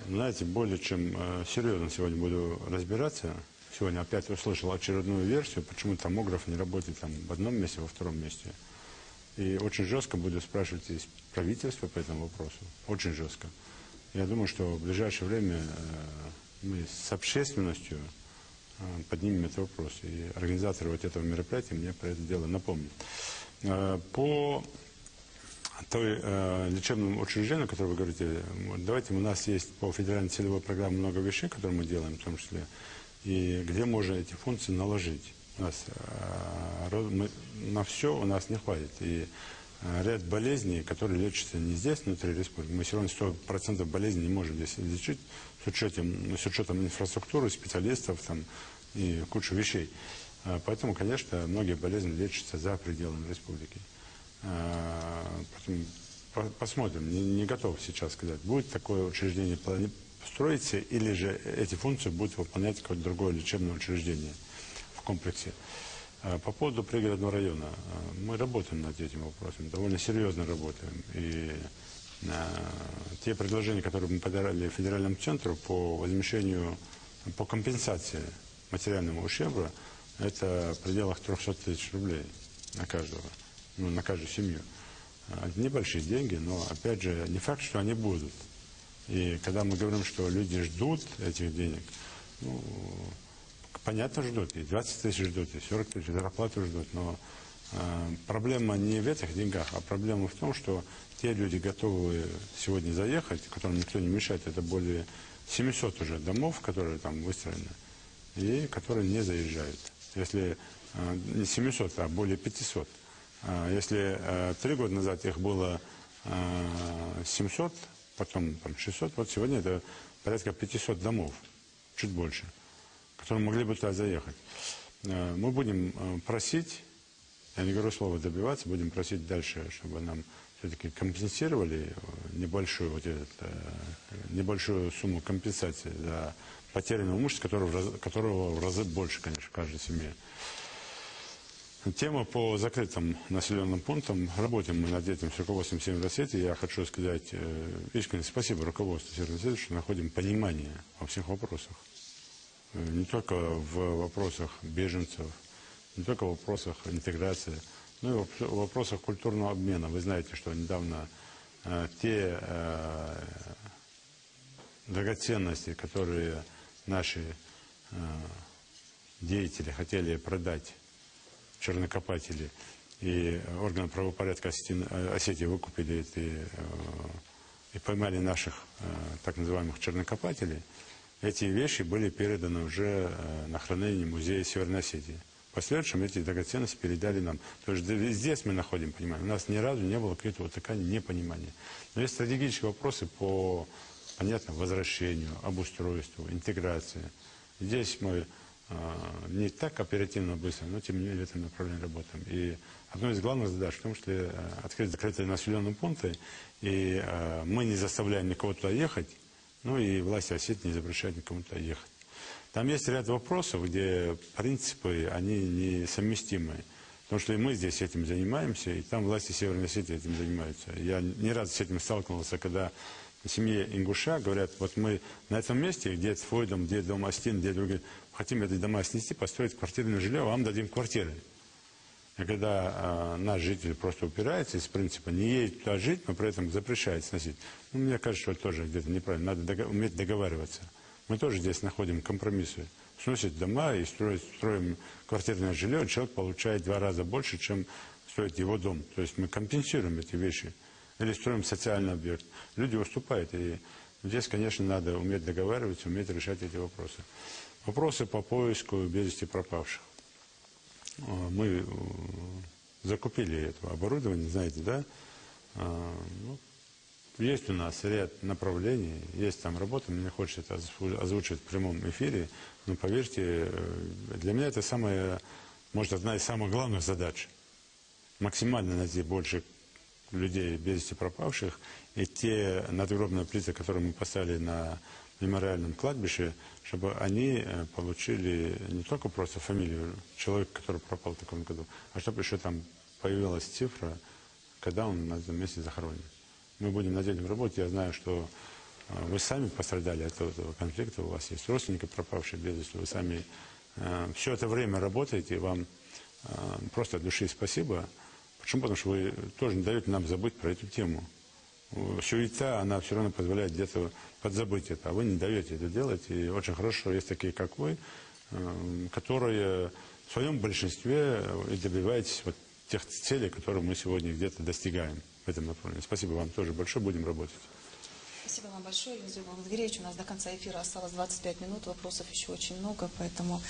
знаете, более чем серьезно сегодня буду разбираться. Сегодня опять услышал очередную версию, почему томограф не работает там в одном месте, во втором месте. И очень жестко буду спрашивать из правительства по этому вопросу. Очень жестко. Я думаю, что в ближайшее время мы с общественностью поднимем этот вопрос. И организаторы вот этого мероприятия мне про это дело напомнят. По той лечебному учреждению, о котором вы говорите, давайте, у нас есть по федеральной целевой программе много вещей, которые мы делаем, в том числе, и где можно эти функции наложить. У нас, на все у нас не хватит. И ряд болезней, которые лечатся не здесь, внутри республики, мы все равно 100% болезней не можем здесь лечить, с учетом инфраструктуры, специалистов там, и кучу вещей. Поэтому, конечно, многие болезни лечатся за пределами республики. Посмотрим, не готов сейчас сказать, будет такое учреждение строиться, или же эти функции будут выполнять какое-то другое лечебное учреждение в комплексе. По поводу пригородного района, мы работаем над этим вопросом, довольно серьезно работаем. И те предложения, которые мы подали федеральному центру по возмещению, по компенсации материального ущерба, это в пределах 300 тысяч рублей на каждого, ну, на каждую семью. Это небольшие деньги, но, опять же, не факт, что они будут. И когда мы говорим, что люди ждут этих денег, ну, понятно, ждут, и 20 тысяч ждут, и 40 тысяч, зарплату ждут, но проблема не в этих деньгах, а проблема в том, что те люди, готовые сегодня заехать, которым никто не мешает, это более 700 уже домов, которые там выстроены, и которые не заезжают. Если не 700, а более 500. Если 3 года назад их было 700, потом там 600, вот сегодня это порядка 500 домов, чуть больше, которые могли бы туда заехать. Мы будем просить, я не говорю слово добиваться, будем просить дальше, чтобы нам все-таки компенсировали небольшую сумму компенсации за потерянное имущество, которого в разы больше, конечно, в каждой семье. Тема по закрытым населенным пунктам. Работаем мы над этим с руководством Северной Осетии. Я хочу сказать искренне спасибо руководству Северной Осетии, что находим понимание во всех вопросах. Не только в вопросах беженцев, не только в вопросах интеграции, но и в вопросах культурного обмена. Вы знаете, что недавно те драгоценности, которые наши деятели хотели продать, чернокопатели, и органы правопорядка Осетии выкупили это и поймали наших так называемых чернокопателей, эти вещи были переданы уже на хранение музея Северной Осетии. В последующем эти драгоценности передали нам. То есть здесь мы находим понимание. У нас ни разу не было какого-то вот такого непонимания. Но есть стратегические вопросы по, понятно, возвращению, обустройству, интеграции. Здесь мы не так оперативно быстро, но тем не менее в этом направлении работаем. И одной из главных задач в том, что открыть закрытые населенные пункты, и мы не заставляем никого туда ехать, ну и власти Осетии не запрещают никому туда ехать. Там есть ряд вопросов, где принципы, они несовместимы. Потому что и мы здесь этим занимаемся, и там власти Северной Осетии этим занимаются. Я не раз с этим сталкивался, когда в семье ингуша говорят, вот мы на этом месте, где твой дом, где дом Астин, где другие, хотим эти дома снести, построить квартирное жилье, вам дадим квартиры. И когда наш житель просто упирается из принципа, не едет туда жить, но при этом запрещает сносить, ну, мне кажется, что это тоже где-то неправильно, надо уметь договариваться. Мы тоже здесь находим компромиссы. Сносят дома и строим квартирное жилье, человек получает в 2 раза больше, чем стоит его дом. То есть мы компенсируем эти вещи. Или строим социальный объект. Люди уступают. И здесь, конечно, надо уметь договариваться, уметь решать эти вопросы. Вопросы по поиску без вести пропавших. Мы закупили это оборудование, знаете, да? Есть у нас ряд направлений, есть там работа, мне хочется это озвучивать в прямом эфире, но поверьте, для меня это может, одна из самых главных задач. Максимально найти больше людей без вести пропавших, и те надгробные плиты, которые мы поставили на мемориальном кладбище, чтобы они получили не только просто фамилию человека, который пропал в таком году, а чтобы еще там появилась цифра, когда он на этом месте захоронен. Мы будем над этим работать. Я знаю, что вы сами пострадали от этого конфликта, у вас есть родственники, пропавшие без вести, вы сами все это время работаете, и вам просто от души спасибо, Почему? Потому что вы тоже не даете нам забыть про эту тему. Суета, она все равно позволяет где-то подзабыть это, а вы не даете это делать. И очень хорошо, что есть такие, как вы, которые в своем большинстве добиваетесь вот тех целей, которые мы сегодня где-то достигаем в этом направлении. Спасибо вам тоже большое, будем работать. Спасибо вам большое, Юнус Бек Маматгиреевич. У нас до конца эфира осталось 25 минут, вопросов еще очень много, поэтому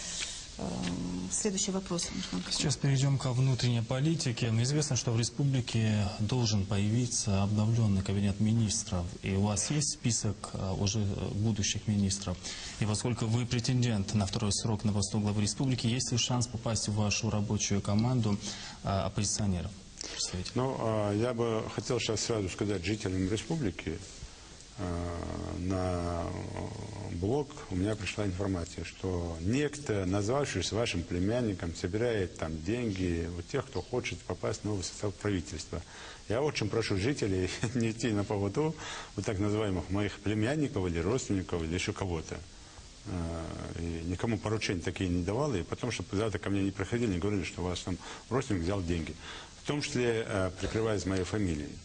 следующий вопрос. Сейчас перейдем ко внутренней политике. Известно, что в республике должен появиться обновленный кабинет министров. И у вас есть список уже будущих министров. И поскольку вы претендент на второй срок на посту главы республики, есть ли шанс попасть в вашу рабочую команду оппозиционеров? Ну, я бы хотел сейчас сразу сказать жителям республики. На блог у меня пришла информация, что некто, назвавшись вашим племянником, собирает там деньги у тех, кто хочет попасть в новый состав правительства. Я очень прошу жителей не идти на поводу вот так называемых моих племянников или родственников или еще кого-то. И никому поручения такие не давал, и потом, чтобы завтра ко мне не приходили, не говорили, что у вас там родственник взял деньги. В том числе прикрываясь моей фамилией.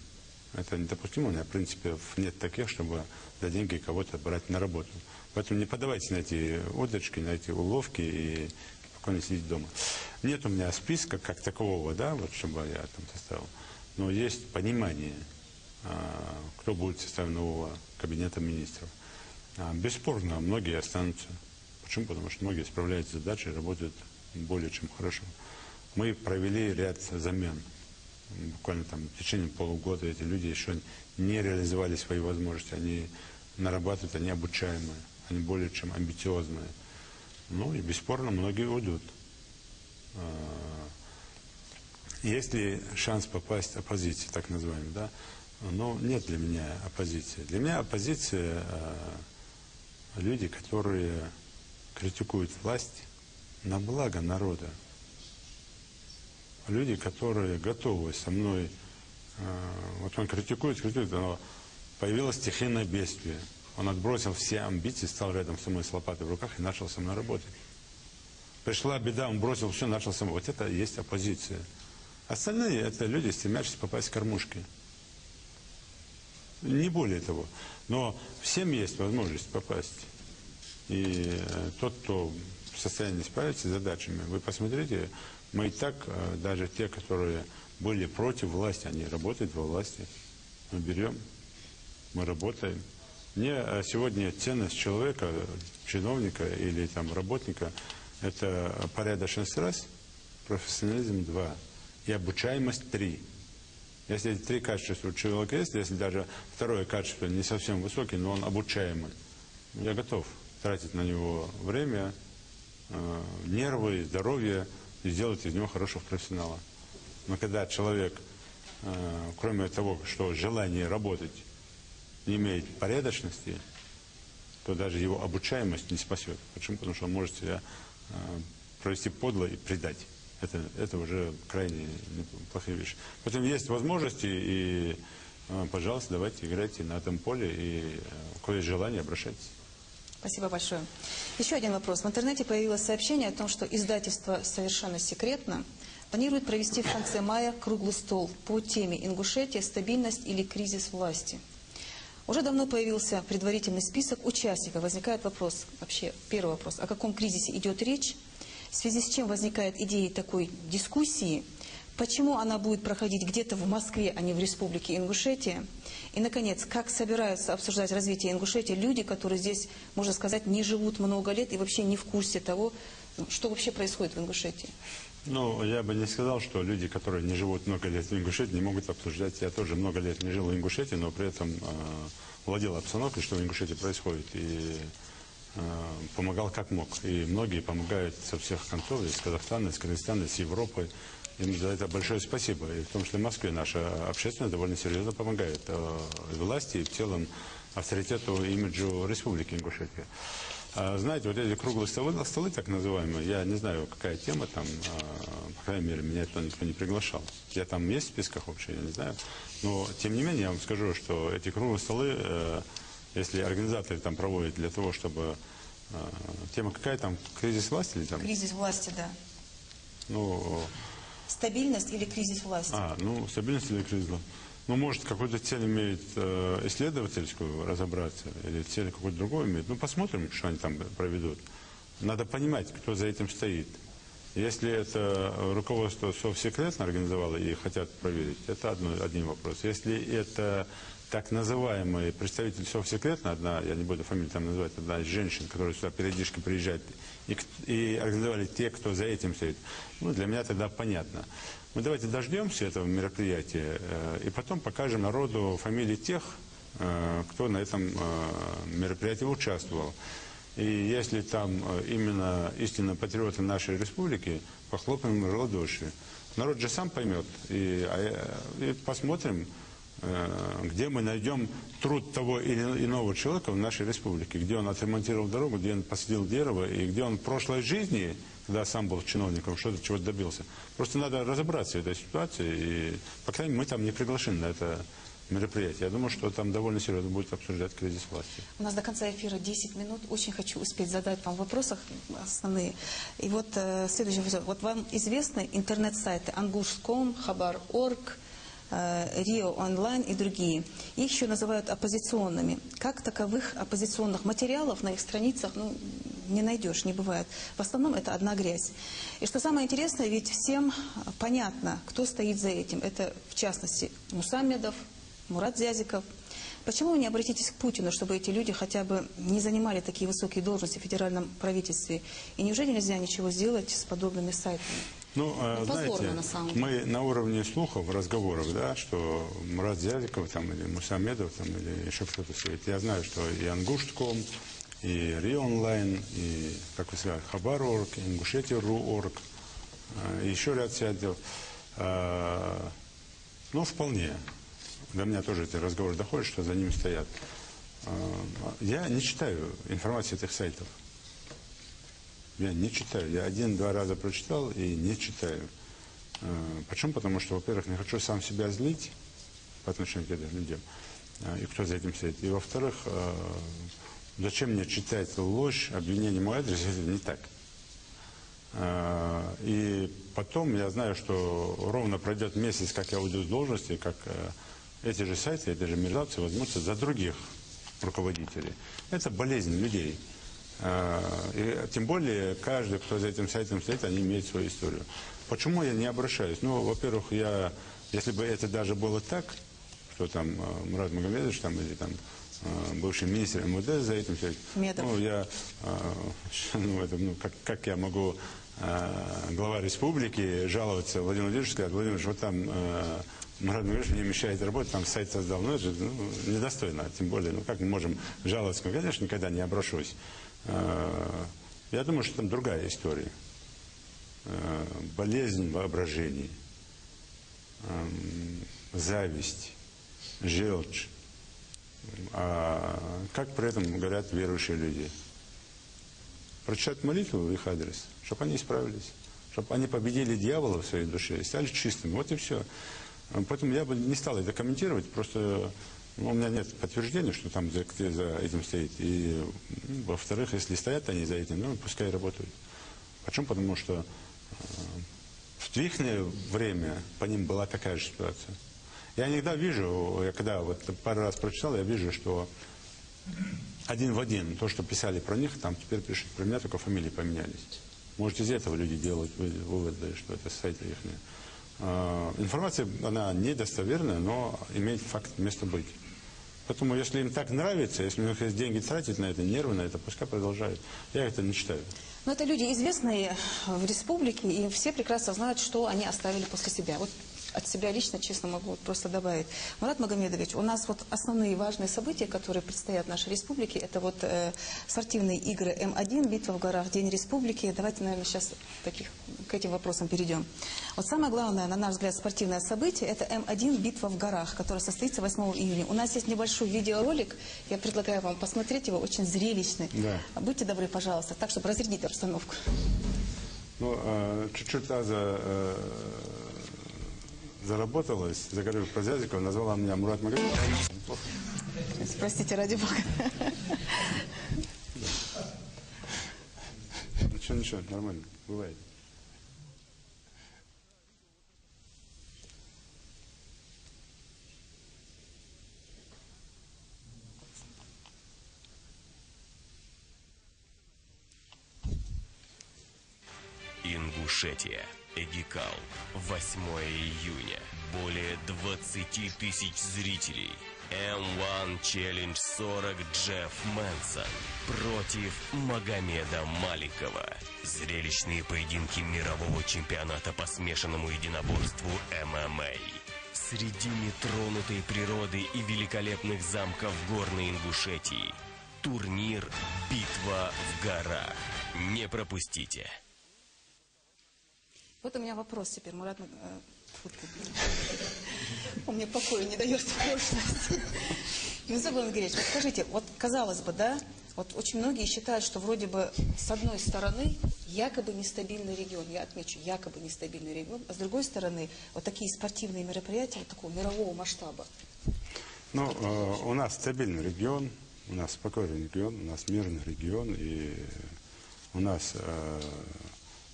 Это недопустимо, у меня, в принципе, нет таких, чтобы за деньги кого-то брать на работу. Поэтому не поддавайтесь на эти удочки, на эти уловки и спокойно сидите дома. Нет у меня списка как такового, да, вот чтобы я там составил. Но есть понимание, кто будет в составе нового кабинета министров. Бесспорно, многие останутся. Почему? Потому что многие справляются с задачей, работают более чем хорошо. Мы провели ряд замен. Буквально там в течение полугода эти люди еще не реализовали свои возможности. Они нарабатывают, они обучаемые, они более чем амбициозные. Ну и бесспорно многие уйдут. Есть ли шанс попасть в оппозицию, так называемую, да? Но нет для меня оппозиции. Для меня оппозиция люди, которые критикуют власть на благо народа. Люди, которые готовы со мной, вот он критикует, но появилось стихийное бедствие. Он отбросил все амбиции, стал рядом со мной с лопатой в руках и начал со мной работать. Пришла беда, он бросил все, начал со мной. Вот это и есть оппозиция. Остальные это люди, стремящиеся попасть в кормушки. Не более того. Но всем есть возможность попасть. И тот, кто в состоянии справиться с задачами, вы посмотрите, мы и так, даже те, которые были против власти, они работают во власти. Мы берем, мы работаем. Мне сегодня ценность человека, чиновника или там работника, это порядочность раз, профессионализм 2 и обучаемость 3. Если эти 3 качества у человека есть, если даже второе качество не совсем высокое, но он обучаемый, я готов тратить на него время, нервы, здоровье, и сделать из него хорошего профессионала. Но когда человек, кроме того, что желание работать, не имеет порядочности, то даже его обучаемость не спасет. Почему? Потому что он может себя провести подло и предать. Это уже крайне плохие вещи. Поэтому есть возможности, и, пожалуйста, давайте играйте на этом поле, и у кого есть желание, обращайтесь. Спасибо большое. Еще один вопрос. В интернете появилось сообщение о том, что издательство совершенно секретно планирует провести в конце мая круглый стол по теме «Ингушетия. Стабильность или кризис власти». Уже давно появился предварительный список участников. Возникает вопрос, вообще первый вопрос, о каком кризисе идет речь, в связи с чем возникает идея такой дискуссии, почему она будет проходить где-то в Москве, а не в Республике Ингушетия. И, наконец, как собираются обсуждать развитие Ингушетии люди, которые здесь, можно сказать, не живут много лет и вообще не в курсе того, что вообще происходит в Ингушетии. Ну, я бы не сказал, что люди, которые не живут много лет в Ингушетии, не могут обсуждать. Я тоже много лет не жил в Ингушетии, но при этом владел обстановкой, что в Ингушетии происходит, и помогал как мог. И многие помогают со всех концов, из Казахстана, из Кыргызстана, с Европы. Им за это большое спасибо. И в том числе в Москве наша общественность довольно серьезно помогает власти и в целом авторитету, имиджу Республики Ингушетия. Знаете, вот эти круглые столы, так называемые, я не знаю, какая тема там, по крайней мере, меня туда никто не приглашал. Я там есть в списках вообще, я не знаю. Но, тем не менее, я вам скажу, что эти круглые столы, если организаторы там проводят для того, чтобы... Тема какая там? Кризис власти или там? Кризис власти, да. Ну, Стабильность или кризис власти? Ну, стабильность или кризис власти. Ну, может, какую-то цель имеет исследовательскую разобраться, или цель какую-то другую имеет. Ну, посмотрим, что они там проведут. Надо понимать, кто за этим стоит. Если это руководство совсекретно организовало и хотят проверить, это один вопрос. Если это так называемые представители совсекретно, одна, я не буду фамилию там называть, одна из женщин, которая сюда периодически приезжает, и организовали те, кто за этим стоит, ну, для меня тогда понятно. Мы давайте дождемся этого мероприятия и потом покажем народу фамилии тех, кто на этом мероприятии участвовал. И если там именно истинно патриоты нашей республики, похлопаем в ладоши. Народ же сам поймет. И посмотрим, где мы найдем труд того или иного человека в нашей республике. Где он отремонтировал дорогу, где он посадил дерево, и где он в прошлой жизни, когда сам был чиновником, что-то чего-то добился. Просто надо разобраться в этой ситуации. И, по крайней мере, мы там не приглашены на это мероприятие. Я думаю, что там довольно серьезно будет обсуждать кризис власти. У нас до конца эфира 10 минут. Очень хочу успеть задать вам вопросы основные. И вот следующий вопрос. Вот вам известны интернет-сайты Angush.com, Khabar.org, Рио онлайн и другие. Их еще называют оппозиционными. Как таковых оппозиционных материалов на их страницах не найдешь, не бывает. В основном это одна грязь. И что самое интересное, ведь всем понятно, кто стоит за этим. Это, в частности, Мусамедов, Мурат Зязиков. Почему вы не обратитесь к Путину, чтобы эти люди хотя бы не занимали такие высокие должности в федеральном правительстве? И неужели нельзя ничего сделать с подобными сайтами? Ну, знаете, мы на уровне слухов, разговоров, да, что Мурат Зязиков там, или Мусамедов там, или еще кто-то стоит. Я знаю, что и Angush.com, и Рио онлайн, и, как вы сказали, Khabar.org, и Ингушетия.ру.орг, и еще ряд сайтов. Ну, вполне. До меня тоже эти разговоры доходят, что за ними стоят. Я не читаю информацию этих сайтов. Я не читаю. Я 1-2 раза прочитал и не читаю. Почему? Потому что, во-первых, не хочу сам себя злить по отношению к этим людям. И кто за этим стоит. И, во-вторых, зачем мне читать ложь, обвинение в мой адрес, если это не так. И потом я знаю, что ровно пройдет месяц, как я уйду с должности, как эти же сайты, эти же мерзавцы возьмутся за других руководителей. Это болезнь людей. И тем более, каждый, кто за этим сайтом стоит, они имеют свою историю. Почему я не обращаюсь? Ну, во-первых, если бы это даже было так, что там Мурат Магомедович там, или там бывший министр МВД за этим стоит, как я могу, глава республики, жаловаться Владимиру Владимировичу, сказать: Владимир Владимирович, вот там Мурат Магомедович мне мешает работать, там сайт создал. Ну, это же недостойно. Тем более, как мы можем жаловаться? Конечно, никогда не обращусь. Я думаю, что там другая история. Болезнь воображений, зависть, желчь. Как при этом говорят верующие люди? Прочитать молитву в их адрес, чтобы они исправились, чтобы они победили дьявола в своей душе и стали чистыми. Вот и все. Поэтому я бы не стал это комментировать, просто у меня нет подтверждения, что там за этим стоит. И, во-вторых, если стоят они за этим, пускай работают. Почему? Потому что в их время по ним была такая же ситуация. Я иногда вижу, когда вот пару раз прочитал, я вижу, что один в один то, что писали про них, там теперь пишут про меня, только фамилии поменялись. Может, из этого люди делают выводы, что это сайты их. Информация, она недостоверная, но имеет факт место быть. Поэтому, если им так нравится, если у них есть деньги тратить на это, нервы на это, пускай продолжают. Я это не читаю. Но это люди известные в республике, и все прекрасно знают, что они оставили после себя. Вот от себя лично, честно, могу просто добавить. Мурат Магомедович, у нас вот основные важные события, которые предстоят в нашей республике, это вот спортивные игры М1, битва в горах, День республики. Давайте, наверное, сейчас к этим вопросам перейдем. Вот самое главное, на наш взгляд, спортивное событие, это М1, битва в горах, которая состоится 8 июня. У нас есть небольшой видеоролик, я предлагаю вам посмотреть его, очень зрелищный. Да. Будьте добры, пожалуйста, так, чтобы разрядить обстановку. Ну, чуть-чуть заработалась, заговорив про Зязикова, назвала меня Мурат Магомедович. Простите, ради бога. Ничего, нормально, бывает. Ингушетия. Эдикал. 8 июня. Более 20 тысяч зрителей. M1 Challenge 40 Джефф Мэнсон против Магомеда Маликова. Зрелищные поединки мирового чемпионата по смешанному единоборству ММА. Среди нетронутой природы и великолепных замков горной Ингушетии. Турнир «Битва в горах». Не пропустите. Вот у меня вопрос теперь, Мурат. Он мне покоя не дает в прошлости. Юнусбек Андреевич, вот скажите, вот казалось бы, да, вот очень многие считают, что вроде бы с одной стороны якобы нестабильный регион, я отмечу, якобы нестабильный регион, а с другой стороны вот такие спортивные мероприятия вот такого мирового масштаба. Ну, у нас стабильный регион, у нас спокойный регион, у нас мирный регион, и у нас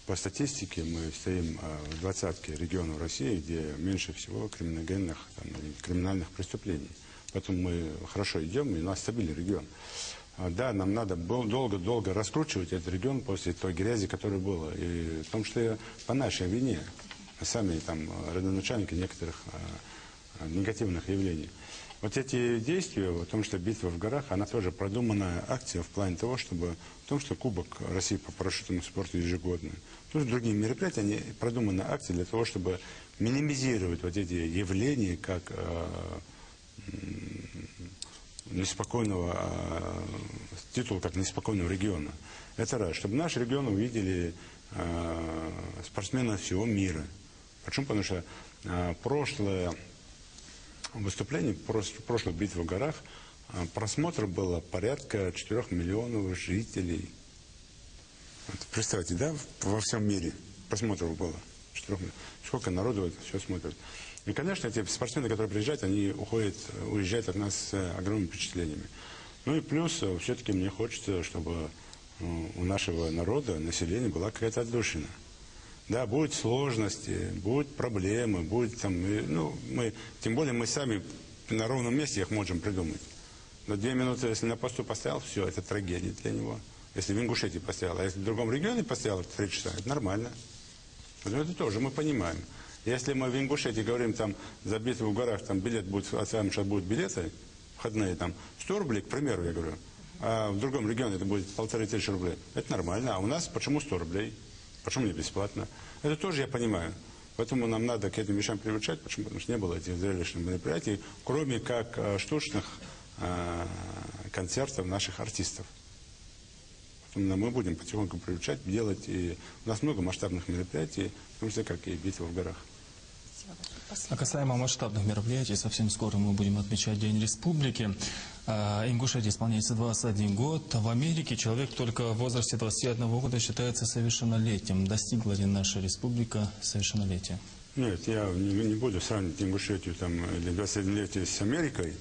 по статистике мы стоим в двадцатке регионов России, где меньше всего криминогенных криминальных преступлений. Поэтому мы хорошо идем, и у нас стабильный регион. Да, нам надо долго раскручивать этот регион после той грязи, которая была. И в том числе по нашей вине, сами там родоначальники некоторых негативных явлений. Вот эти действия, в том, что битва в горах, она тоже продуманная акция в плане того, чтобы, в том, что Кубок России по парашютному спорту ежегодный, тоже другие мероприятия, они продуманная акция для того, чтобы минимизировать вот эти явления, как неспокойного, титул как неспокойного региона. Это раз. Чтобы наш регион увидели спортсменов всего мира. Почему? Потому что прошлое выступление, прошлой битвы в горах, просмотров было порядка 4 миллионов жителей. Вот, представьте, да, во всем мире просмотров было 4 миллионов. Сколько народу это все смотрит. И, конечно, эти спортсмены, которые приезжают, они уезжают от нас с огромными впечатлениями. Ну и плюс, все-таки мне хочется, чтобы у нашего народа, населения была какая-то отдушина. Да, будут сложности, будут проблемы, будет там, ну, тем более мы сами на ровном месте их можем придумать. Но 2 минуты, если на посту поставил, все, это трагедия для него. Если в Ингушетии поставил, а если в другом регионе поставил 3 часа, это нормально. Это тоже мы понимаем. Если мы в Ингушетии говорим, там, за битву в горах, там, билет будет, сейчас будут билеты, входные, там, 100 рублей, к примеру, я говорю, а в другом регионе это будет 1500 рублей. Это нормально. А у нас почему 100 рублей? Почему не бесплатно? Это тоже я понимаю. Поэтому нам надо к этим вещам привычать, почему? Потому что не было этих зрелищных мероприятий, кроме как штучных концертов наших артистов. Поэтому мы будем потихоньку привычать, делать. И у нас много масштабных мероприятий, в том числе, как и битва в горах. А касаемо масштабных мероприятий, совсем скоро мы будем отмечать День Республики. Ингушетии исполняется 21 год. В Америке человек только в возрасте 21 года считается совершеннолетним. Достигла ли наша республика совершеннолетия? Нет, я не буду сравнивать Ингушетию там, или 21-летие с Америкой.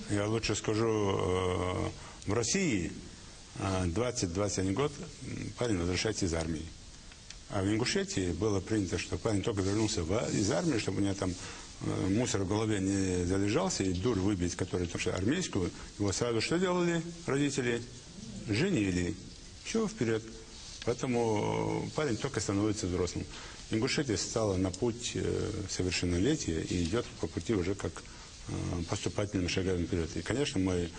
Я лучше скажу, в России 20-21 год парень возвращается из армии. А в Ингушетии было принято, что парень только вернулся из армии, чтобы у него там мусор в голове не залежался, и дурь выбить, которая там, что армейскую, его сразу что делали родители? Женили. Все, вперед. Поэтому парень только становится взрослым. Ингушетия стала на путь совершеннолетия и идет по пути уже как поступательным шагами вперед. И, конечно, мы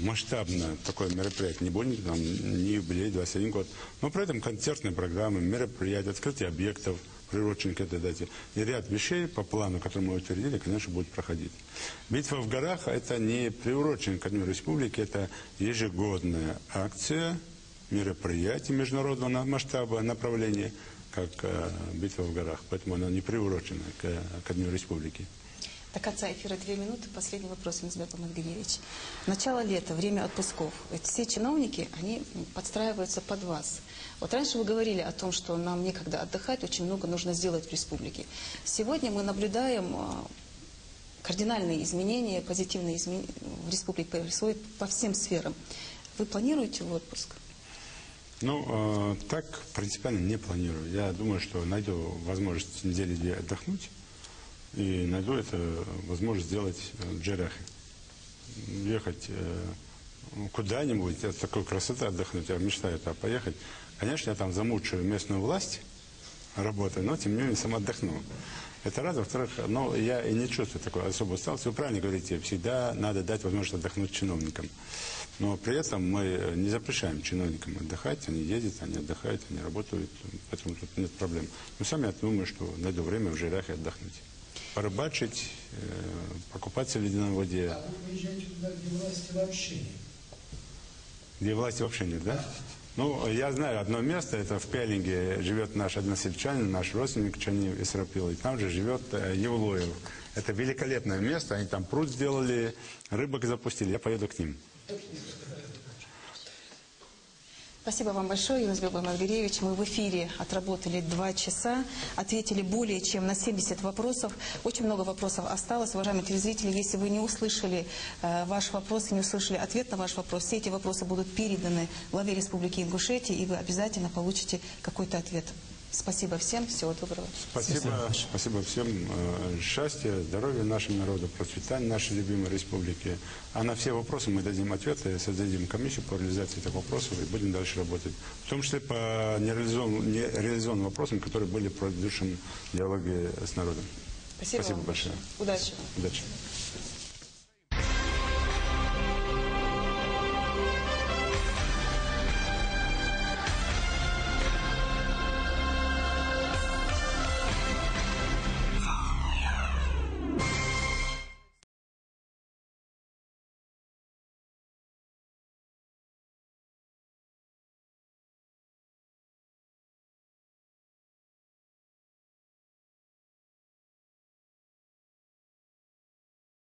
масштабно такое мероприятие не будем, там, не юбилей, 21 год, но при этом концертные программы, мероприятия, открытие объектов, приуроченных к этой дате. И ряд вещей по плану, который мы утвердили, конечно, будет проходить. Битва в горах – это не приурочен ко Дню Республики, это ежегодная акция, мероприятие международного масштаба, направления, как битва в горах. Поэтому она не приурочена ко Дню Республики. До конца эфира 2 минуты. Последний вопрос, Юнусбек Мамадгалиевич. Начало лета, время отпусков. Ведь все чиновники, они подстраиваются под вас. Вот раньше вы говорили о том, что нам некогда отдыхать, очень много нужно сделать в республике. Сегодня мы наблюдаем кардинальные изменения, позитивные изменения в республике происходят по всем сферам. Вы планируете в отпуск? Ну, так принципиально не планирую. Я думаю, что найду возможность недели-две отдохнуть. И найду это возможность сделать в Джерахе. Ехать куда-нибудь, это такой красоты отдохнуть, я мечтаю туда поехать. Конечно, я там замучаю местную власть, работы, но тем не менее сам отдохнул. Это раз. Во-вторых, я и не чувствую такой особой усталости. Вы правильно говорите, всегда надо дать возможность отдохнуть чиновникам. Но при этом мы не запрещаем чиновникам отдыхать. Они ездят, они отдыхают, они работают. Поэтому тут нет проблем. Но сами я думаю, что найду время в Жирах и отдохнуть. Порыбачить, покупаться в ледяной воде. А вы приезжаете туда, где власти вообще нет? Где власти вообще нет, да? Ну, я знаю одно место, это в Пелинге живет наш односельчанин, наш родственник Чанив Исрапил, и там же живет Евлоев. Это великолепное место, они там пруд сделали, рыбок запустили, я поеду к ним. Спасибо вам большое, Юнусбек Баймадгиреевич. Мы в эфире отработали 2 часа, ответили более чем на 70 вопросов. Очень много вопросов осталось. Уважаемые телезрители, если вы не услышали ваш вопрос, не услышали ответ на ваш вопрос, все эти вопросы будут переданы главе Республики Ингушетия, и вы обязательно получите какой-то ответ. Спасибо всем, всего доброго. Спасибо всем. Счастья, здоровья нашему народу, процветания нашей любимой республики. А на все вопросы мы дадим ответы, создадим комиссию по реализации этих вопросов и будем дальше работать. В том числе по нереализованным вопросам, которые были в предыдущем диалоге с народом. Спасибо большое. Удачи. Удачи.